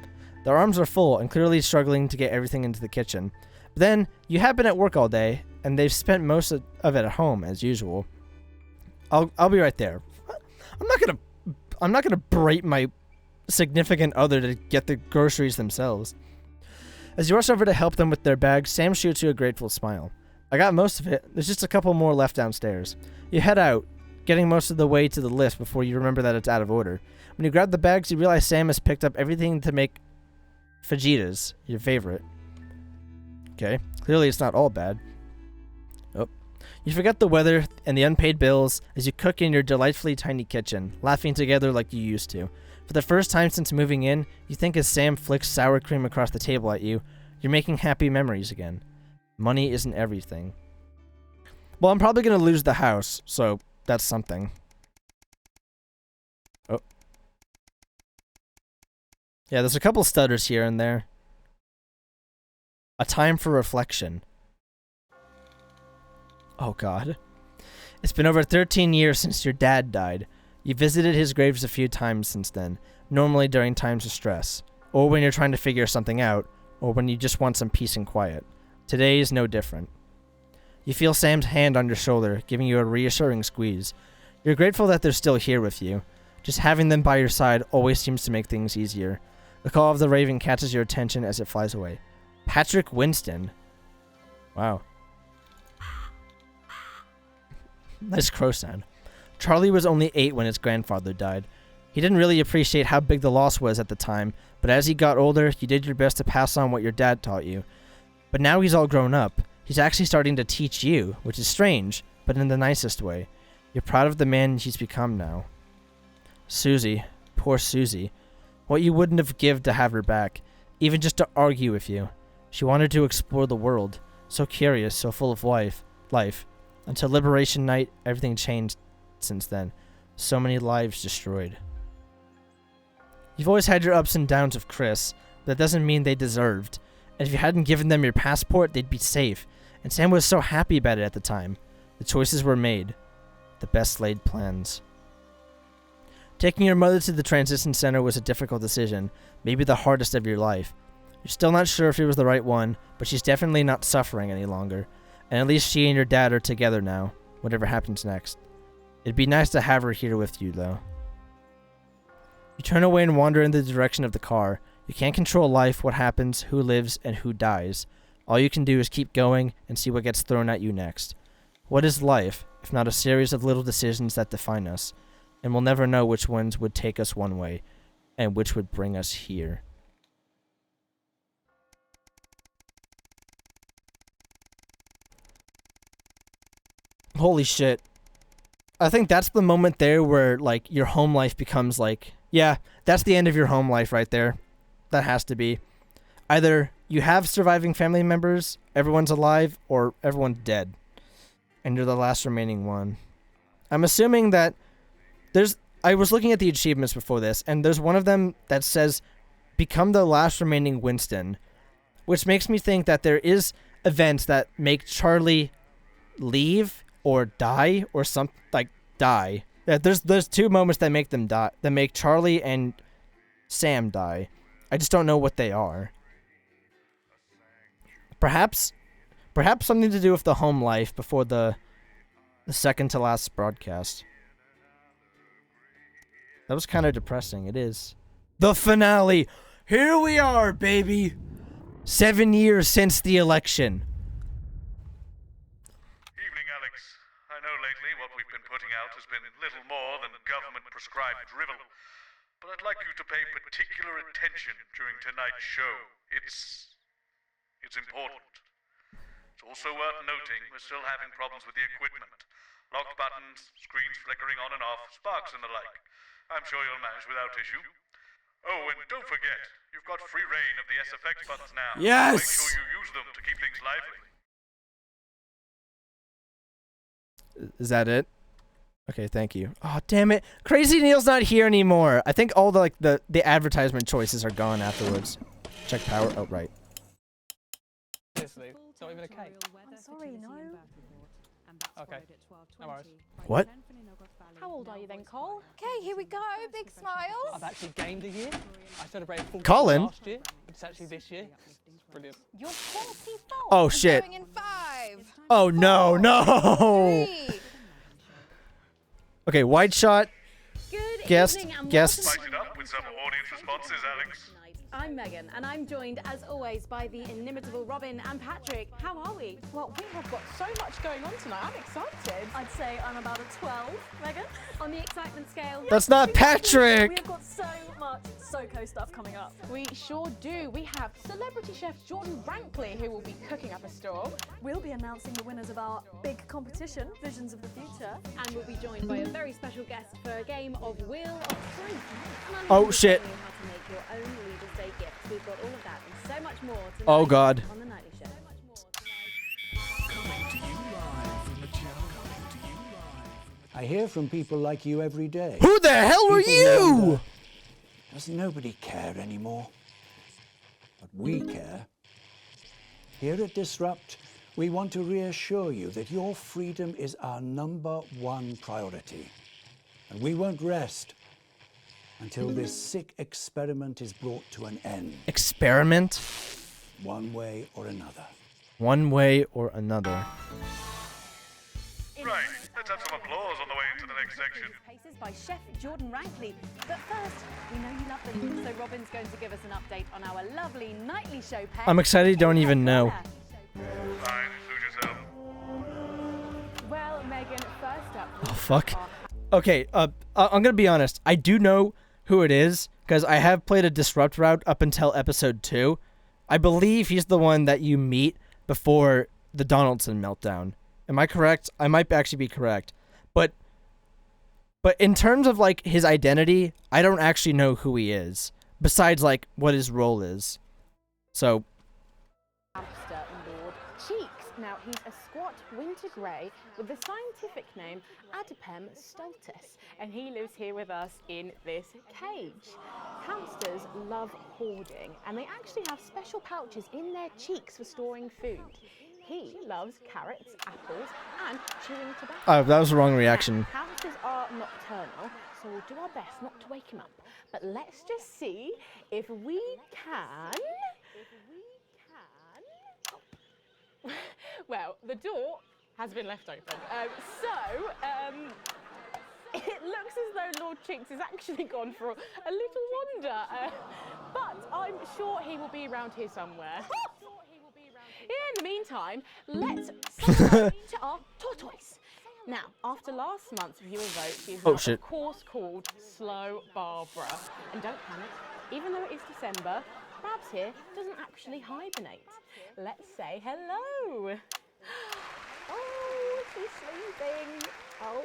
Their arms are full and clearly struggling to get everything into the kitchen. But then, you have been at work all day, and they've spent most of it at home, as usual. I'll be right there. I'm not gonna berate my significant other to get the groceries themselves. As you rush over to help them with their bags, Sam shoots you a grateful smile. I got most of it. There's just a couple more left downstairs. You head out, getting most of the way to the lift before you remember that it's out of order. When you grab the bags, you realize Sam has picked up everything to make fajitas, your favorite. Okay, clearly it's not all bad. Oh. You forget the weather and the unpaid bills as you cook in your delightfully tiny kitchen, laughing together like you used to. For the first time since moving in, you think as Sam flicks sour cream across the table at you, you're making happy memories again. Money isn't everything. Well, I'm probably going to lose the house, so that's something. Oh. Yeah, there's a couple stutters here and there. A time for reflection. Oh, God. It's been over 13 years since your dad died. You visited his graves a few times since then, normally during times of stress, or when you're trying to figure something out, or when you just want some peace and quiet. Today is no different. You feel Sam's hand on your shoulder, giving you a reassuring squeeze. You're grateful that they're still here with you. Just having them by your side always seems to make things easier. The call of the raven catches your attention as it flies away. Patrick Winston. Wow. Nice crow sound. Charlie was only 8 when his grandfather died. He didn't really appreciate how big the loss was at the time, but as he got older, you did your best to pass on what your dad taught you. But now he's all grown up. He's actually starting to teach you, which is strange, but in the nicest way. You're proud of the man he's become now. Susie. Poor Susie. What you wouldn't have given to have her back, even just to argue with you. She wanted to explore the world. So curious, so full of life. Until Liberation Night, everything changed since then. So many lives destroyed. You've always had your ups and downs with Chris, but that doesn't mean they deserved. And if you hadn't given them your passport, they'd be safe. And Sam was so happy about it at the time. The choices were made. The best laid plans. Taking your mother to the transition center was a difficult decision, maybe the hardest of your life. You're still not sure if it was the right one, but she's definitely not suffering any longer. And at least she and your dad are together now, whatever happens next. It'd be nice to have her here with you, though. You turn away and wander in the direction of the car. You can't control life, what happens, who lives, and who dies. All you can do is keep going and see what gets thrown at you next. What is life, if not a series of little decisions that define us? And we'll never know which ones would take us one way, and which would bring us here. Holy shit. I think that's the moment there where, like, your home life becomes like, yeah, that's the end of your home life right there. That has to be. Either you have surviving family members, everyone's alive, or everyone's dead. And you're the last remaining one. I'm assuming that I was looking at the achievements before this, and there's one of them that says, become the last remaining Winston. Which makes me think that there is events that make Charlie leave or die or something, like, die. Yeah, there's two moments that make them die, that make Charlie and Sam die. I just don't know what they are. Perhaps something to do with the home life before the second to last broadcast. That was kind of depressing. It is. The finale. Here we are, baby. 7 years since the election. Evening, Alex. I know lately what we've been putting out has been little more than government-prescribed drivel. But I'd like you to pay particular attention during tonight's show. It's important. It's also worth noting we're still having problems with the equipment. Locked buttons, screens flickering on and off, sparks and the like. I'm sure you'll manage without issue. Oh, and don't forget, you've got free reign of the SFX buttons now. Yes! Make sure you use them to keep things lively. Is that it? Okay, thank you. Oh, damn it. Crazy Neil's not here anymore. I think all the advertisement choices are gone afterwards. Check power. Oh, right. Seriously, it's not even a cake. I'm sorry, no. Okay, no worries. What? How old are you then, Cole? Okay, here we go. Big smiles. I've actually gained a year. I celebrated 40 Colin? last year. It's actually this year. It's brilliant. You're 44. Oh, shit. Going in 5. Oh, no, no. 3. Okay, wide shot. Guest. Spice it up with some audience responses, Alex. I'm Megan, and I'm joined, as always, by the inimitable Robin and Patrick. How are we? Well, we have got so much going on tonight. I'm excited. I'd say I'm about a 12, Megan. On the excitement scale. That's not Patrick. We've got so much SoCo stuff coming up. We sure do. We have celebrity chef Jordan Rankley, who will be cooking up a storm. We'll be announcing the winners of our big competition, Visions of the Future. And we'll be joined by a very special guest for a game of Wheel of Truth. Oh, shit. How to make your own Leaders' Day gifts. We've got all of that and so much more tonight Oh, God. on The Nightly Show. I hear from people like you every day. Who the hell are People you? wonder, does nobody care anymore? But we care. Here at Disrupt, we want to reassure you that your freedom is our #1 priority. And we won't rest until this sick experiment is brought to an end. Experiment? One way or another. One way or another. Right, let's have some applause on the way into the next section. Paces by Chef Jordan Rankley. But first, we know you love them, so Robin's going to give us an update on our lovely Nightly Show pair. I'm excited, don't even know. Fine, suit yourself. Well, Megan, first up. Oh, fuck. Okay, I'm gonna be honest. I do know who it is, because I have played a Disrupt route up until episode 2. I believe he's the one that you meet before the Donaldson meltdown. Am I correct? I might actually be correct. But in terms of, like, his identity, I don't actually know who he is, besides, like, what his role is. So... Hamster Lord Cheeks. Now, he's a squat winter grey with the scientific name Adipem stultus, and he lives here with us in this cage. Hamsters love hoarding, and they actually have special pouches in their cheeks for storing food. He loves carrots, apples, and chewing tobacco. Oh, that was the wrong reaction. Hamsters are nocturnal, so we'll do our best not to wake him up. But let's just see if we can. Well, the door has been left open. It looks as though Lord Chinks has actually gone for a little wander. But I'm sure he will be around here somewhere. In the meantime, let's say to our tortoise. Now, after last month's viewer vote, she is now, of course, called Slow Barbara. And don't panic, even though it is December, Babs here doesn't actually hibernate. Let's say hello. Oh, she's sleeping. Oh,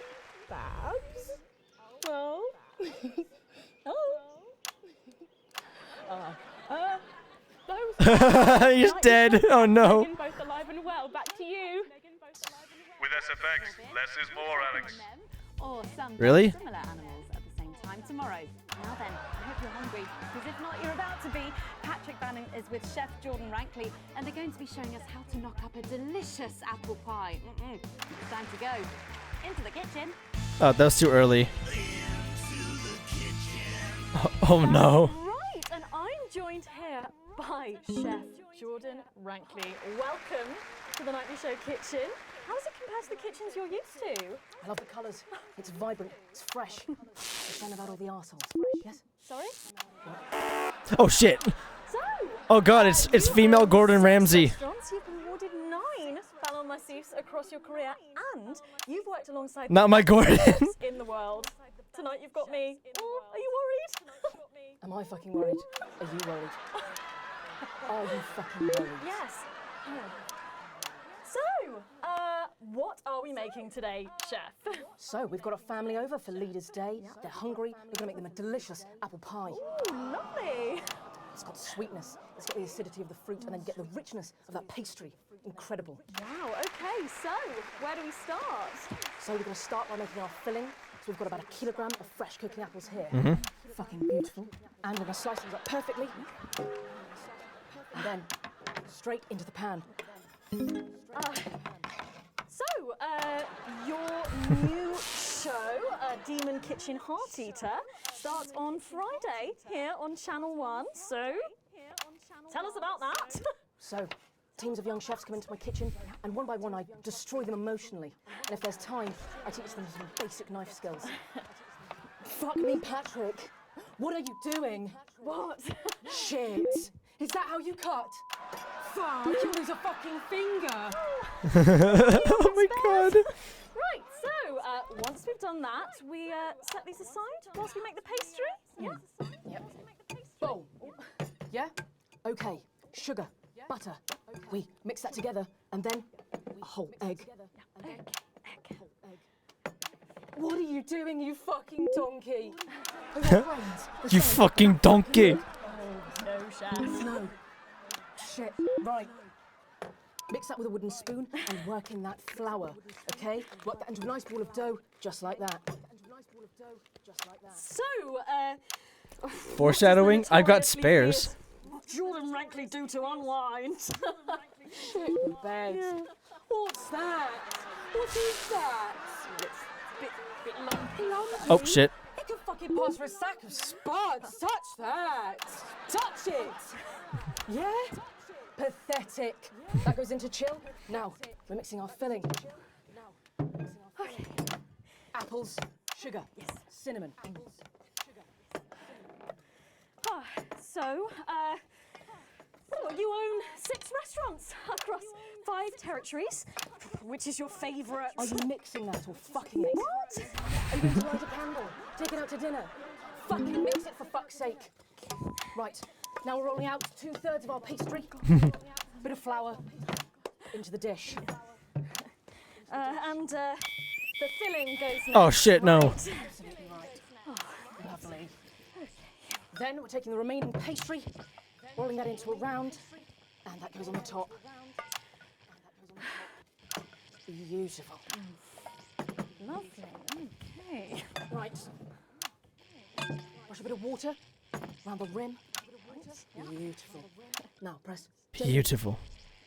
Babs. Oh. He's dead. Oh no. Both alive and well. Back to you. With SFX, less is more, Alex. Or some Really? similar animals at the same time tomorrow. Now then, I hope you're hungry, because if not, you're about to be. Patrick Bannon is with Chef Jordan Rankley, and they're going to be showing us how to knock up a delicious apple pie. It's time to go into the kitchen. Oh, that was too early. Oh no. Right, and I'm joined here by Chef Jordan Rankley. Welcome to the Nightly Show kitchen. How does it compare to the kitchens you're used to? I love the colours. It's vibrant. It's fresh. It's shame about all the arseholes. Yes? Sorry? Oh shit. So, Oh god, it's female Gordon Ramsay. restaurants, you've been awarded 9 Ballon Massifs across your career, and you've worked alongside Not my Gordon. in the world. Tonight you've got me. Oh, are you worried? Am I fucking worried? Are you worried? Are you fucking worried? Yes. So, what are we making today, Chef? So, we've got a family over for Leaders' Day. They're hungry. We're going to make them a delicious apple pie. Ooh, lovely. It's got sweetness. It's got the acidity of the fruit, and then you get the richness of that pastry. Incredible. Wow, okay, so where do we start? So, we're going to start by making our filling. So, we've got about 1 kilogram of fresh cooking apples here. Fucking beautiful. And we're going to slice these up perfectly. And then straight into the pan. Your new show, Demon Kitchen Heart Eater, starts on Friday here on Channel 1. So, tell us about that. So, teams of young chefs come into my kitchen, and one by one I destroy them emotionally. And if there's time, I teach them some basic knife skills. Fuck me, Patrick. What are you doing? What? Shit. Is that how you cut? Fuck, you'll lose a fucking finger. Oh my god. Right, so once we've done that, we set these aside whilst we make the pastry. Yeah. Yep. Bowl. Yeah? Okay. Sugar. Butter. We mix that together, and then a whole egg. What are you doing, you fucking donkey? Are your friends the You same? fucking donkey. No, Chef. No. Shit. Right. Mix that with a wooden spoon and work in that flour, okay? Work that into a nice ball of dough, just like that. So, Foreshadowing? I've got spares. Jordan Rankley do to unwind. Shit the bed. Yeah. What's that? What is that? It's a bit lumpy. Oh shit. It could fucking pass for a sack of spuds. Touch that. Touch it. Yeah? Pathetic. That goes into chill. Now, we're mixing our filling. Okay. Apples, sugar, yes. Cinnamon. So, you own 6 restaurants across 5 territories. Which is your favourite? Are you mixing that or fucking it? What? Are you going to light a candle? Take it out to dinner? Fucking mix it for fuck's sake. Right, now we're rolling out 2/3 of our pastry. Bit of flour into the dish. And the filling goes next. Oh shit, no. Absolutely right. Oh, lovely. Then we're taking the remaining pastry, rolling that into a round, and that goes on the top. Beautiful. Lovely. Okay. Right. Wash a bit of water around the rim. Beautiful. Now press. Beautiful.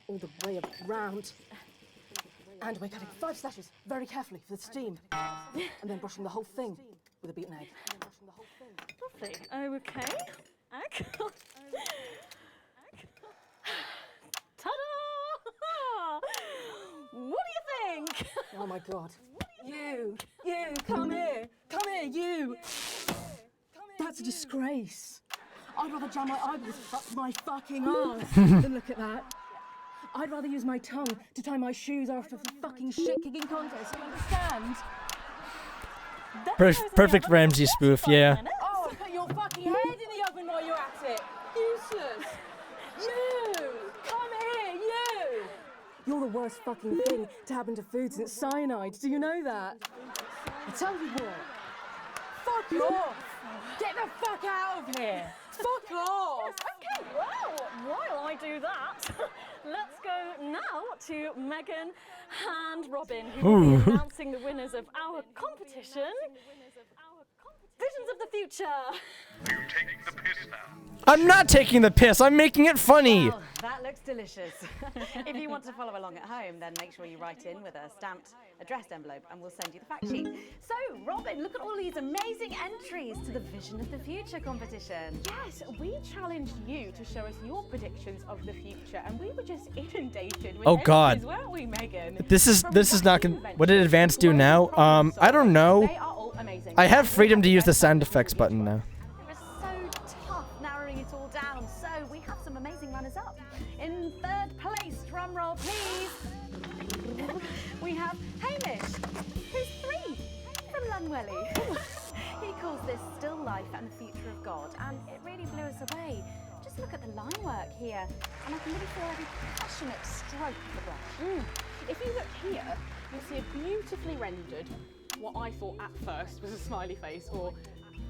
all the way around. And we're cutting 5 slashes very carefully for the steam. And then brushing the whole thing with a beaten egg. Lovely. Okay. Ta-da! What do you think? Oh my God. You, come here, you. That's a disgrace. I'd rather jam my eyeballs up my fucking arse than look at that. I'd rather use my tongue to tie my shoes after the fucking shit-kicking contest, you understand? Perfect Ramsey spoof, yeah. Oh, put your fucking head in the oven while you're at it. Useless. You, come here, you. You're the worst fucking thing to happen to food since cyanide. Do you know that? I tell you what. Fuck off. Get the fuck out of here. Fuck off. Okay, well, while I do that, let's go now to Megan and Robin, who will be announcing the winners of our competition. Visions of the Future. Are you taking the piss now? I'm not taking the piss. I'm making it funny. Well, that looks delicious. If you want to follow along at home, then make sure you write in with a stamped addressed envelope and we'll send you the fact sheet. So, Robin, look at all these amazing entries to the Vision of the Future competition. Yes, we challenged you to show us your predictions of the future, and we were just inundated with Oh God. entries, weren't we, Megan? This is not gonna. What did Advance do now? I don't know. They are all amazing. I have freedom to use the sound effects button now. It was so tough narrowing it all down, so we have some amazing runners up. In 3rd place, drum roll please, we have Hamish, who's 3 from Lunwelly. He calls this still life and the future of God, and it really blew us away. Just look at the line work here, and I can really feel every passionate stroke of the brush. If you look here, you'll see a beautifully rendered, what I thought at first was a smiley face or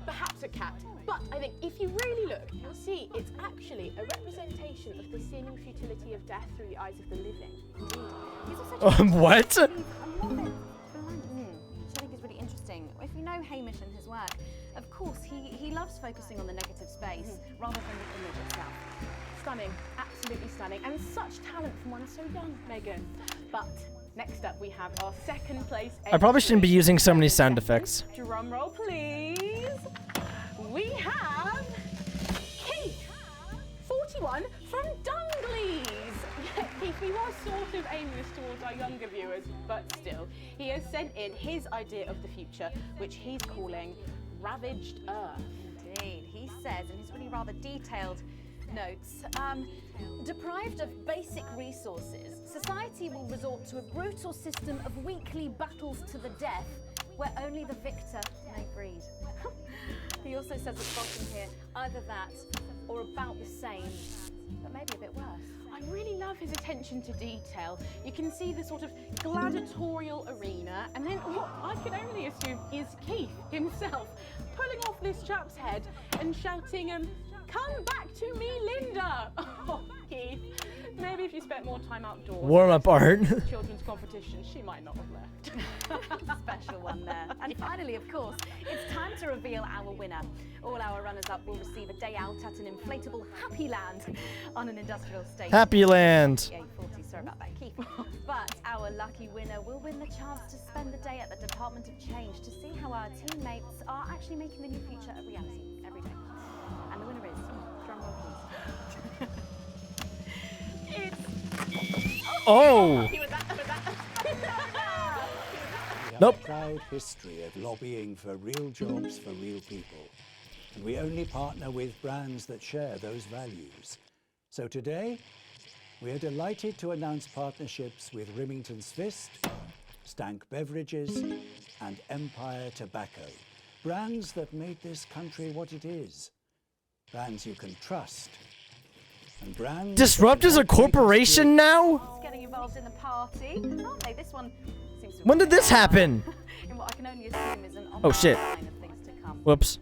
perhaps a cat. But I think if you really look, you'll see it's actually a representation of the seeming futility of death through the eyes of the living. He's also What? I think is really interesting. If you know Hamish and his work, of course, he loves focusing on the negative space rather than the image itself. Stunning, absolutely stunning, and such talent from one so young, Megan. But next up, we have our 2nd place. I probably shouldn't be using so many sound effects. Drum roll, please. We have Keith, 41 from Dungleys. Keith, we were sort of aiming this towards our younger viewers, but still, he has sent in his idea of the future, which he's calling Ravaged Earth. Indeed, he says in his really rather detailed notes, deprived of basic resources, society will resort to a brutal system of weekly battles to the death, where only the victor may breed. He also says at the bottom here, either that or about the same, but maybe a bit worse. I really love his attention to detail. You can see the sort of gladiatorial arena, and then what I can only assume is Keith himself pulling off this chap's head and shouting, "Come back to me, Linda!" Oh, Keith, maybe if you spent more time outdoors. Warm up art. Children's competition, she might not have left. Special one there. And finally, of course, it's time to reveal our winner. All our runners-up will receive a day out at an inflatable Happy Land on an industrial estate. Happy Land. Yeah, 40, sorry about that, Keith. But our lucky winner will win the chance to spend the day at the Department of Change to see how our teammates are actually making the new future a reality every day. And the winner is, drum roll please. Oh! Nope. A proud history of lobbying for real jobs for real people. And we only partner with brands that share those values. So today, we are delighted to announce partnerships with Remington's Fist, Stank Beverages, and Empire Tobacco. Brands that made this country what it is. Brands you can trust. And brands Disrupt is a corporation now? Getting involved in the party, aren't they? This one seems to When did this happen? in what I can only assume is an Oh shit. sign of things to come. Whoops.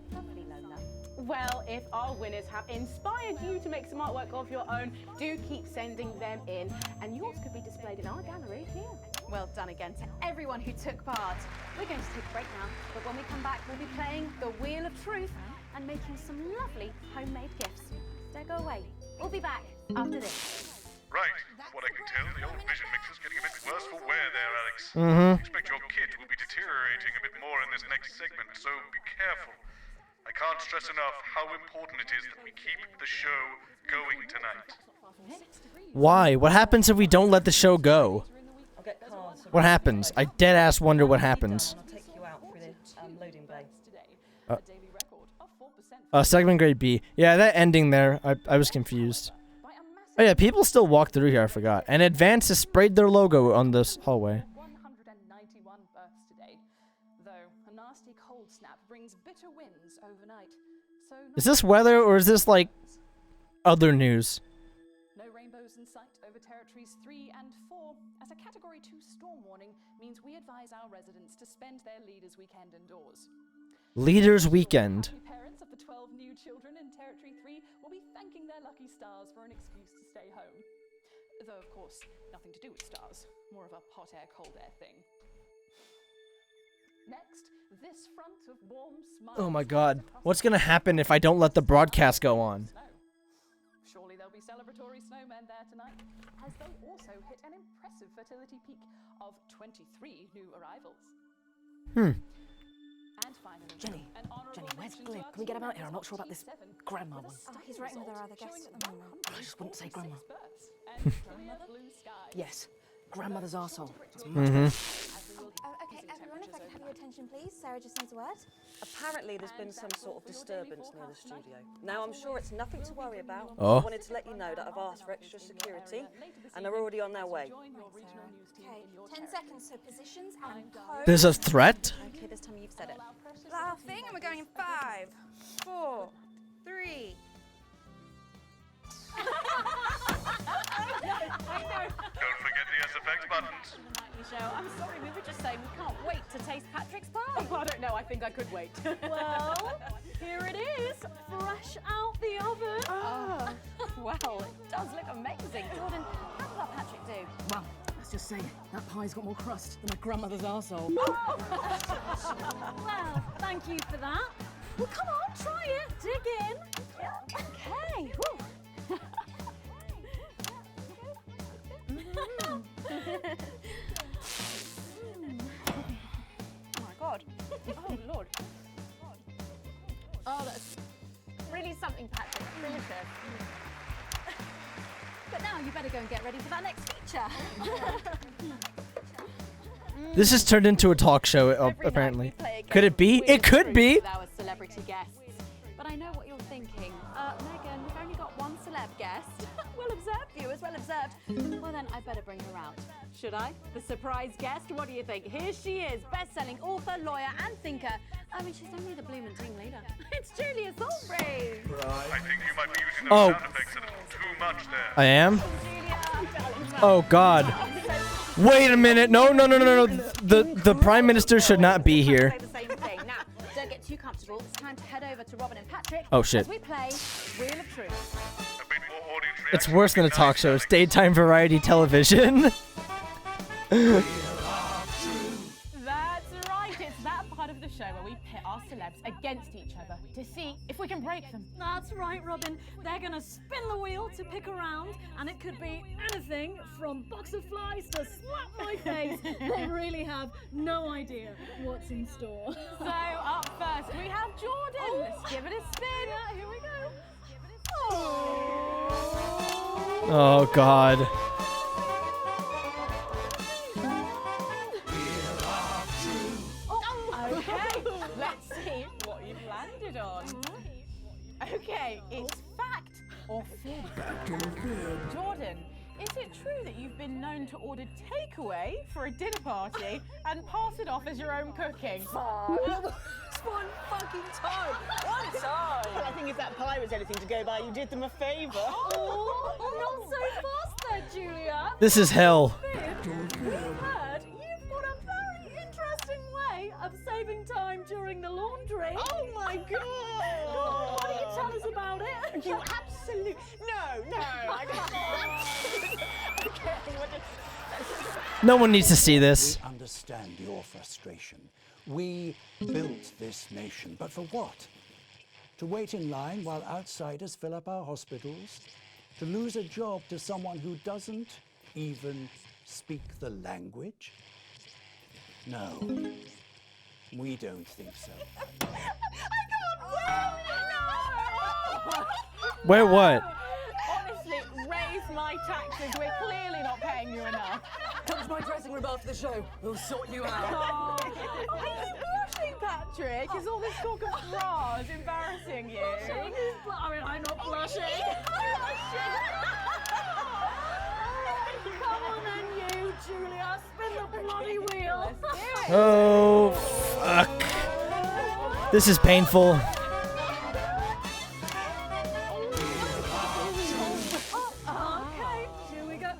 Well, if our winners have inspired you to make some artwork of your own, do keep sending them in, and yours could be displayed in our gallery here. Well done again to everyone who took part. We're going to take a break now, but when we come back, we'll be playing the Wheel of Truth and making some lovely homemade gifts. Don't go away. We'll be back after this. Right. What I can tell, the old vision mixer's getting a bit worse for wear there, Alex. Mm-hmm. Expect your kit will be deteriorating a bit more in this next segment, so be careful. I can't stress enough how important it is that we keep the show going tonight. Why? What happens if we don't let the show go? What happens? I dead ass wonder what happens. I'll take you out through the loading bay. Segment grade B. Yeah, that ending there, I was confused. Oh yeah, people still walk through here, I forgot. And Advance has sprayed their logo on this hallway. 191 births today, though a nasty cold snap brings bitter winds overnight. So Is this weather or is this like other news? no rainbows in sight over territories 3 and 4, as a Category 2 storm warning means we advise our residents to spend their Leaders' Weekend indoors. Leaders Weekend. Parents of the 12 new children in Territory 3 will be thanking their lucky stars for an excuse to stay home. Though, of course, nothing to do with stars, more of a hot air, cold air thing. Next, this front of warm smiles. Oh my god. What's gonna happen if I don't let the broadcast go on? Surely there'll be celebratory snowmen there tonight, as they also hit an impressive fertility peak of 23 new arrivals. And finally, Jenny, where's Glib? Can we get him out here? I'm not sure about this grandma one. Oh, he's right with our other guests at the moment. I just wouldn't say grandma. Blue Yes, grandmother's arsehole. That's much Mm-hmm. Okay, everyone, if I can have your attention, please. Sarah just needs a word. Apparently there's been some sort of disturbance near the studio. Now I'm sure it's nothing to worry about. Oh. I wanted to let you know that I've asked for extra security and they're already on their way. Okay, 10 seconds, so positions and code. There's a threat? Okay, this time you've said it. Laughing, and we're going in 5, 4, 3. Don't forget the SFX buttons. I'm sorry, we were just saying we can't wait to taste Patrick's pie. Oh, I don't know, I think I could wait. Well, here it is, fresh out the oven. Oh, well, it does look amazing. Jordan, how did our Patrick do? Well, let's just say that pie's got more crust than my grandmother's arsehole. Well, thank you for that. Well, come on, try it. Dig in. Okay. Oh my god. Oh lord. Oh, that's really something, Patrick. Delicious. But now you better go and get ready for that next feature. This has turned into a talk show, apparently. Could it be? It could be! With our celebrity guests. But I know what you're thinking. Megan, we've only got one celeb guest. Well observed, viewers, well observed. Well then, I better bring her out. Should I? The surprise guest? What do you think? Here she is, best-selling author, lawyer, and thinker. I mean, she's only the bloomin' team leader. It's Julia Thornbury. I think you might be using those sound effects a little too much there. I am? Oh god. Wait a minute. No. The Prime Minister should not be here. The same thing. Now, don't get too comfortable. It's time to head over to Robin and Patrick. Oh, shit. As we play Wheel of Truth. It's worse than a talk show. It's daytime variety television. That's right. It's that part of the show where we pit our celebs against each other to see if we can break them. That's right, Robin. They're gonna spin the wheel to pick a round, and it could be anything from box of flies to slap my face. They really have no idea what's in store. So up first we have Jordan. Let's give it a spin. Yeah, here we go. Oh god. Okay, let's see what you've landed on. Okay, it's fact or fib. Jordan, is it true that you've been known to order takeaway for a dinner party and pass it off as your own cooking? One fucking time. One time. Well, I think if that pie was anything to go by, you did them a favour. Oh, not so fast there, Julia. This is hell. We've heard you've got a very interesting way of saving time during the laundry. Oh my god! Go on, why don't you tell us about it? You absolute... No, I can't. Okay, No one needs to see this. We understand your frustration. We built this nation, but for what? To wait in line while outsiders fill up our hospitals? To lose a job to someone who doesn't even speak the language? No, we don't think so. Where what? Honestly, raise my taxes. We're clearly not paying you enough. Come to my dressing room after the show. We'll sort you out. Oh, he's blushing, Patrick. Is all this talk of bras embarrassing you? I'm not blushing. Come on then, you, Julia. Spin the bloody wheel. Oh, fuck. This is painful. Okay, here we go.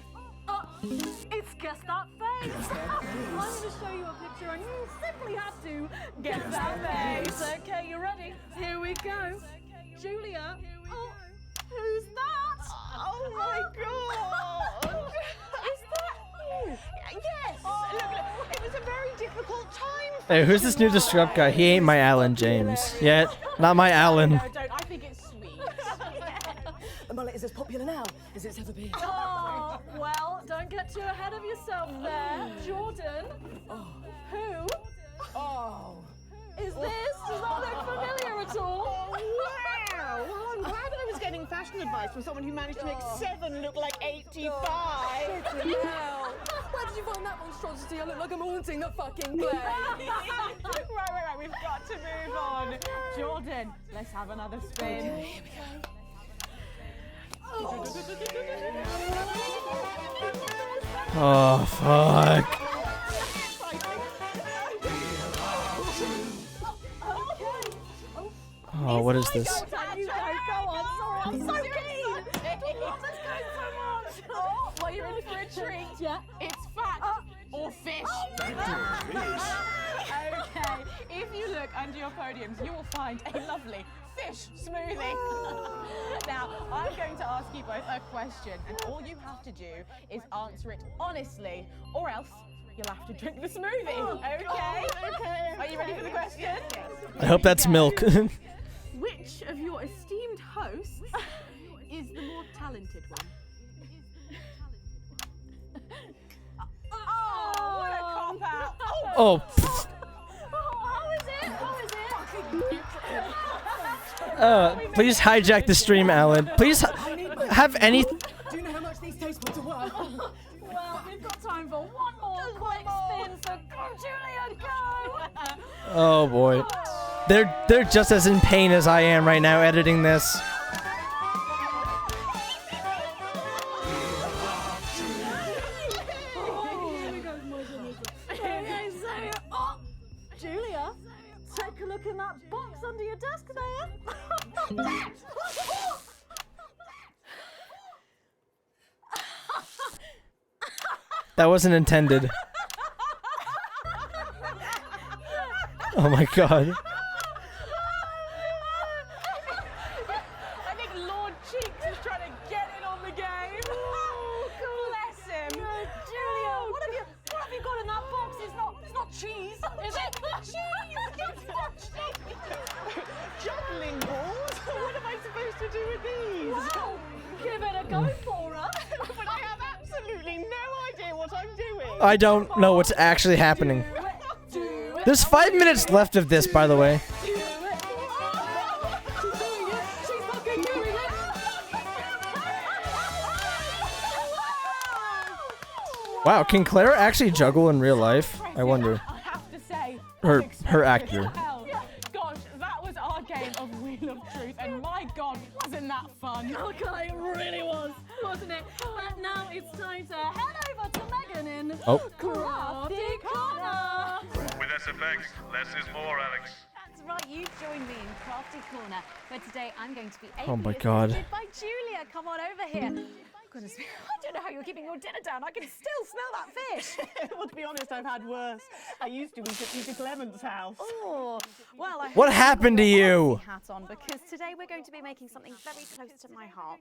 It's Guess That Face. I'm going to show you a picture and you simply have to guess that face. Okay, you ready? Here we go. Julia. Oh, who's that? Oh my god! Is that you? Yes! Look, it was a very difficult time for Hey, who's this new Disrupt guy? He ain't my Alan James. Yet, not my Alan. No, don't. I think it's sweet. The mullet is as popular now as it's ever been. Oh, well, don't get too ahead of yourself there. Jordan. Who? Oh. Is this? Does that look familiar at all? Wow! Well, I'm glad I was getting fashion advice from someone who managed to make 7 look like 85. Hell. Where did you find that monstrosity? I look like I'm haunting the fucking place. Right. We've got to move on. Jordan, let's have another spin. Okay, here we go. Oh, fuck. Oh, what is this? Go on. Sorry, I'm so keen. Let's go so much. Oh, well, you're in for a treat. Yeah. It's fat or fish. Okay, if you look under your podiums, you will find a lovely fish smoothie. Now, I'm going to ask you both a question, and all you have to do is answer it honestly, or else you'll have to drink the smoothie. Okay? Are you ready for the question? I hope that's milk. Which of your esteemed hosts is the more talented one? Oh, what a cop-out! Oh. Please hijack the stream, Alan. Please have any. Do you know how much these taste buds are worth? Well, we've got time for one more quick spin, so go, Julia, go! Oh boy, they're just as in pain as I am right now editing this. Julia, take a look in that box under your desk there. That wasn't intended. Oh my god. I think Lord Cheeks is trying to get in on the game. Oh, bless him. Julia, what have you got in that box? It's not cheese, is it? Cheese! It's not cheese! Juggling balls? What am I supposed to do with these? Well, give it a go for her. But I have absolutely no idea what I'm doing. I don't know what's actually happening. There's 5 minutes left of this, by the way. Wow, can Claire actually juggle in real life? I wonder. I have to say, Her actor. hell. Gosh, that was our game of Wheel of Truth, and my God, wasn't that fun? Okay, it really was, wasn't it? But now it's time to head over to Megan in Crafty Corner. With SFX, less is more, Alex. That's right, you've joined me in Crafty Corner, where today I'm going to be Oh my ably God. assisted by Julia. Come on over here. Goodness me, I don't know how you're keeping your dinner down. I can still smell that fish. Well, to be honest, I've had worse. I used to eat at Peter Clement's house. Oh, well, I What hope you've happened got to your you? fancy hat on, because today we're going to be making something very close to my heart.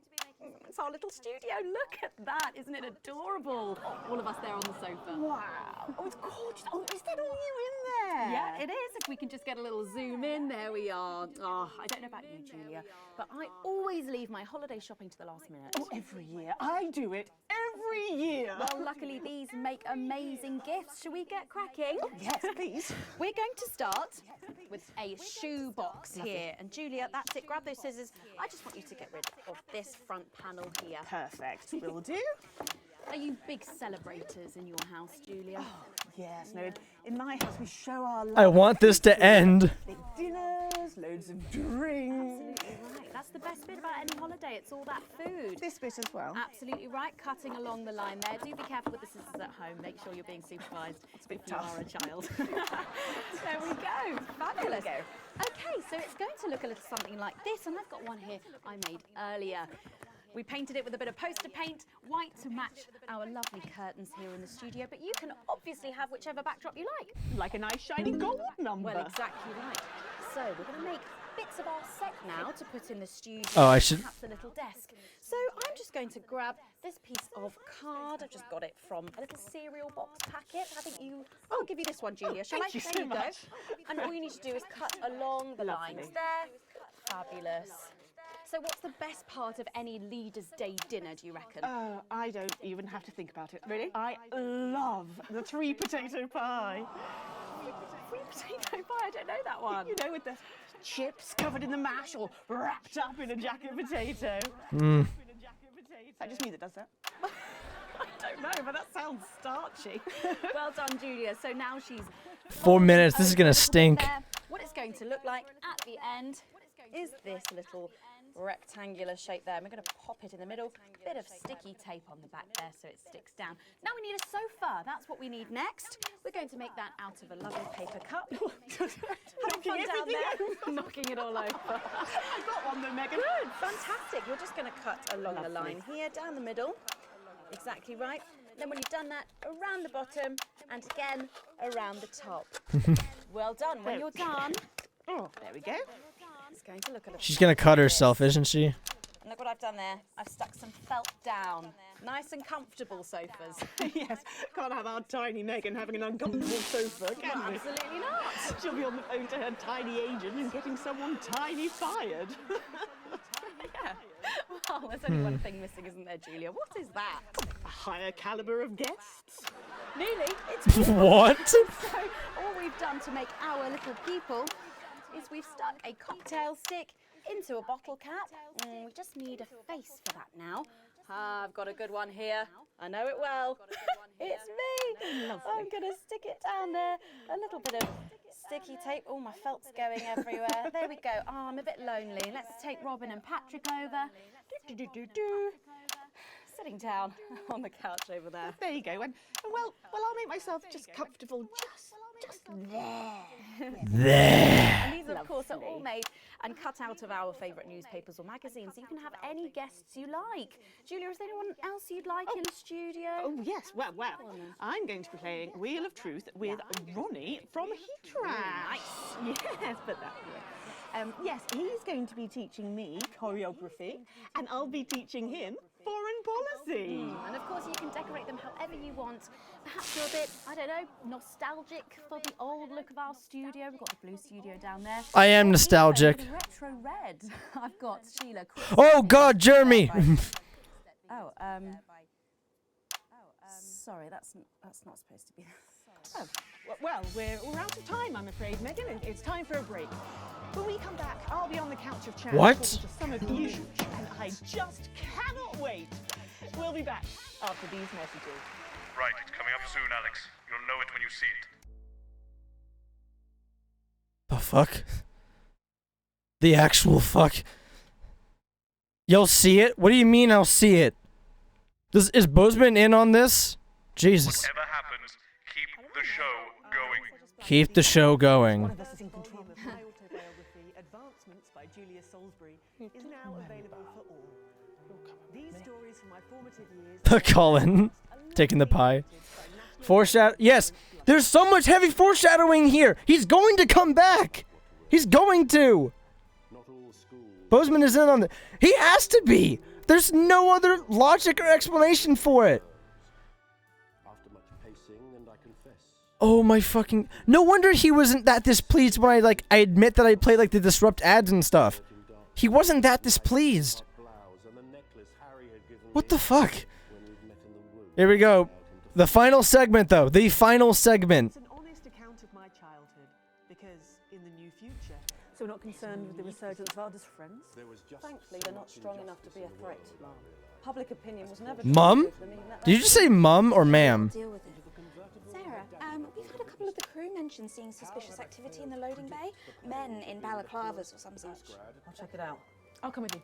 It's our little studio. Look at that. Isn't it adorable? All of us there on the sofa. Wow. Oh, it's gorgeous. Oh, is that all you in there? Yeah, it is. If we can just get a little zoom in, there we are. Oh, I don't know about you, Julia, but I always leave my holiday shopping to the last minute. Oh, every year. I do it every year. Well, luckily these make amazing gifts. Shall we get cracking? Oh, yes, please. We're going to start with a shoe box here. And Julia, that's it. Grab those scissors. I just want you to get rid of this front panel here. Perfect. Will do. Are you big celebrators in your house, Julia? Oh, yes. No, in my house we show our love. I want this to end. Big dinners, loads of drinks. Absolutely right. That's the best bit about any holiday. It's all that food. This bit as well. Absolutely right. Cutting along the line there. Do be careful with the scissors at home. Make sure you're being supervised. It's a bit tough. You are a child. There we go. Fabulous. There we go. Okay, so it's going to look a little something like this, and I've got one here I made earlier. We painted it with a bit of poster paint, white to match our lovely curtains here in the studio, but you can obviously have whichever backdrop you like. Like a nice shiny gold number. Well, exactly right. So we're going to make bits of our set now to put in the studio. Oh, I should- Perhaps a little desk. So I'm just going to grab this piece of card. I've just got it from a little cereal box packet. I think you... I'll give you this one, Julia. Shall I? thank you There so you go. much. And all you need to do is cut along the lines there. Fabulous. So what's the best part of any Leaders' Day dinner, do you reckon? I don't even have to think about it. Really? I love the 3 potato pie. 3 potato pie, I don't know that one. You know, with the chips covered in the mash or wrapped up in a jacket potato. Mm. Is that just me that does that? I don't know, but that sounds starchy. Well done, Julia. So now she's 4 minutes. This is gonna stink. there. What it's going to look like at the end is this little rectangular shape there. And we're going to pop it in the middle. Bit of sticky tape on the back there so it sticks down. Now we need a sofa. That's what we need next. We're going to make that out of a lovely paper cup. Having fun down there, knocking it all over. I got one though, Megan. Good, fantastic. You're just going to cut along the line here, down the middle. Exactly right. Then when you've done that, around the bottom and again around the top. Well done. When you're done, oh, there we go. It's going to look a little. She's gonna cut herself, isn't she? And look what I've done there. I've stuck some felt down. Nice and comfortable sofas. Yes, can't have our tiny Megan having an uncomfortable sofa, can we? Absolutely not. She'll be on the phone to her tiny agent and getting someone tiny fired. Yeah. Well, there's only one thing missing, isn't there, Julia? What is that? A higher caliber of guests. Nearly. It's What? So all we've done to make our little people is we've stuck a cocktail stick into a bottle cap. We just need a face for that now. I've got a good one here. I know it well. It's me. I'm going to stick it down there. A little bit of sticky tape. Oh, my felt's going everywhere. There we go. Oh, I'm a bit lonely. Let's take Robin and Patrick over. Sitting down on the couch over there. There you go. And well, I'll make myself just comfortable just there. There. And these, of course, are all made and cut out of our favourite newspapers or magazines. So you can have any guests you like. Julia, is there anyone else you'd like in the studio? Oh, yes. Well, I'm going to be playing Wheel of Truth with Ronnie from Heatrash. Nice. Yes, but that way. Yes, he's going to be teaching me choreography, and I'll be teaching him foreign policy. And of course, you can decorate them however you want. Perhaps you're a bit, I don't know, nostalgic for the old look of our studio. We've got the blue studio down there. I am Or nostalgic. even retro red. I've got Sheila. Chris, Oh God, Jeremy. Oh, sorry, that's not supposed to be. Oh, well, we're out of time, I'm afraid, Megan. It's time for a break. When we come back, I'll be on the couch of chat What? talking to some of you, and I just cannot wait. We'll be back after these messages. Right, it's coming up soon, Alex. You'll know it when you see it. The fuck? The actual fuck? You'll see it? What do you mean I'll see it? Is Bozeman in on this? Jesus. Whatever happens, keep the show going. Keep the show going. One of us is in control. My autobiography, Advancements by Julia Salisbury, is now available for all. These stories from my formative years. Colin taking the pie. Foreshadow. Yes, there's so much heavy foreshadowing here. He's going to come back. He's going to. Bozeman is in on it. He has to be. There's no other logic or explanation for it. After much pacing, and I confess, Oh my fucking... No wonder he wasn't that displeased when I admit that I played like the Disrupt ads and stuff. He wasn't that displeased. What the fuck? Here we go. The final segment though. The final segment. It's an honest account of my childhood, because in the near future, so we're not concerned with the resurgence of Ada's friends. Thankfully, they're not strong enough to be a threat, Mum. Public opinion was never... Mum? Did you just say mum or ma'am? Deal with it. Sarah, we've had a couple of the crew mention seeing suspicious activity in the loading bay. Men in balaclavas or some such. I'll check it out. I'll come with you.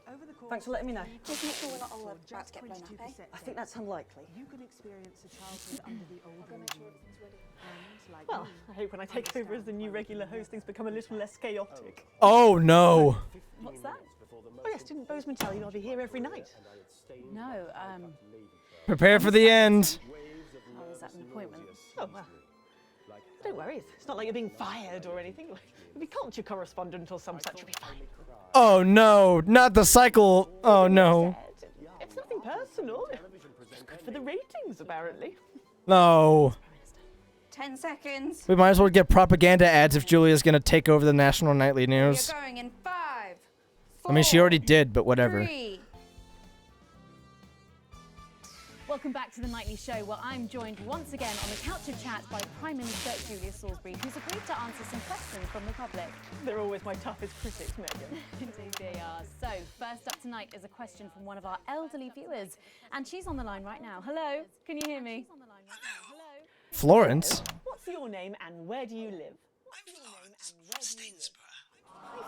Thanks for letting me know. Just make sure we're not all about to get blown up, eh? I think that's unlikely. You can experience a childhood under the old regime. And like Well, I hope when I take over as the new regular host, things become a little less chaotic. Oh no. What's that? Oh yes, didn't Bozeman tell you I'll be here every night? No, Prepare for the end. I was at an appointment. Oh, well. Don't worry, it's not like you're being fired or anything. You'll be culture correspondent or some such. You'll be fine. Oh no, not the cycle. Oh no. It's nothing personal. It's good for the ratings, apparently. No. 10 seconds. We might as well get propaganda ads if Julia's gonna take over the national nightly news. You're going in 5, 4, I mean, she already did, but whatever. 3. Welcome back to the Nightly Show, where I'm joined once again on the couch of chat by Prime Minister Julia Salisbury, who's agreed to answer some questions from the public. They're always my toughest critics, Megan. Indeed they are. So, first up tonight is a question from one of our elderly viewers, and she's on the line right now. Hello, can you hear me? Florence? What's your name and where do you live? Hi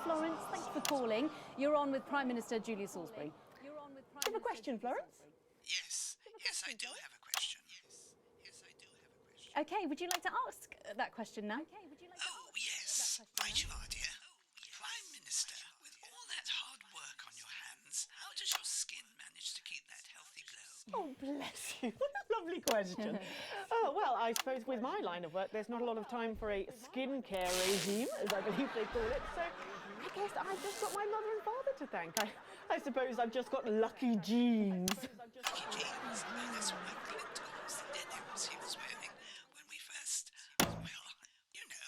Florence, thanks for calling. You're on with Prime Minister Julia Salisbury. Do you have a question, Florence? Yes, I do have a question. Okay, would you like to ask that question now? Oh, yes. Right you are, dear. Prime Minister, with all that hard work on your hands, how does your skin manage to keep that healthy glow? Oh, bless you. What a lovely question. Well, I suppose with my line of work, there's not a lot of time for a skincare regime, as I believe they call it. So I guess I've just got my mother and father to thank. I suppose I've just got lucky genes. Lucky genes? That's what my Clint calls the denims he was wearing when we first, well, you know.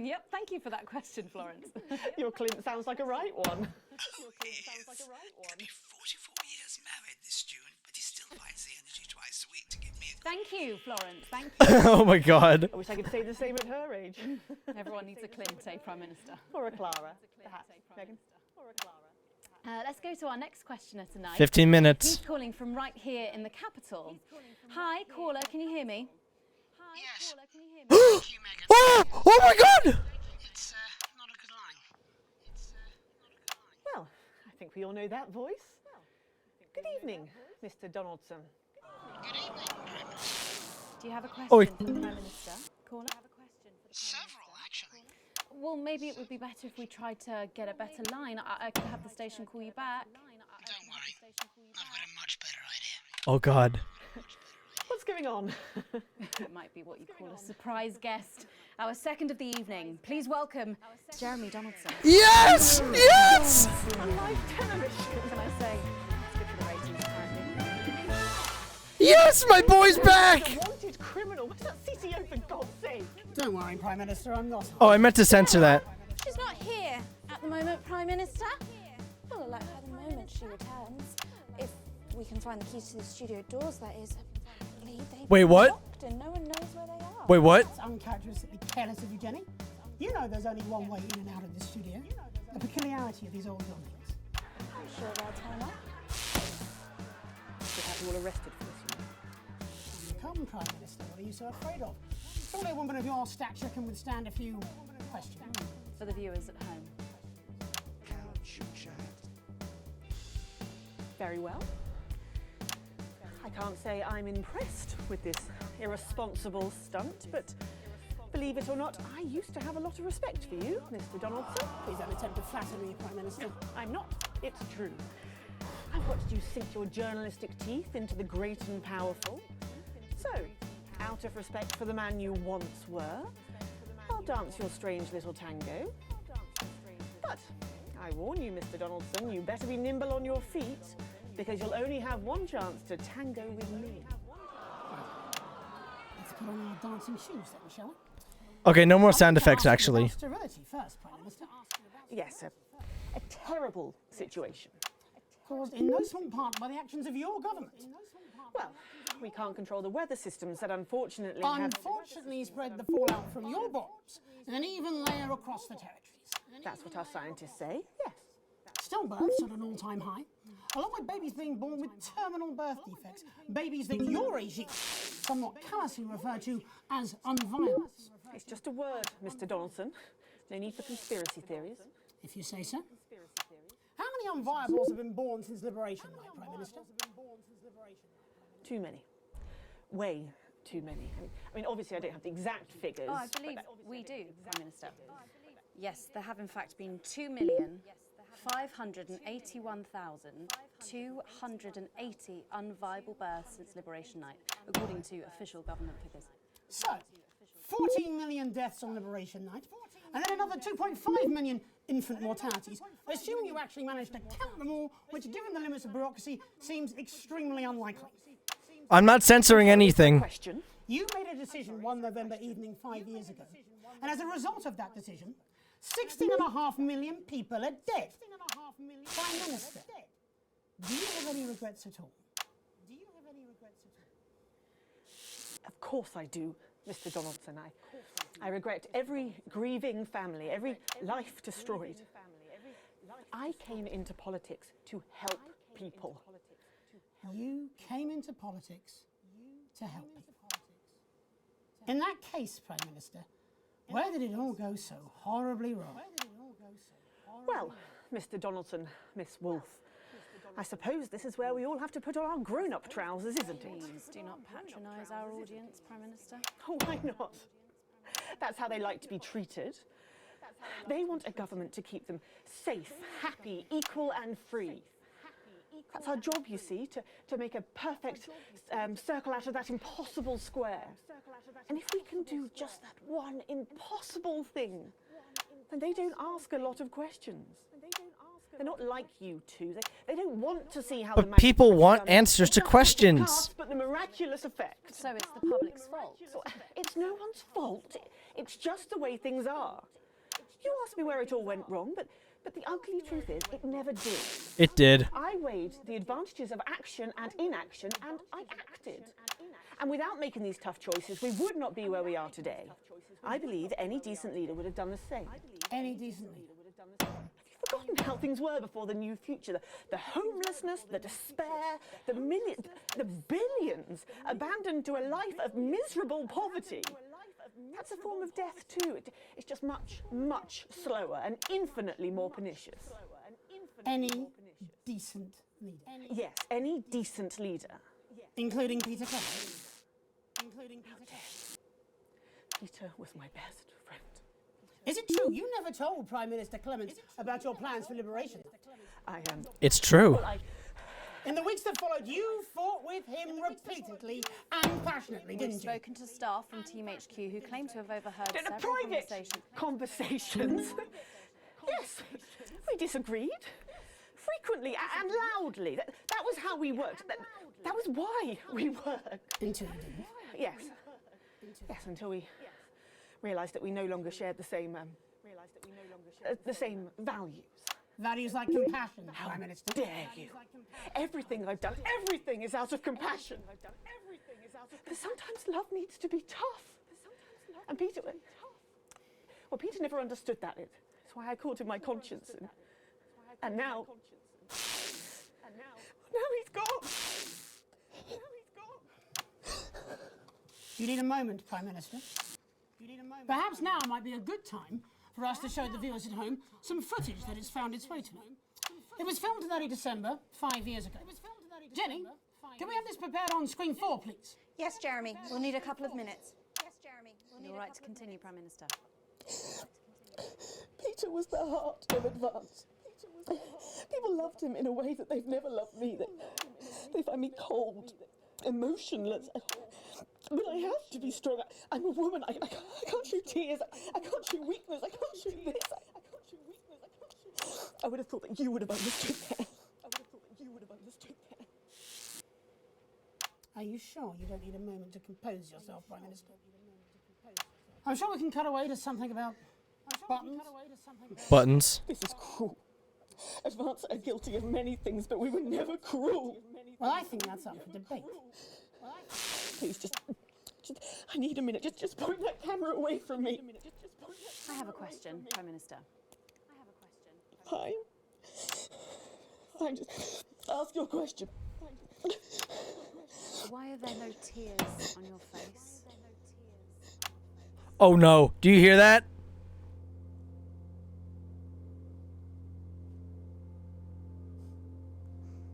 Yep, thank you for that question, Florence. Your Clint sounds like a right one. Oh, he is. Gonna be 44 years married this June, but he still finds the energy twice a week to give me a... Thank you, Florence, thank you. Oh my god. I wish I could say the same at her age. Everyone needs a Clint, say Prime Minister. Or a Clara, perhaps. Megan? Or a Clara. Let's go to our next questioner tonight. 15 minutes. He's calling from right here in the capital. Hi, caller, can you hear me? Yes. Caller, can you hear me? Thank you, Megan. Oh my god! It's not a good line. Well, I think we all know that voice. Good evening, Mr. Donaldson. Good evening, Prime Minister. Do you have a question Oi. for the Prime Minister? Caller? Several, actually. Well, maybe it would be better if we tried to get a better line. I could have the station call you back. Don't worry. I've got a much better idea. Oh god. What's going on? It might be what you call a surprise guest. Our second of the evening. Please welcome Jeremy Donaldson. Yes! Yes! On live television. Can I say? It's good for the ratings, apparently. Yes, my boy's back! A wanted criminal. What's that CCO, for God's sake? Don't worry, Prime Minister, I'm not. Oh, I meant to censor that. She's not here at the moment, Prime Minister. Well, like her the moment she returns. If we can find the keys to the studio doors, that is. Apparently they've Wait, been what? locked and no one knows where they are. Wait, what? That's uncharacteristically careless of you, Jenny. You know there's only one way in and out of this studio. The peculiarity of these old buildings. I'm sure they'll turn up. Should have you all arrested for this, Come, Prime Minister, what are you so afraid of? Surely a woman of your stature can withstand a few questions. For the viewers at home. Very well. I can't say I'm impressed with this irresponsible stunt, but believe it or not, I used to have a lot of respect for you, Mr. Donaldson. Please don't attempt to flatter me, Prime Minister. I'm not. It's true. I've watched you sink your journalistic teeth into the great and powerful. So, out of respect for the man you once were, I'll dance your strange little tango. But I warn you, Mr. Donaldson, you better be nimble on your feet, because you'll only have one chance to tango with me. Let's put on our dancing shoes then, shall we? Okay, no more sound effects, actually. Sterility first, Prime Minister. Yes, a terrible situation. Caused in no small part by the actions of your government. Well, we can't control the weather systems that unfortunately Unfortunately spread the fallout from your bombs in an even layer across the territories. That's what our scientists say, yes. Stillbirths at an all-time high, along with babies being born with terminal birth defects, babies that your regime somewhat callously refer to as unviable. It's just a word, Mr. Donaldson. No need for conspiracy theories. If you say so. How many unviables have been born since Liberation Night, Prime Minister? Too many. Way too many. I mean, obviously I don't have the exact figures. Oh, I believe we do, Prime Minister. Yes, there have in fact been 2,581,280 unviable births since Liberation Night, according to official government figures. So, 14 million deaths on Liberation Night, and then another 2.5 million infant mortalities, assuming you actually managed to count them all, which, given the limits of bureaucracy, seems extremely unlikely. I'm not censoring anything. You made a decision one November evening 5 years ago, and as a result of that decision, 16.5 million people are dead. Prime Minister, do you have any regrets at all? Of course I do, Mr. Donaldson. I regret every grieving family, every life destroyed. I came into politics to help people. You came into politics to help people. In that case, Prime Minister, where did it all go so horribly wrong? Well, Mr. Donaldson, Miss Wolfe, I suppose this is where we all have to put on our grown-up trousers, isn't it? Please do not patronise our audience, Prime Minister. Oh, why not? That's how they like to be treated. They want a government to keep them safe, happy, equal and free. That's our job, you see, to make a perfect circle out of that impossible square. And if we can do just that one impossible thing, then they don't ask a lot of questions. They're not like you two. They don't want to see how. But people want answers to questions. But the miraculous effect. So it's the public's fault. It's no one's fault. It's just the way things are. You asked me where it all went wrong, but the ugly truth is, it never did. It did. I weighed the advantages of action and inaction, and I acted. And without making these tough choices, we would not be where we are today. I believe any decent leader would have done the same. Any decent leader? Have you forgotten how things were before the new future? The homelessness, the despair, the billions abandoned to a life of miserable poverty. That's a form of death too. It's just much, much slower and infinitely more pernicious. Any decent leader? Yes, any decent leader. Including Peter Clements? Peter was my best friend. Is it true you never told Prime Minister Clements about your plans for liberation? It's true. In the weeks that followed, you fought with him repeatedly and passionately, didn't you? We've spoken to staff from Team HQ who claim to have overheard several private conversations. Yes, we disagreed. Frequently and loudly. That was how we worked. That was why we worked. Until you didn't? Yes. Yes, until we realised that we no longer shared the same values. Values like compassion, How Prime Minister. dare you? Everything I've done, everything is out of compassion. But sometimes love needs to be tough. And Peter never understood that. That's why I called him my conscience. And now he's gone. You need a moment, Prime Minister. Perhaps now might be a good time for us to show the viewers at home some footage that has found its way to me. It was filmed in early December, 5 years ago. Jenny, can we have this prepared on screen 4, please? Yes, Jeremy. We'll need a couple of minutes. You're right to continue, Prime Minister. Peter was the heart of advance. People loved him in a way that they've never loved me. They find me cold, emotionless. But I have to be strong. I'm a woman. I can't show tears. I can't show weakness. I can't show this. I would have thought that you would have understood that. Are you sure you don't need a moment to compose yourself, Prime Minister? I'm sure we can cut away to something about buttons. Buttons. This is cruel. Advance are guilty of many things, but we were never cruel. Well, I think that's up for debate. Please, just I need a minute. Just point that camera away from me. I have a question, Prime Minister. Fine. Fine, just ask your question. Why are there no tears on your face? Oh no. Do you hear that?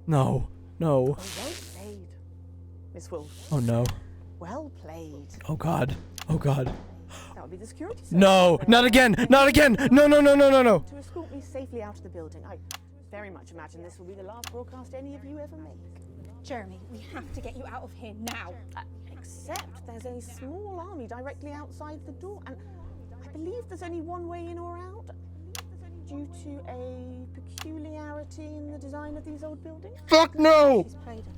No. No. Well played, Miss Wolf. Oh no. Well played. Oh god. Oh god. That would be the security service. No. Not again. Not again. No, no, no, no, no, no. To escort me safely out of the building. I very much imagine this will be the last broadcast any of you ever make. Jeremy, we have to get you out of here now. Except there's a small army directly outside the door, and I believe there's only one way in or out, due to a peculiarity in the design of these old buildings. Fuck no! She's played us.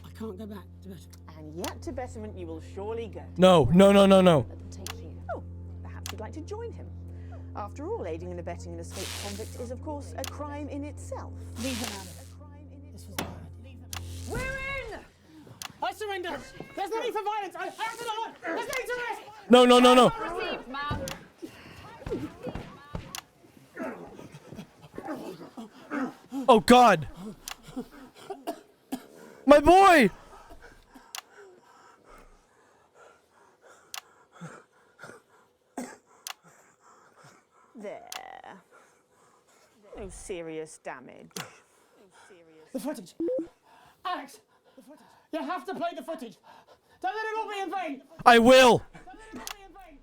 I can't go back to betterment. And yet to betterment you will surely go. No, no, no, no, no. Oh, perhaps you'd like to join him. After all, aiding and abetting an escaped convict is, of course, a crime in itself. Leave him out of it. This was bad. We're in! I surrender. There's no need for violence. I have to know. There's no need to risk. No, no, no, no. Received, ma'am. Oh god. My boy! There. No serious damage. The footage. Alex, the footage. You have to play the footage. Don't let it all be in vain. I will. Don't let it all be in vain.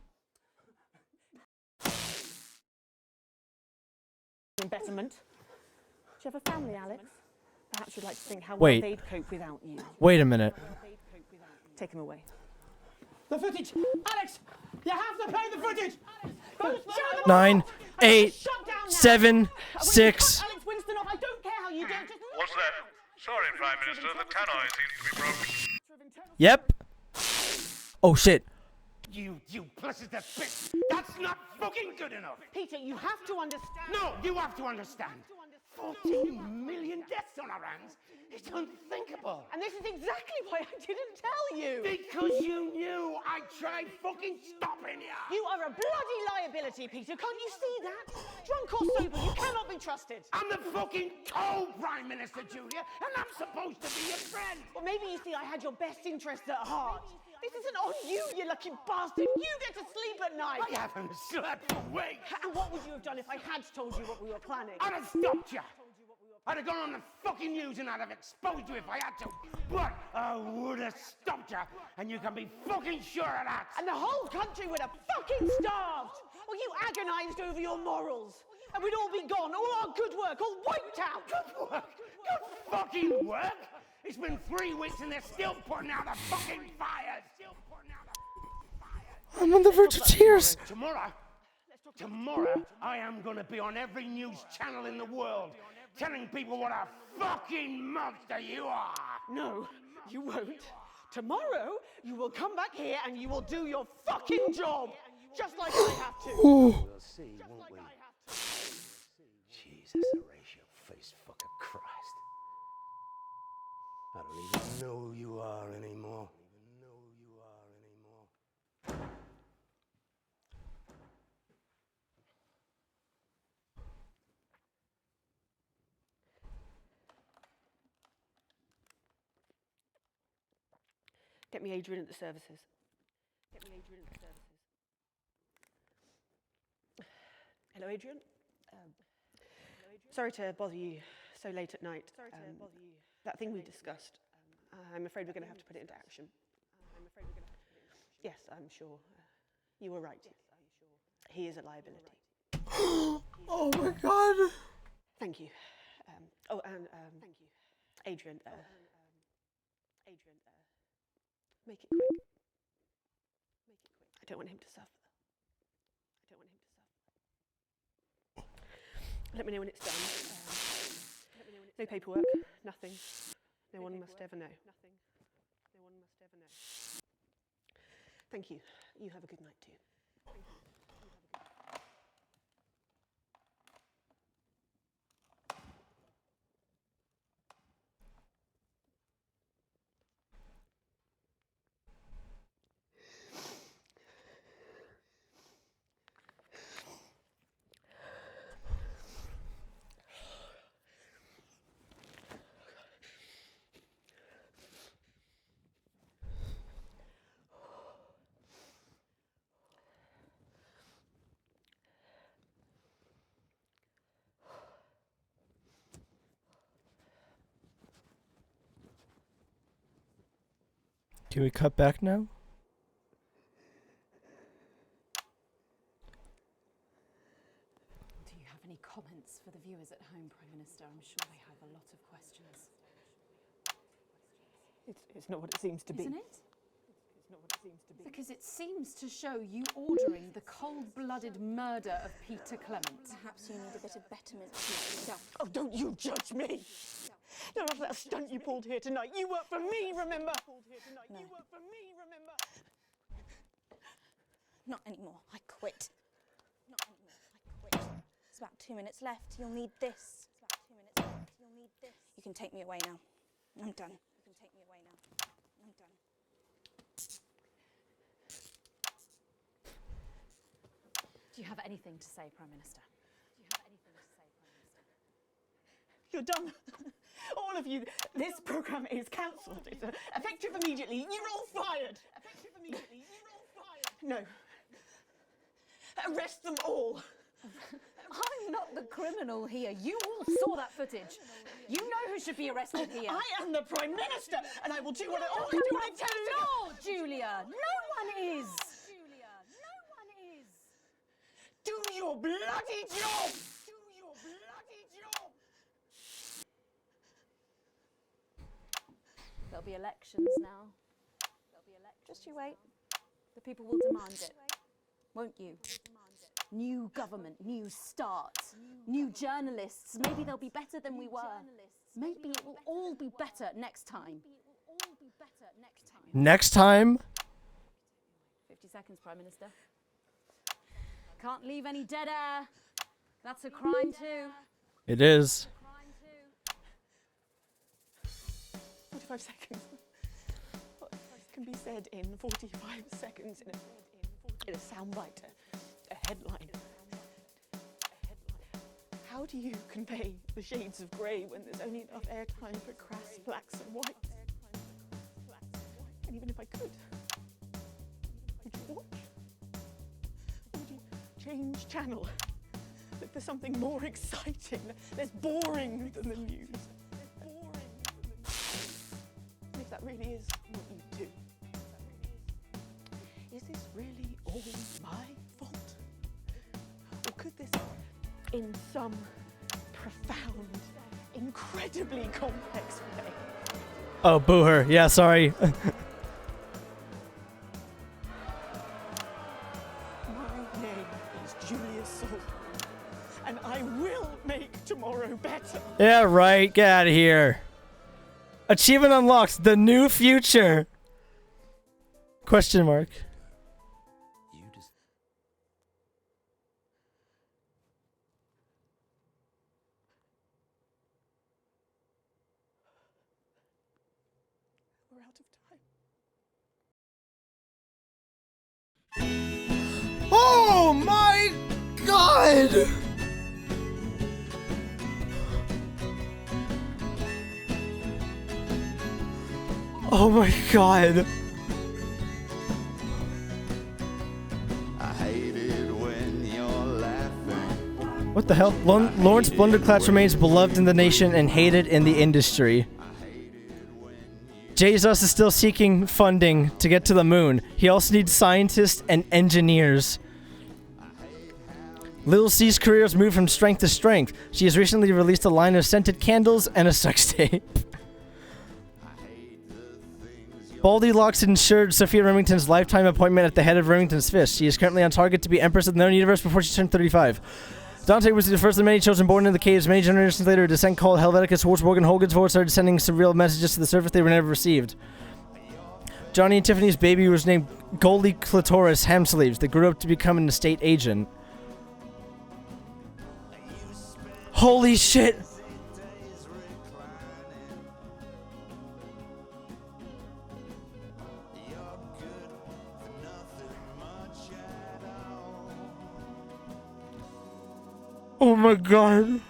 In betterment. Do you have a family, Alex? Perhaps you'd like to think how Wait. well they'd cope without you. Wait a minute. Take him away. The footage. Alex, you have to play the footage. 9, 8, 7, 6. Alex Winston off. I don't care how you do it. Just... What's that? Sorry, Prime Minister, the tannoy seems to be broken. Yep. Oh shit. You duplicitous bitch! That's not fucking good enough! Peter, you have to understand. No, you have to understand. 14 million deaths on our hands? It's unthinkable. And this is exactly why I didn't tell you. Because you knew I tried fucking stopping you. You are a bloody liability, Peter. Can't you see that? Drunk or sober, you cannot be trusted. I'm the fucking co-Prime Minister, Julia, and I'm supposed to be your friend. Well, maybe you see I had your best interests at heart. This isn't on you, you lucky bastard. You get to sleep at night. I haven't slept for weeks. And what would you have done if I had told you what we were planning? I'd have stopped you. I'd have gone on the fucking news and I'd have exposed you if I had to. But I would have stopped you, and you can be fucking sure of that. And the whole country would have fucking starved. Well, you agonized over your morals. And we'd all be gone, all our good work, all wiped out. Good work? Good fucking work? It's been 3 weeks and they're still putting out the fucking fires. I'm on the verge of tears. Tomorrow, I am going to be on every news channel in the world, telling people what a fucking monster you are. No, you won't. Tomorrow, you will come back here and you will do your fucking job, just like I have to. We'll see, won't we? Jesus, Horatio, face fucking Christ. I don't even know who you are anymore. Get me Adrian at the services. Hello, Adrian. Sorry to bother you so late at night. That thing we discussed, I'm afraid we're going to have to put it into action. Yes, I'm sure. You were right. He is a liability. Oh my god. Thank you. Thank you. Adrian, make it quick. I don't want him to suffer. Let me know when it's done. No paperwork, nothing. No one must ever know. Thank you. You have a good night too. Can we cut back now? Do you have any comments for the viewers at home, Prime Minister? I'm sure they have a lot of questions. It's not what it seems to be. Isn't it? It's not what it seems to be. Because it seems to show you ordering the cold-blooded murder of Peter Clement. Perhaps you need a bit of betterment to yourself. Oh, don't you judge me! Not after that stunt you pulled here tonight. You work for me, remember? No. You work for me, remember? Not anymore. I quit. Not anymore. I quit. There's about 2 minutes left. You'll need this. It's about 2 minutes left. You'll need this. You can take me away now. I'm done. You can take me away now. I'm done. Do you have anything to say, Prime Minister? Do you have anything to say, Prime Minister? You're done. All of you. This programme is cancelled. It's effective immediately. You're all fired. Effective immediately. You're all fired. No. Arrest them all. I'm not the criminal here. You all saw that footage. You know who should be arrested here. I am the Prime Minister, and I will do what I No always do when I one tell you. No, Julia. No one is. Julia, no one is. Do your bloody job. Do your bloody job. There'll be elections now. There'll be elections. Just you wait. The people will demand it. Won't you? New government, new start, new journalists. Maybe they'll be better than we were. Maybe it will all be better next time. Next time? 50 seconds, Prime Minister. Can't leave any dead air. That's a crime too. It is. 45 seconds. What can be said in 45 seconds in a soundbite, a headline? How do you convey the shades of grey when there's only enough airtime for crass blacks and whites? And even if I could, would you watch? Or would you change channel? Look for something more exciting, less boring than the news. And if that really is what you do, is this really all my fault? Or could this, in some profound, incredibly complex way, Oh, boo her. Yeah, sorry. my name is Julia Salt, and I will make tomorrow better. Yeah, right. Get out of here. Achievement unlocked. The new future. Question mark. We're out of time. Oh my god! Oh my god. I hate it when you're laughing. What the hell? Lawrence Blunderclatch remains beloved in the nation and hated in the industry. Jesus is still seeking funding to get to the moon. He also needs scientists and engineers. Lil C's career has moved from strength to strength. She has recently released a line of scented candles and a sex tape. Baldy Locks ensured Sophia Remington's lifetime appointment at the head of Remington's Fist. She is currently on target to be Empress of the known universe before she turned 35. Dante was the first of many children born in the caves. Many generations later, a descent called Helvetica Schwarzborg and Hogan's Voice started sending surreal messages to the surface they were never received. Johnny and Tiffany's baby was named Goldie Clitoris Hamsleeves that grew up to become an estate agent. Holy shit! Oh my god.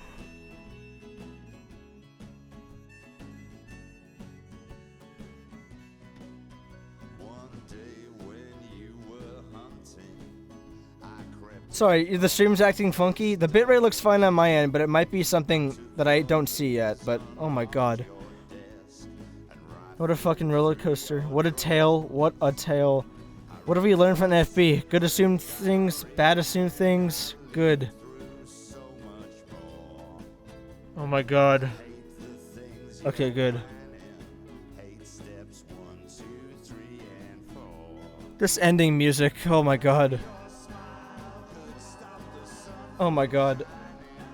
Sorry, the stream's acting funky. The bitrate looks fine on my end, but it might be something that I don't see yet. But oh my god. What a fucking roller coaster. What a tale. What a tale. What have we learned from FB? Good assumed things, bad assumed things. Good. Oh my god. Okay, good. This ending music, oh my god. Oh my god.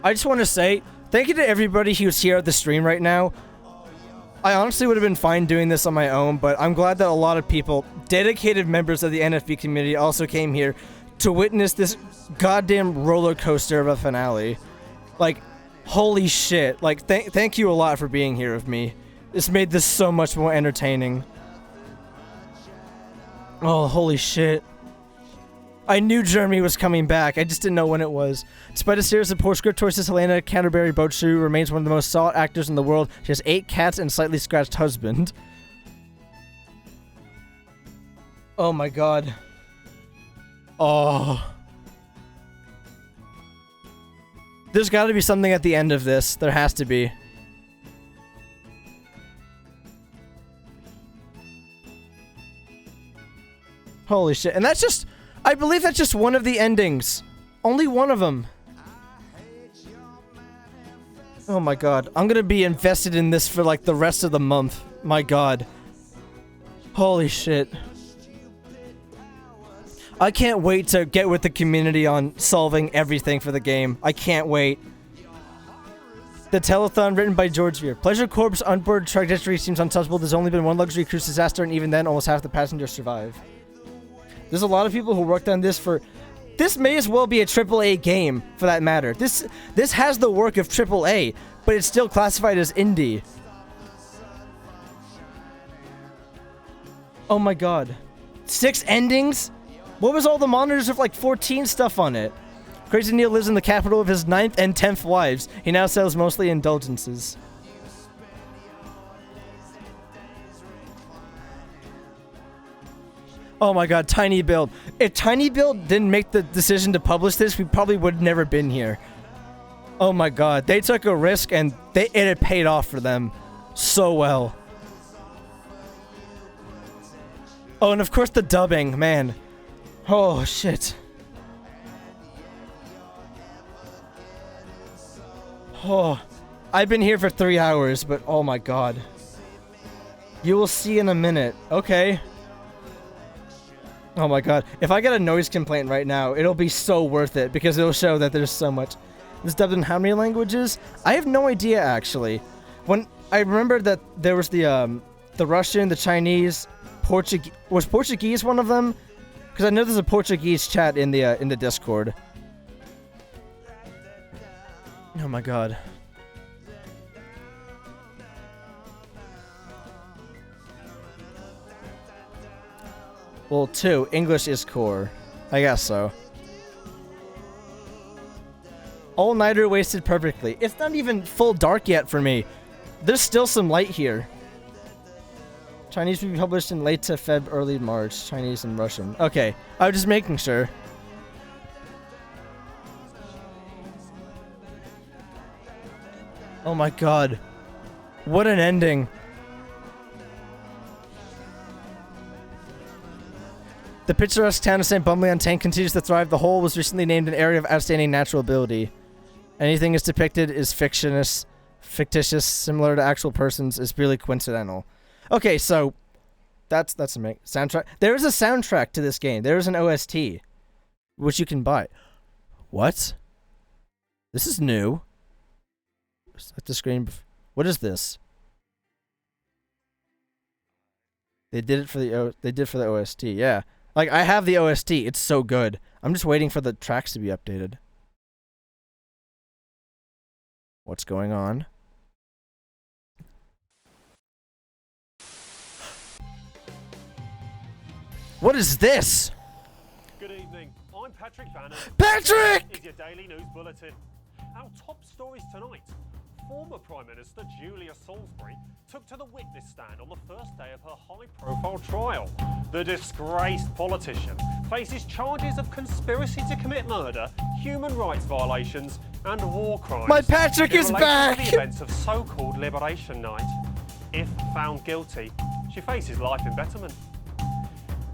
I just want to say, thank you to everybody who's here at the stream right now. I honestly would have been fine doing this on my own, but I'm glad that a lot of people, dedicated members of the NFB community, also came here to witness this goddamn roller coaster of a finale. Like, holy shit. Like, thank you a lot for being here with me. This made this so much more entertaining. Oh, holy shit. I knew Jeremy was coming back, I just didn't know when it was. Despite a series of poor script choices, Helena Canterbury Bochu remains one of the most sought actors in the world. She has 8 cats and a slightly scratched husband. Oh my god. Oh. There's gotta be something at the end of this. There has to be. Holy shit. And that's just... I believe that's just one of the endings. Only one of them. Oh my god. I'm gonna be invested in this for like the rest of the month. My god. Holy shit. I can't wait to get with the community on solving everything for the game. I can't wait. The telethon written by George Veer. Pleasure Corp's onboard trajectory seems untouchable. There's only been one luxury cruise disaster, and even then, almost half the passengers survive. There's a lot of people who worked on this for... This may as well be a AAA game, for that matter. This has the work of AAA, but it's still classified as indie. Oh my god. 6 endings? What was all the monitors with like 14 stuff on it? Crazy Neil lives in the capital of his 9th and 10th wives. He now sells mostly indulgences. Oh my god, Tiny Build. If Tiny Build didn't make the decision to publish this, we probably would have never been here. Oh my god, they took a risk and it had paid off for them so well. Oh, and of course the dubbing, man. Oh, shit. Oh, I've been here for 3 hours, but oh my god. You will see in a minute. Okay. Oh my god. If I get a noise complaint right now, it'll be so worth it because it'll show that there's so much. This dubbed in how many languages? I have no idea, actually. When I remember that there was the Russian, the Chinese, Portuguese. Was Portuguese one of them? Because I know there's a Portuguese chat in the Discord. Oh my god. Well, 2. English is core. I guess so. All-nighter wasted perfectly. It's not even full dark yet for me. There's still some light here. Chinese will be published in late to Feb, early March. Chinese and Russian. Okay, I was just making sure. Oh my god. What an ending. The picturesque town of St. Bumley-on-Tane continues to thrive. The whole was recently named an area of outstanding natural ability. Anything is depicted is fictitious, similar to actual persons, is purely coincidental. Okay, so that's a soundtrack. There is a soundtrack to this game. There is an OST, which you can buy. What? This is new. At the screen. What is this? They did it for the OST. Yeah. Like, I have the OST. It's so good. I'm just waiting for the tracks to be updated. What's going on? What is this? Good evening. I'm Patrick Bannon. Patrick! This is your daily news bulletin. Our top stories tonight. Former Prime Minister Julia Salisbury took to the witness stand on the first day of her high-profile trial. The disgraced politician faces charges of conspiracy to commit murder, human rights violations, and war crimes. My Patrick in is relation back! To the events of so-called Liberation Night. If found guilty, she faces life imprisonment.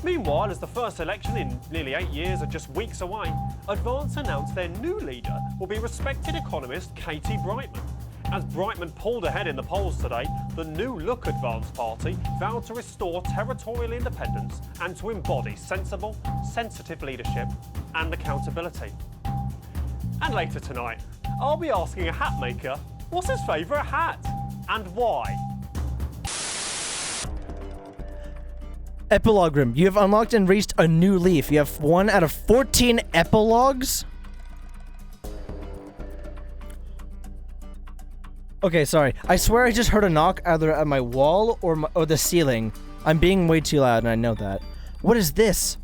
Meanwhile, as the first election in nearly 8 years are just weeks away, Advance announced their new leader will be respected economist Katie Brightman. As Brightman pulled ahead in the polls today, the New Look Advance Party vowed to restore territorial independence and to embody sensible, sensitive leadership and accountability. And later tonight, I'll be asking a hat maker what's his favourite hat and why. Epilogue room. You have unlocked and reached a new leaf. You have 1 out of 14 epilogues? Okay, sorry. I swear I just heard a knock either at my wall or the ceiling. I'm being way too loud and I know that. What is this?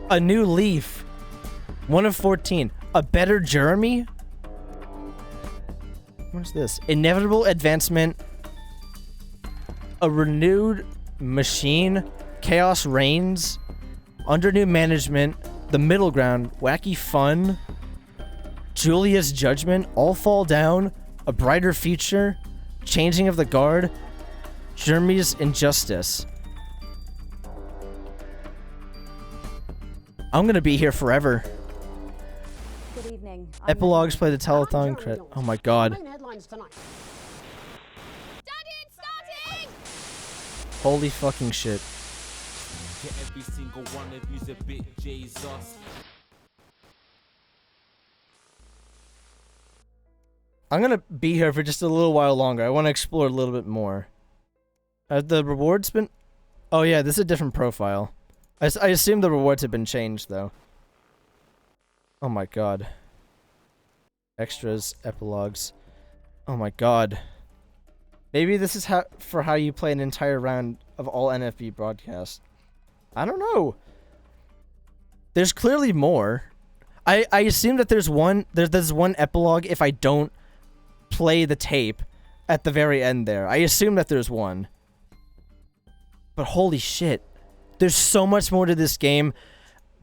A new leaf. 1 of 14. A better Jeremy? What is this? Inevitable advancement. A renewed machine. Chaos reigns. Under new management. The middle ground. Wacky fun. Julia's judgment. All fall down. A brighter future. Changing of the guard. Jeremy's injustice. I'm gonna be here forever. Good evening. Epilogues play the telethon credit. Oh my god. Holy fucking shit. Every single one of you's a bit Jesus. I'm gonna be here for just a little while longer. I want to explore a little bit more. Have the rewards been... Oh yeah, this is a different profile. I assume the rewards have been changed, though. Oh my god. Extras, epilogues. Oh my god. Maybe this is how you play an entire round of all NFB broadcasts. I don't know. There's clearly more. I assume that there's one epilogue if I don't play the tape at the very end there. I assume that there's one. But holy shit. There's so much more to this game.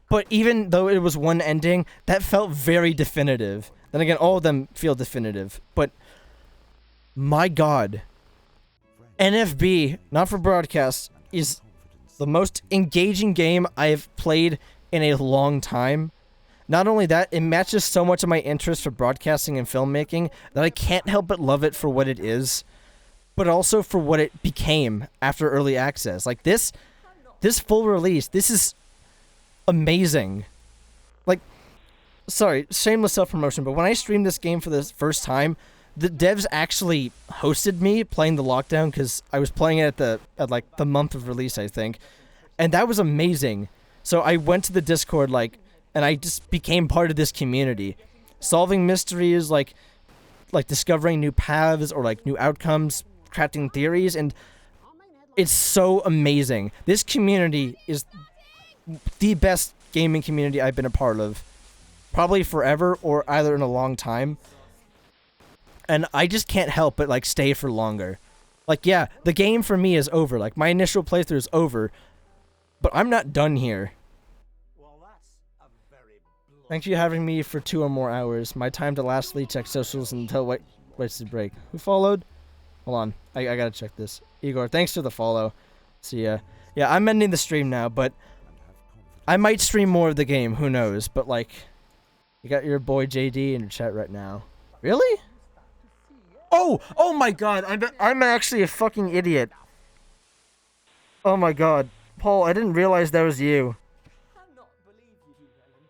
But even though it was one ending, that felt very definitive. Then again, all of them feel definitive. But my god. NFB, not for broadcast, is the most engaging game I've played in a long time. Not only that, it matches so much of my interest for broadcasting and filmmaking that I can't help but love it for what it is, but also for what it became after early access. Like this full release, this is amazing. Like, sorry, shameless self-promotion, but when I streamed this game for the first time, the devs actually hosted me playing the lockdown because I was playing it at like the month of release, I think, and that was amazing. So I went to the Discord and I just became part of this community, solving mysteries, like discovering new paths or like new outcomes, crafting theories, and it's so amazing. This community is the best gaming community I've been a part of, probably forever or either in a long time. And I just can't help but like stay for longer. Like, yeah, the game for me is over. Like, my initial playthrough is over, but I'm not done here. Thanks for having me for 2 or more hours. My time to lastly check socials until wasted break. Who followed? Hold on. I gotta check this. Igor, thanks for the follow. See ya. Yeah, I'm ending the stream now, but I might stream more of the game. Who knows? But, like, you got your boy JD in your chat right now. Really? Oh my god. I'm actually a fucking idiot. Oh my god. Paul, I didn't realize that was you.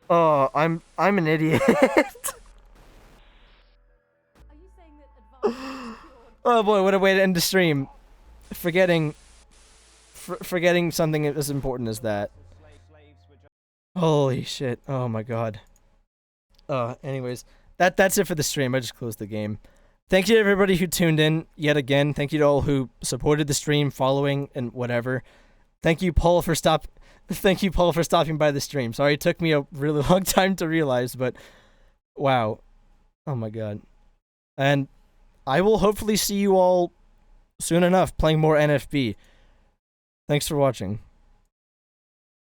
Oh, I'm an idiot. Oh boy, what a way to end the stream. Forgetting something as important as that. Holy shit. Oh my god. Anyways, that's it for the stream. I just closed the game. Thank you to everybody who tuned in yet again. Thank you to all who supported the stream, following, and whatever. Thank you, Paul, for stopping by the stream. Sorry it took me a really long time to realize, but wow. Oh my god. And I will hopefully see you all soon enough playing more NFB. Thanks for watching.